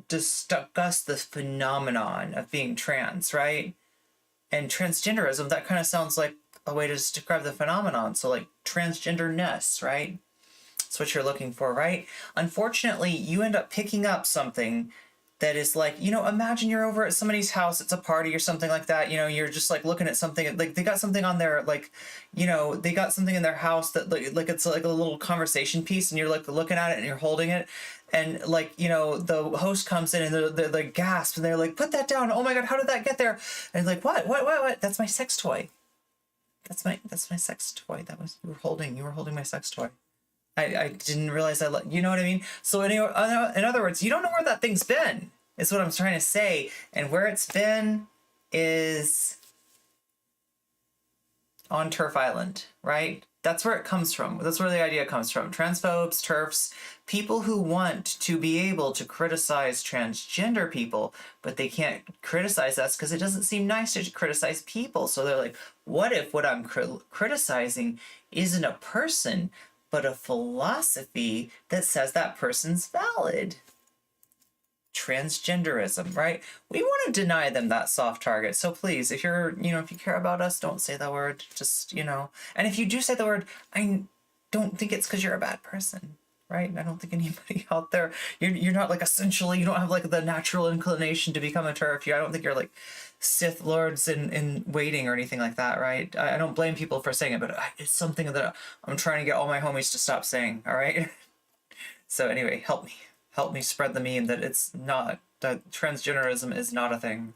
discuss the phenomenon of being trans, right? And transgenderism, that kind of sounds like a way to describe the phenomenon. So like transgenderness, right? That's what you're looking for, right? Unfortunately, you end up picking up something that is like, you know, imagine you're over at somebody's house, it's a party or something like that, you know, you're just like looking at something, like they got something on their, like, you know, they got something in their house that like it's like a little conversation piece, and you're like looking at it and you're holding it, and like, you know, the host comes in and they're like gasp, and they're like, put that down, oh my god, how did that get there? And like, what? That's my sex toy. That's my sex toy. That was, you were holding my sex toy. I didn't realize you know what I mean? So in other words, you don't know where that thing's been, is what I'm trying to say. And where it's been is on Turf Island, right? That's where it comes from. That's where the idea comes from. Transphobes, TERFs, people who want to be able to criticize transgender people, but they can't criticize us because it doesn't seem nice to criticize people. So they're like, what if what I'm criticizing isn't a person, but a philosophy that says that person's valid? Transgenderism, right? We want to deny them that soft target. So please, if you're, you know, if you care about us, don't say the word. Just, you know, and if you do say the word, I don't think it's because you're a bad person, right? I don't think anybody out there, you're not like essentially, you don't have like the natural inclination to become a TERF. I don't think you're like Sith Lords in waiting or anything like that, right? I don't blame people for saying it, but it's something that I'm trying to get all my homies to stop saying, all right? So anyway, help me spread the meme that it's not, that transgenderism is not a thing.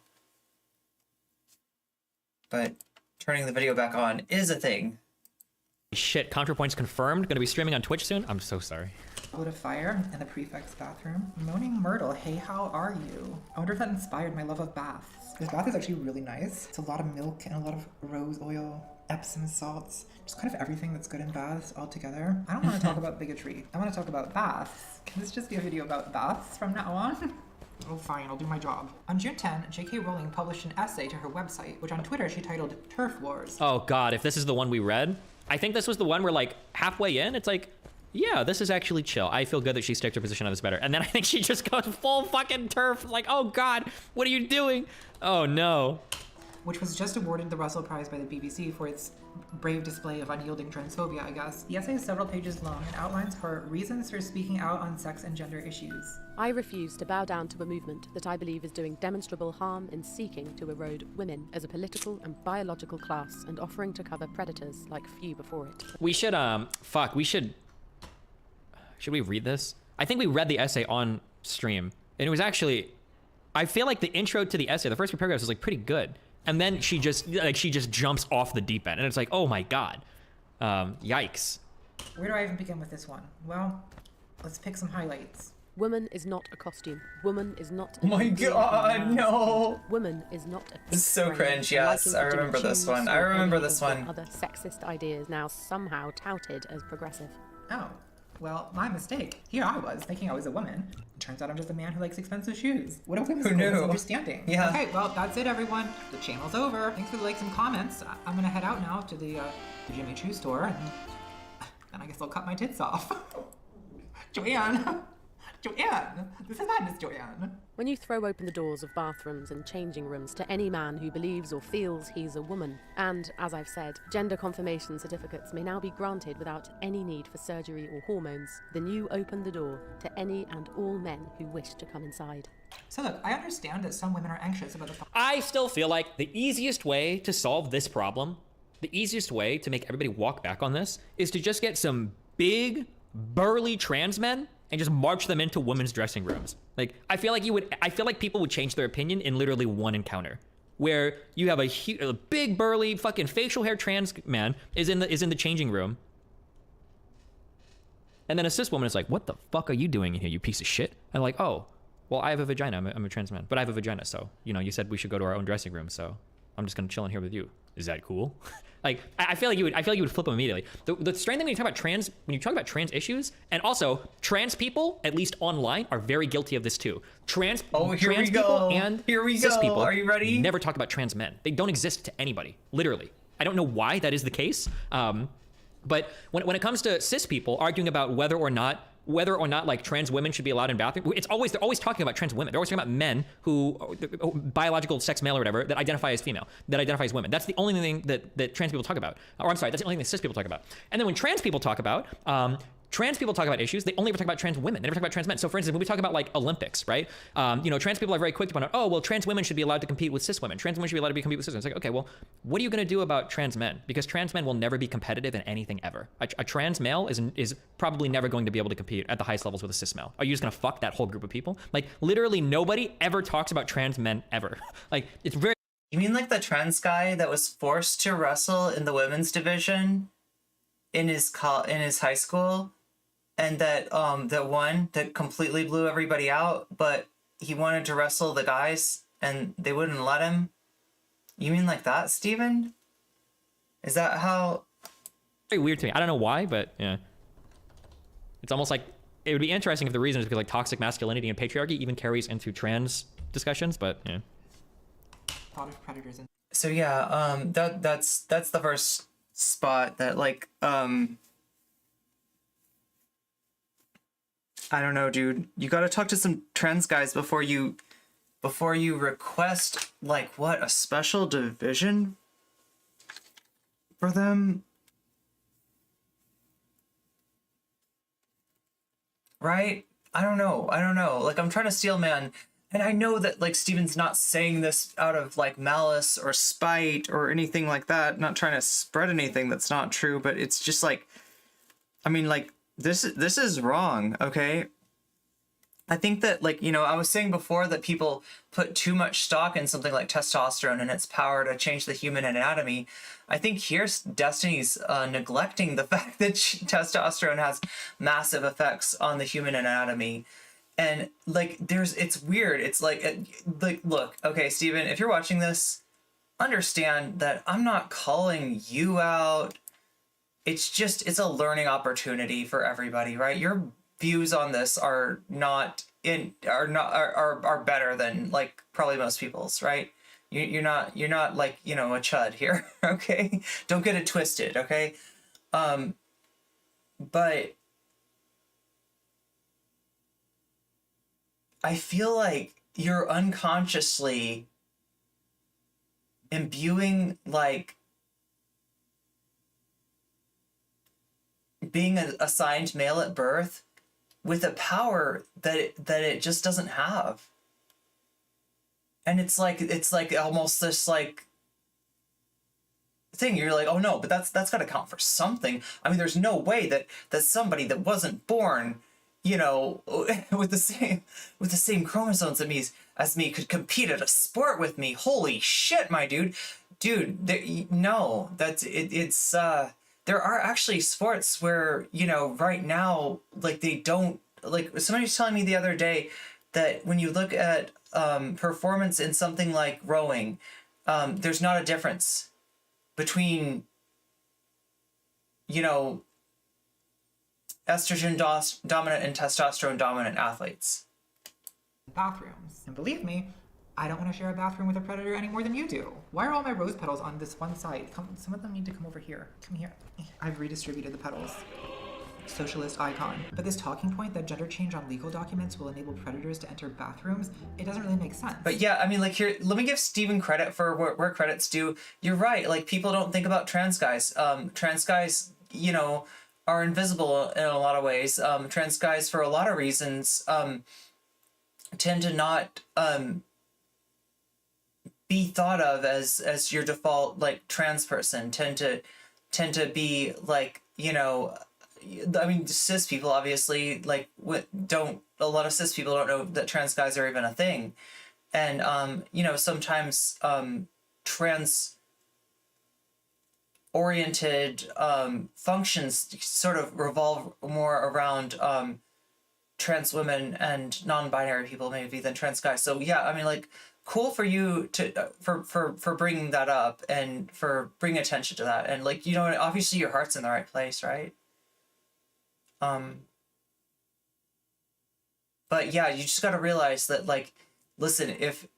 But turning the video back on is a thing.
Shit, ContraPoint's confirmed. Gonna be streaming on Twitch soon. I'm so sorry.
Lit a fire in the prefect's bathroom. Moaning Myrtle, hey, how are you? I wonder if that inspired my love of baths. This bath is actually really nice. It's a lot of milk and a lot of rose oil, Epsom salts, just kind of everything that's good in baths all together. I don't want to talk about bigotry. I want to talk about baths. Can this just be a video about baths from now on? Oh, fine, I'll do my job. On June 10, J.K. Rowling published an essay to her website, which on Twitter she titled Turf Wars.
Oh god, if this is the one we read, I think this was the one where like halfway in, it's like, yeah, this is actually chill. I feel good that she sticks her position on this better. And then I think she just goes full fucking TERF, like, oh god, what are you doing? Oh no.
Which was just awarded the Russell Prize by the BBC for its brave display of unyielding transphobia, I guess. The essay is several pages long and outlines her reasons for speaking out on sex and gender issues.
I refuse to bow down to a movement that I believe is doing demonstrable harm in seeking to erode women as a political and biological class and offering to cover predators like few before it.
We should, should we read this? I think we read the essay on stream, and it was actually, I feel like the intro to the essay, the first few paragraphs was like pretty good. And then she just jumps off the deep end, and it's like, oh my god, yikes.
Where do I even begin with this one? Well, let's pick some highlights.
Woman is not a costume. Woman is not.
Oh my god, no.
Woman is not a.
This is so cringe. Yes, I remember this one. I remember this one.
Other sexist ideas now somehow touted as progressive.
Oh, well, my mistake. Here I was thinking I was a woman. Turns out I'm just a man who likes expensive shoes. What a whimsical misunderstanding.
Yeah.
Okay, well, that's it, everyone. The channel's over. Thanks for the likes and comments. I'm gonna head out now to the Jimmy Choo store, and then I guess I'll cut my tits off. Joanne! Joanne! This is madness, Joanne.
When you throw open the doors of bathrooms and changing rooms to any man who believes or feels he's a woman, and, as I've said, gender confirmation certificates may now be granted without any need for surgery or hormones, then you open the door to any and all men who wish to come inside.
So look, I understand that some women are anxious about the...
I still feel like the easiest way to solve this problem, the easiest way to make everybody walk back on this, is to just get some big, burly trans men and just march them into women's dressing rooms. Like, I feel like people would change their opinion in literally one encounter, where you have a big burly fucking facial hair trans man is in the changing room, and then a cis woman is like, what the fuck are you doing in here, you piece of shit? And like, oh, well, I have a vagina, I'm a trans man, but I have a vagina, so, you know, you said we should go to our own dressing room, so I'm just gonna chill in here with you. Is that cool? Like, I feel like you would flip them immediately. The strange thing when you talk about trans issues, and also trans people, at least online, are very guilty of this too. Trans people and cis people,
are you ready?
Never talk about trans men. They don't exist to anybody, literally. I don't know why that is the case. But when it comes to cis people arguing about whether or not whether or not like trans women should be allowed in bathrooms. They're always talking about trans women. They're always talking about men who biological sex male or whatever that identify as female, that identify as women. That's the only thing that trans people talk about. Or I'm sorry, that's the only thing that cis people talk about. And then when trans people talk about issues, they only ever talk about trans women. They never talk about trans men. So for instance, when we talk about like Olympics, right? Trans people are very quick to point out, oh, well, trans women should be allowed to compete with cis women. Trans women should be allowed to compete with cis women. It's like, okay, well, what are you going to do about trans men? Because trans men will never be competitive in anything ever. A trans male is probably never going to be able to compete at the highest levels with a cis male. Are you just going to fuck that whole group of people? Like literally nobody ever talks about trans men ever. Like it's very.
You mean like the trans guy that was forced to wrestle in the women's division in his high school? And that the one that completely blew everybody out, but he wanted to wrestle the guys and they wouldn't let him? You mean like that, Steven? Is that how?
Very weird to me. I don't know why, but yeah. It's almost like it would be interesting if the reason is because like toxic masculinity and patriarchy even carries into trans discussions, but yeah.
Thought of predators.
So yeah, that's the first spot that like I don't know, dude. You gotta talk to some trans guys before you request, like, what, a special division for them? Right? I don't know. Like, I'm trying to steel man, and I know that, like, Steven's not saying this out of, like, malice or spite or anything like that, not trying to spread anything that's not true, but it's just, like, I mean, like, this is wrong, okay? I think that, like, I was saying before that people put too much stock in something like testosterone and its power to change the human anatomy. I think here's Destiny's neglecting the fact that testosterone has massive effects on the human anatomy. And, like, it's weird. It's like, look, okay, Steven, if you're watching this, understand that I'm not calling you out. It's a learning opportunity for everybody, right? Your views on this are better than like probably most people's, right? You're not like, a chud here, okay? Don't get it twisted, okay? But I feel like you're unconsciously imbuing like being assigned male at birth with a power that it just doesn't have. And it's like almost this like thing. You're like, oh no, but that's got to count for something. I mean, there's no way that somebody that wasn't born, with the same chromosomes as me could compete at a sport with me. Holy shit, my dude. No, that's it. It's there are actually sports where, right now, like, they don't, like, somebody was telling me the other day that when you look at performance in something like rowing, there's not a difference between, estrogen dominant and testosterone dominant athletes.
Bathrooms. And believe me, I don't want to share a bathroom with a predator any more than you do. Why are all my rose petals on this one side? Some of them need to come over here. Come here. I've redistributed the petals. Socialist icon. But this talking point that gender change on legal documents will enable predators to enter bathrooms, it doesn't really make sense.
But yeah, I mean, like, here, let me give Steven credit for where credit's due. You're right, like, people don't think about trans guys. Trans guys, are invisible in a lot of ways. Trans guys, for a lot of reasons, tend to not be thought of as your default, like, trans person. Tend to be like, I mean, cis people obviously, like, a lot of cis people don't know that trans guys are even a thing. And, sometimes trans oriented functions sort of revolve more around trans women and non-binary people maybe than trans guys. So yeah, I mean, like, cool for you to for bringing that up and for bringing attention to that. And, like, obviously your heart's in the right place, right? But yeah, you just got to realize that, like, listen, if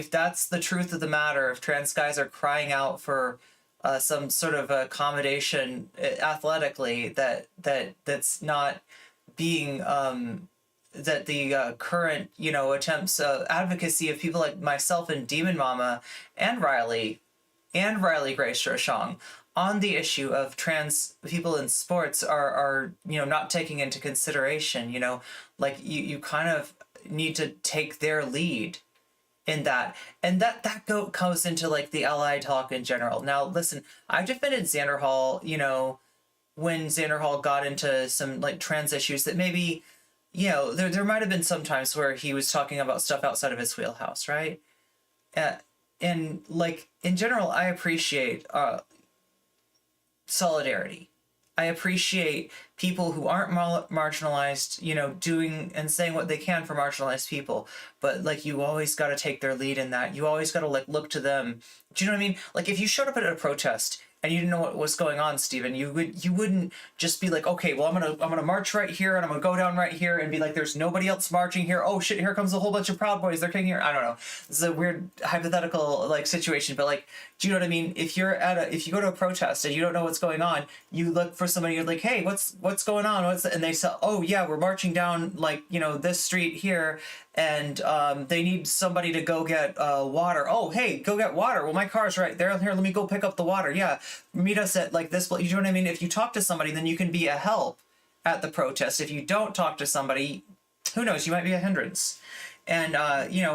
that's the truth of the matter, if trans guys are crying out for some sort of accommodation athletically that's not being that the current attempts advocacy of people like myself and Demon Mama and Riley Grace Roshong on the issue of trans people in sports are not taking into consideration. Like you kind of need to take their lead in that, and that goes into like the ally talk in general. Now listen, I've defended Xander Hall when Xander Hall got into some like trans issues that maybe there might have been some times where he was talking about stuff outside of his wheelhouse, right? And like in general, I appreciate solidarity. I appreciate people who aren't marginalized, doing and saying what they can for marginalized people. But like, you always got to take their lead in that. You always got to like look to them. Do you know what I mean? Like, if you showed up at a protest and you didn't know what was going on, Stephen, you wouldn't just be like, okay, well, I'm gonna march right here and I'm gonna go down right here and be like, there's nobody else marching here. Oh shit, here comes a whole bunch of Proud Boys. They're kicking here. I don't know. This is a weird hypothetical like situation, but like, do you know what I mean? If you go to a protest and you don't know what's going on, you look for somebody. You're like, hey, what's going on? And they say, oh yeah, we're marching down like this street here, and they need somebody to go get water. Oh, hey, go get water. Well, my car's right there. Here, let me go pick up the water. Yeah, meet us at like this. You know what I mean? If you talk to somebody, then you can be a help at the protest. If you don't talk to somebody, who knows? You might be a hindrance. And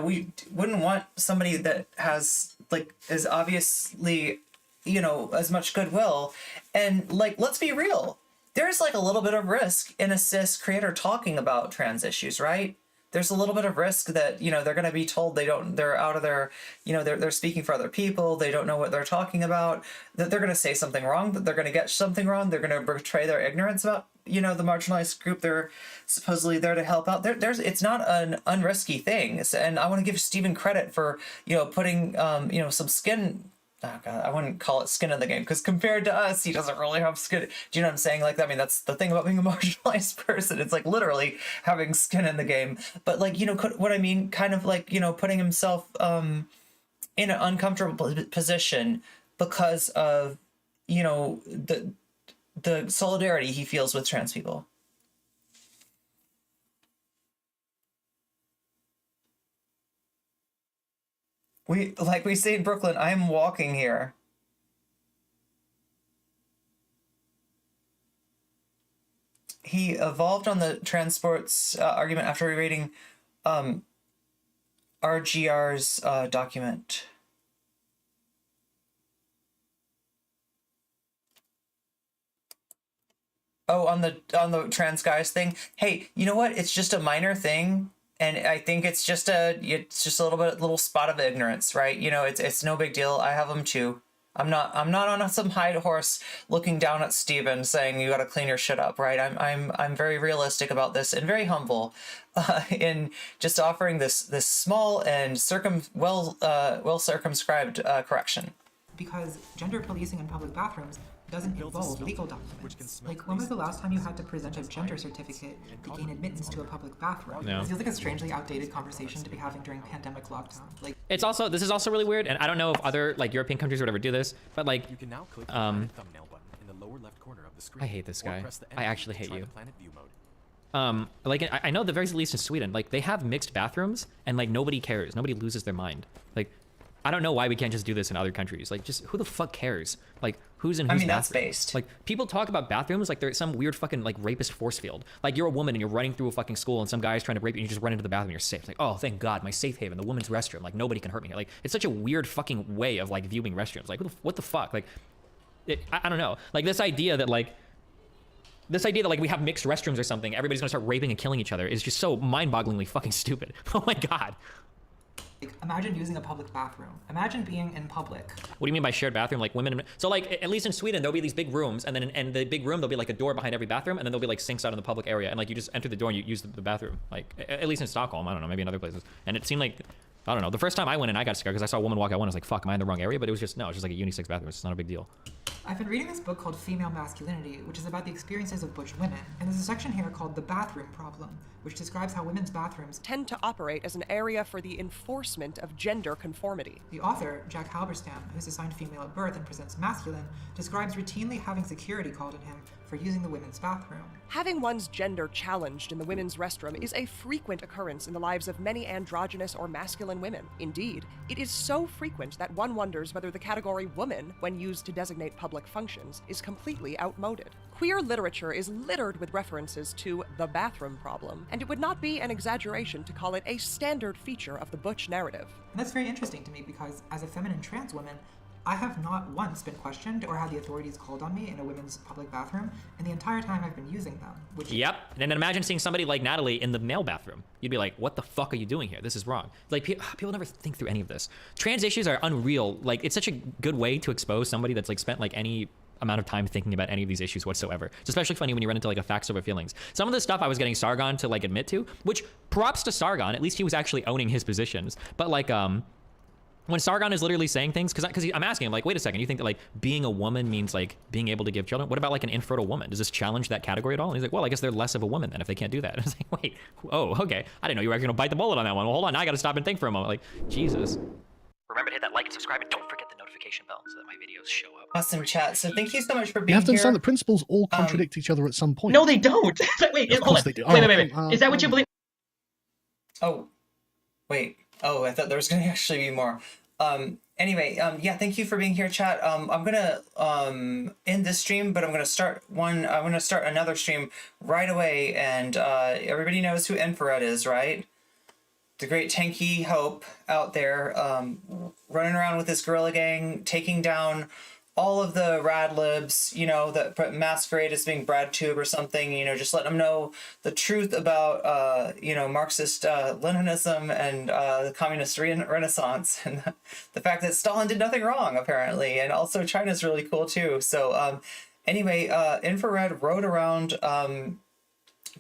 we wouldn't want somebody that has like is obviously as much goodwill. And like, let's be real. There's like a little bit of risk in a cis creator talking about trans issues, right? There's a little bit of risk that, they're going to be told they're out of their, they're speaking for other people. They don't know what they're talking about, that they're going to say something wrong, that they're going to get something wrong. They're going to betray their ignorance about, the marginalized group they're supposedly there to help out. It's not an unrisky thing. And I want to give Stephen credit for, putting, some skin. Oh God, I wouldn't call it skin in the game, because compared to us, he doesn't really have skin. Do you know what I'm saying? Like, I mean, that's the thing about being a marginalized person. It's like literally having skin in the game. But like, what I mean, kind of like, putting himself in an uncomfortable position because of, the solidarity he feels with trans people. Like we say in Brooklyn, I'm walking here. He evolved on the transports argument after rereading RGR's document. Oh, on the trans guys thing. Hey, you know what? It's just a minor thing. And I think it's just a little spot of ignorance, right? It's no big deal. I have them too. I'm not on some high horse looking down at Steven saying you got to clean your shit up, right? I'm very realistic about this and very humble in just offering this small and well circumscribed correction.
Because gender policing in public bathrooms doesn't involve legal documents. Like, when was the last time you had to present a gender certificate to gain admittance to a public bathroom?
No.
It feels like a strangely outdated conversation to be having during pandemic lockdown. Like,
this is also really weird, and I don't know if other like European countries would ever do this, but like,
you can now click the thumbnail button in the lower left corner of the screen.
I hate this guy. I actually hate you.
Mode.
Like I know the very least in Sweden, like they have mixed bathrooms, and like nobody cares. Nobody loses their mind. Like, I don't know why we can't just do this in other countries. Like, just who the fuck cares? Like, who's in whose bathroom?
That's based.
Like, people talk about bathrooms like they're some weird fucking like rapist force field. Like, you're a woman and you're running through a fucking school and some guy's trying to rape you and you just run into the bathroom and you're safe. It's like, oh, thank God, my safe haven, the women's restroom. Like, nobody can hurt me here. Like, it's such a weird fucking way of like viewing restrooms. Like, what the fuck? Like, I don't know. Like, this idea that like we have mixed restrooms or something, everybody's gonna start raping and killing each other is just so mind-bogglingly fucking stupid. Oh my God.
Like, imagine using a public bathroom. Imagine being in public.
What do you mean by shared bathroom? Like women? So like, at least in Sweden, there'll be these big rooms, and then in the big room, there'll be like a door behind every bathroom, and then there'll be like sinks out in the public area, and like you just enter the door and you use the bathroom. Like, at least in Stockholm, I don't know, maybe in other places. And it seemed like, I don't know, the first time I went in, I got scared because I saw a woman walk out, I was like, fuck, am I in the wrong area? But it was just, no, it's just like a unisex bathroom. It's not a big deal.
I've been reading this book called Female Masculinity, which is about the experiences of butch women, and there's a section here called The Bathroom Problem, which describes how women's bathrooms
tend to operate as an area for the enforcement of gender conformity.
The author, Jack Halberstam, who's assigned female at birth and presents masculine, describes routinely having security called on him for using the women's bathroom.
Having one's gender challenged in the women's restroom is a frequent occurrence in the lives of many androgynous or masculine women. Indeed, it is so frequent that one wonders whether the category woman, when used to designate public functions, is completely outmoded. Queer literature is littered with references to the bathroom problem, and it would not be an exaggeration to call it a standard feature of the butch narrative.
And that's very interesting to me because, as a feminine trans woman, I have not once been questioned or had the authorities called on me in a women's public bathroom, and the entire time I've been using them. Which
Yep. And then imagine seeing somebody like Natalie in the male bathroom. You'd be like, what the fuck are you doing here? This is wrong. Like, people never think through any of this. Trans issues are unreal. Like, it's such a good way to expose somebody that's like spent like any amount of time thinking about any of these issues whatsoever. It's especially funny when you run into like a facts over feelings. Some of the stuff I was getting Sargon to like admit to, which props to Sargon, at least he was actually owning his positions. But like, when Sargon is literally saying things, because I'm asking him, like, wait a second, you think that, like, being a woman means, like, being able to give children? What about, like, an infertile woman? Does this challenge that category at all? And he's like, well, I guess they're less of a woman then if they can't do that. And I was like, wait, oh, okay. I didn't know you were going to bite the bullet on that one. Well, hold on, now I got to stop and think for a moment. Like, Jesus.
Remember to hit that like and subscribe, and don't forget the notification bell so that my videos show up.
Awesome chat. So thank you so much for being here.
You have to understand the principles all contradict each other at some point.
No, they don't. Wait,
of course they do.
Wait. Is that what you believe?
Oh, wait. Oh, I thought there was going to actually be more. Anyway, yeah, thank you for being here, chat. I'm gonna end this stream, but I'm gonna start another stream right away, and everybody knows who Infrared is, right? The great tanky hope out there, running around with this guerrilla gang, taking down all of the rad libs, you know, that masquerade as being BradTube or something, you know, just let them know the truth about, you know, Marxist Leninism and the communist renaissance, and the fact that Stalin did nothing wrong, apparently, and also China's really cool, too. So, anyway, Infrared rode around,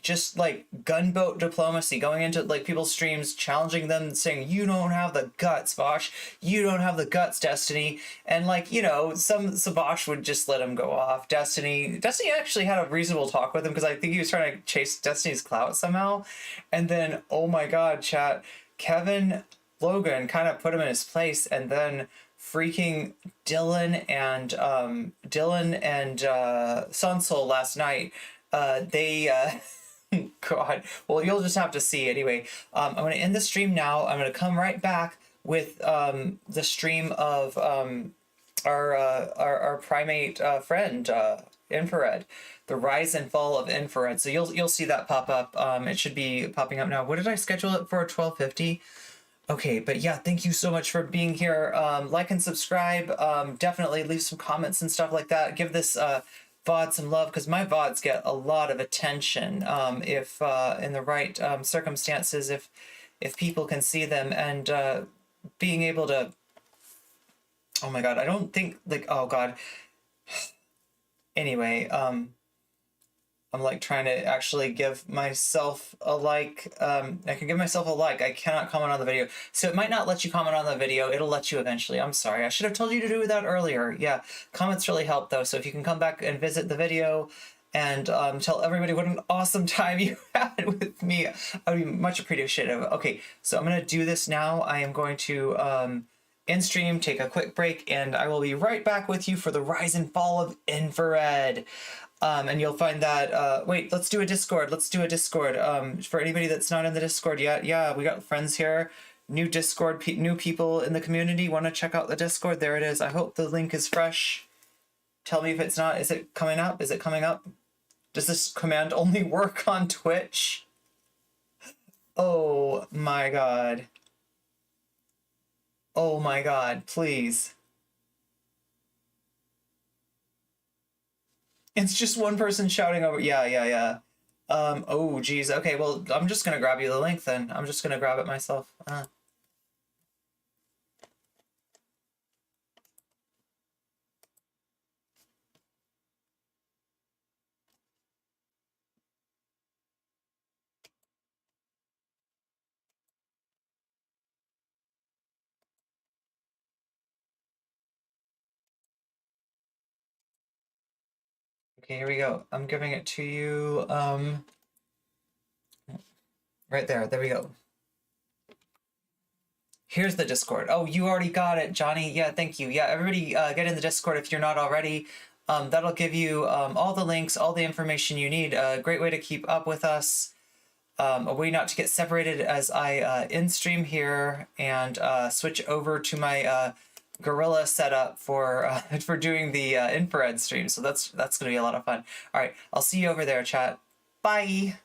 just like gunboat diplomacy, going into like people's streams, challenging them, saying, you don't have the guts, Bosch, you don't have the guts, Destiny. And like, you know, some Bosch would just let him go off. Destiny actually had a reasonable talk with him, because I think he was trying to chase Destiny's clout somehow. And then, oh my god, chat, Kevin Logan kind of put him in his place, and then freaking Dylan and Sunsol last night, they God, well, you'll just have to see. Anyway, I'm going to end the stream now. I'm going to come right back with the stream of our primate friend, Infrared, the rise and fall of Infrared. So you'll see that pop up. It should be popping up now. What did I schedule it for? 12:50. Okay, but yeah, thank you so much for being here. Like and subscribe. Definitely leave some comments and stuff like that. Give this VOD some love, because my VODs get a lot of attention if in the right circumstances, if people can see them, and being able to, oh my god, I don't think, like, oh god, anyway, I'm like trying to actually give myself a like. I can give myself a like. I cannot comment on the video. So it might not let you comment on the video. It'll let you eventually. I'm sorry. I should have told you to do that earlier. Yeah, comments really help though. So if you can come back and visit the video and tell everybody what an awesome time you had with me, I would be much appreciative. Okay, so I'm going to do this now. I am going to end stream, take a quick break, and I will be right back with you for the rise and fall of Infrared. And you'll find that, wait, let's do a Discord. Let's do a Discord. For anybody that's not in the Discord yet, yeah, we got friends here. New Discord, new people in the community. Want to check out the Discord? There it is. I hope the link is fresh. Tell me if it's not. Is it coming up? Is it coming up? Does this command only work on Twitch? Oh my god. Oh my god, please. It's just one person shouting over. Yeah. Oh, geez. Okay, well, I'm just going to grab you the link then. I'm just going to grab it myself. Okay, here we go. I'm giving it to you. Right there. There we go. Here's the Discord. Oh, you already got it, Johnny. Yeah, thank you. Yeah, everybody get in the Discord if you're not already. That'll give you all the links, all the information you need. A great way to keep up with us. A way not to get separated as I in-stream here and switch over to my Gorilla setup for doing the infrared stream. So that's going to be a lot of fun. All right, I'll see you over there, chat. Bye.